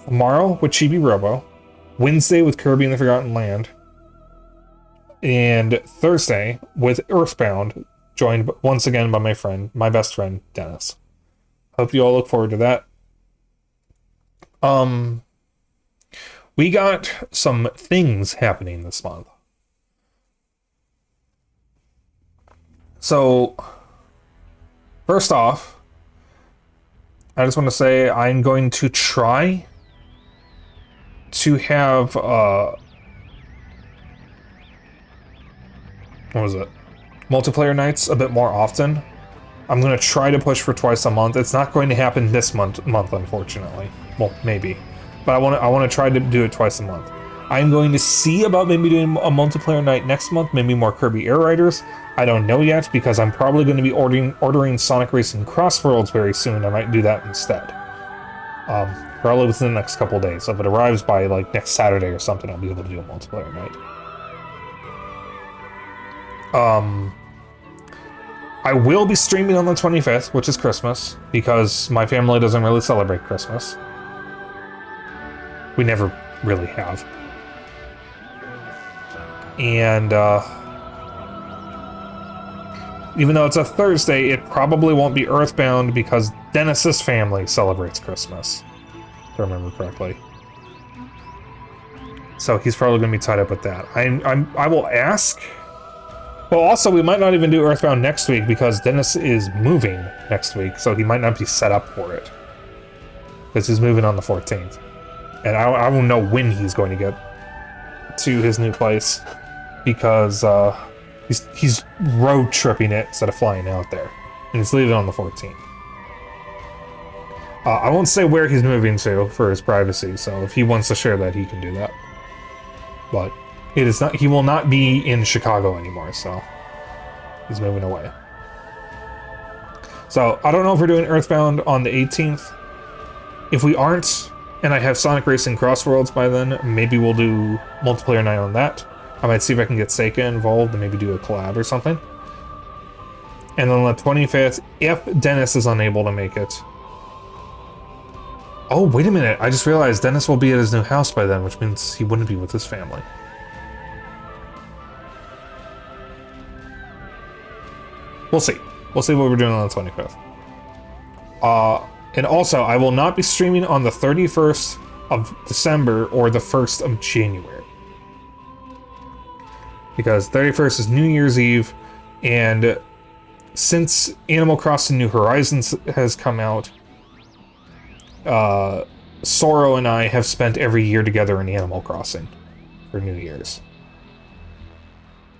tomorrow with Chibi Robo, Wednesday with Kirby and the Forgotten Land, and Thursday with Earthbound, joined once again by my best friend, Dennis. Hope you all look forward to that. We got some things happening this month. So, first off, I just want to say I'm going to try to have, what was it? Multiplayer nights a bit more often. I'm going to try to push for twice a month. It's not going to happen this month, unfortunately. Well, maybe. But I want to try to do it twice a month. I'm going to see about maybe doing a multiplayer night next month, maybe more Kirby Air Riders. I don't know yet, because I'm probably going to be ordering Sonic Racing Crossworlds very soon. I might do that instead. Probably within the next couple days. If it arrives by like next Saturday or something, I'll be able to do a multiplayer night. I will be streaming on the 25th, which is Christmas, because my family doesn't really celebrate Christmas. We never really have. And, even though it's a Thursday, it probably won't be Earthbound because Dennis's family celebrates Christmas, if I remember correctly. So he's probably going to be tied up with that. I will ask. Well, also, we might not even do Earthbound next week because Dennis is moving next week, so he might not be set up for it. Because he's moving on the 14th. And I won't know when he's going to get to his new place, because he's road tripping it instead of flying out there, and he's leaving on the 14th. I won't say where he's moving to for his privacy, so if he wants to share that, he can do that. But it is not. He will not be in Chicago anymore, so he's moving away. So I don't know if we're doing Earthbound on the 18th. If we aren't, and I have Sonic Racing Crossworlds by then, maybe we'll do multiplayer night on that. I might see if I can get Seika involved and maybe do a collab or something. And then on the 25th, if Dennis is unable to make it... Oh, wait a minute. I just realized Dennis will be at his new house by then, which means he wouldn't be with his family. We'll see. We'll see what we're doing on the 25th. And also, I will not be streaming on the 31st of December or the 1st of January. Because 31st is New Year's Eve, and since Animal Crossing New Horizons has come out, Soro and I have spent every year together in Animal Crossing for New Year's.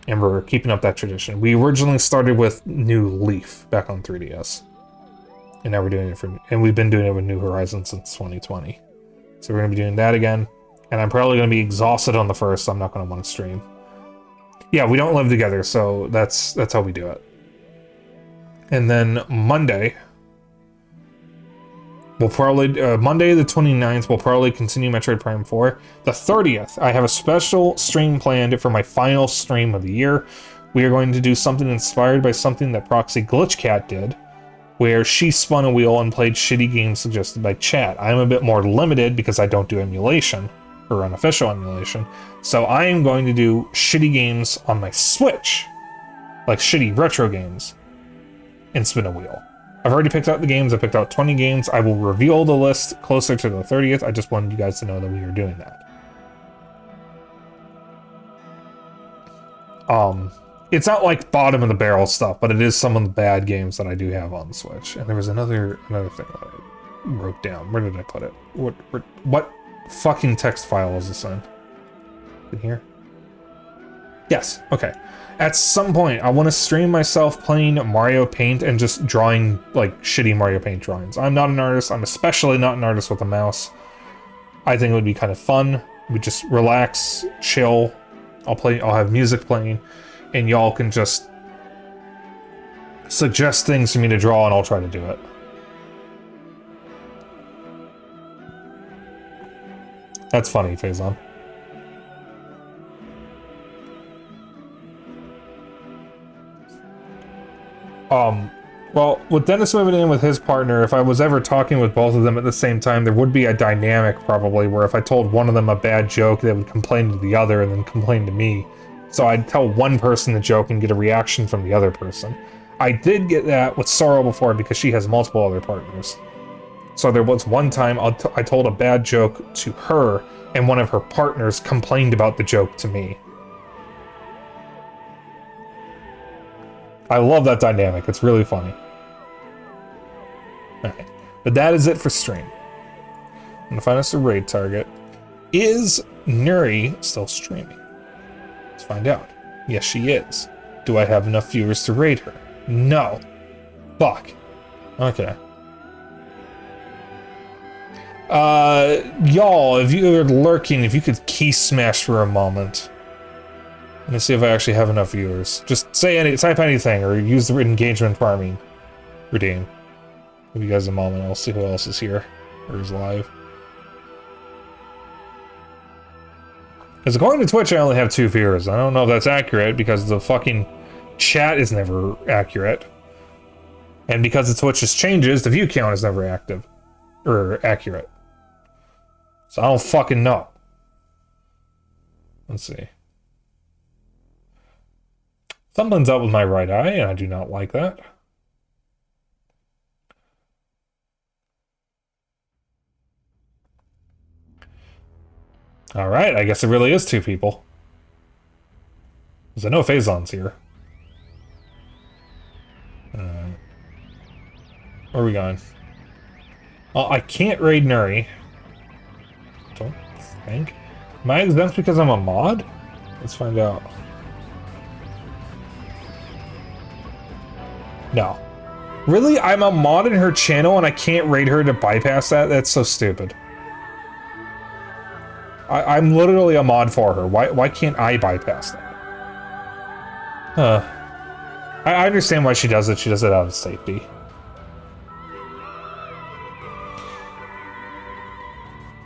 And we're keeping up that tradition. We originally started with New Leaf back on 3DS. And now we're doing it and we've been doing it with New Horizons since 2020. So we're going to be doing that again. And I'm probably going to be exhausted on the 1st, so I'm not going to want to stream. Yeah, we don't live together, so that's how we do it. And then Monday, we'll probably, Monday the 29th, we'll probably continue Metroid Prime 4. The 30th, I have a special stream planned for my final stream of the year. We are going to do something inspired by something that Proxy Glitchcat did, where she spun a wheel and played shitty games suggested by chat. I'm a bit more limited because I don't do emulation, or unofficial emulation, so I am going to do shitty games on my Switch, like shitty retro games, and spin a wheel. I've already picked out the games. I picked out 20 games. I will reveal the list closer to the 30th. I just wanted you guys to know that we are doing that. It's not like bottom of the barrel stuff, but it is some of the bad games that I do have on the Switch. And there was another thing that I wrote down. Where did I put it? What fucking text file is this in? In here? Yes, okay. At some point, I want to stream myself playing Mario Paint and just drawing, like, shitty Mario Paint drawings. I'm not an artist. I'm especially not an artist with a mouse. I think it would be kind of fun. We just relax, chill. I'll have music playing, and y'all can just suggest things for me to draw, and I'll try to do it. That's funny, Faison. Well, with Dennis moving in with his partner, if I was ever talking with both of them at the same time, there would be a dynamic probably where if I told one of them a bad joke, they would complain to the other and then complain to me. So I'd tell one person the joke and get a reaction from the other person. I did get that with Sorrow before because she has multiple other partners. So there was one time I told a bad joke to her, and one of her partners complained about the joke to me. I love that dynamic. It's really funny. Okay. But that is it for stream. I'm gonna find us a raid target. Is Nuri still streaming? Let's find out. Yes, she is. Do I have enough viewers to raid her? No. Fuck. Okay. Y'all, if you are lurking, if you could key smash for a moment. Let me see if I actually have enough viewers. Just type anything, or use the engagement farming redeem. Give you guys a moment. I'll see who else is here or is live. Because according to Twitch, I only have 2 viewers. I don't know if that's accurate because the fucking chat is never accurate, and because the Twitch's changes, the view count is never active or accurate. So I don't fucking know. Let's see. Something's up with my right eye, and I do not like that. Alright, I guess it really is 2 people. Because I know Faison's here. Where are we going? Oh, I can't raid Nuri. Don't think. Am I exempt because I'm a mod? Let's find out. No. Really? I'm a mod in her channel and I can't raid her to bypass that? That's so stupid. I'm literally a mod for her. Why can't I bypass that? I understand why she does it. She does it out of safety.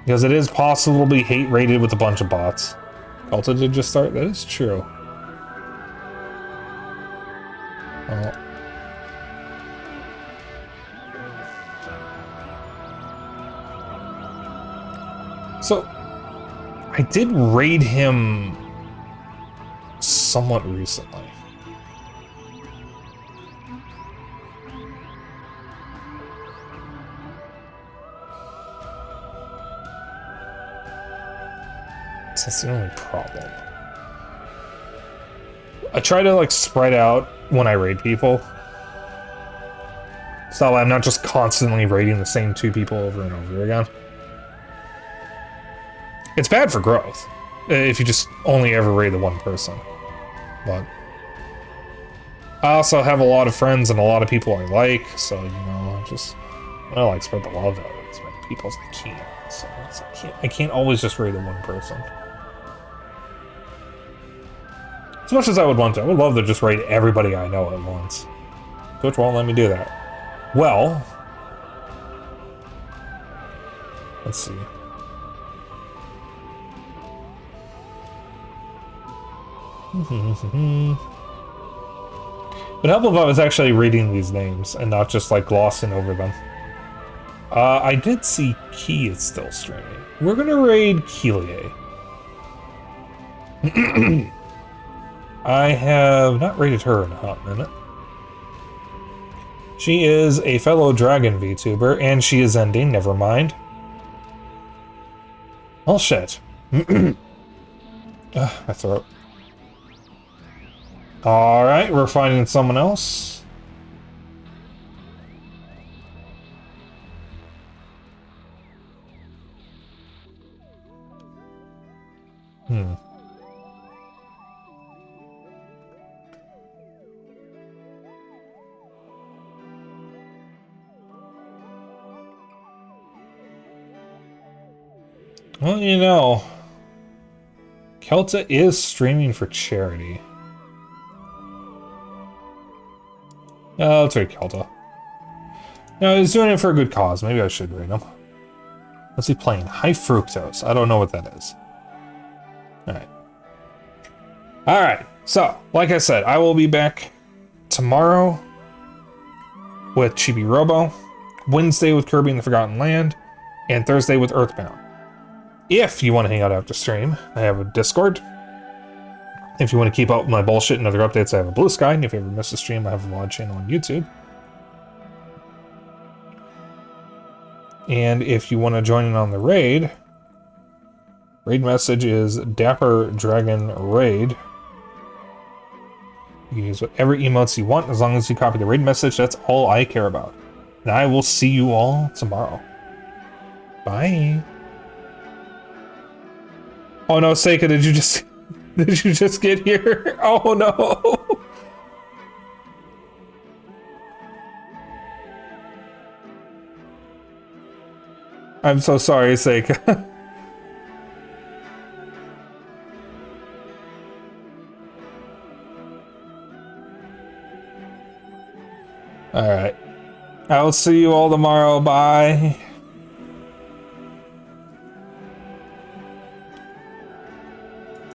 Because it is possible to be hate raided with a bunch of bots. Ulta did just start? That is true. Oh. So, I did raid him somewhat recently. That's the only problem. I try to, like, spread out when I raid people. So I'm not just constantly raiding the same 2 people over and over again. It's bad for growth if you just only ever raid the one person. But I also have a lot of friends and a lot of people I like, so, you know, I like spread the love out as many people as I can. So I can't always just raid the one person. As much as I would want to. I would love to just raid everybody I know at once. Twitch won't let me do that. Well, let's see. It'd help if I was actually reading these names and not just like glossing over them. I did see Key is still streaming. We're gonna raid Keelier. I have not raided her in a hot minute. She is a fellow Dragon VTuber, and she is ending, never mind. Oh shit. My throat. Alright, we're finding someone else. Well, you know, Kelta is streaming for charity. Let's rate Kelta. No, he's doing it for a good cause. Maybe I should rate him. What's he playing? High fructose. I don't know what that is. Alright. Alright, so, like I said, I will be back tomorrow with Chibi Robo, Wednesday with Kirby and the Forgotten Land, and Thursday with Earthbound. If you want to hang out after stream, I have a Discord. If you want to keep up with my bullshit and other updates, I have a Blue Sky. And if you ever miss a stream, I have a VOD channel on YouTube. And if you want to join in on the raid message is Dapper Dragon Raid. You can use whatever emotes you want as long as you copy the raid message. That's all I care about. And I will see you all tomorrow. Bye. Oh no, Seika, did you just get here? Oh no. I'm so sorry, Seika. Alright. I will see you all tomorrow. Bye.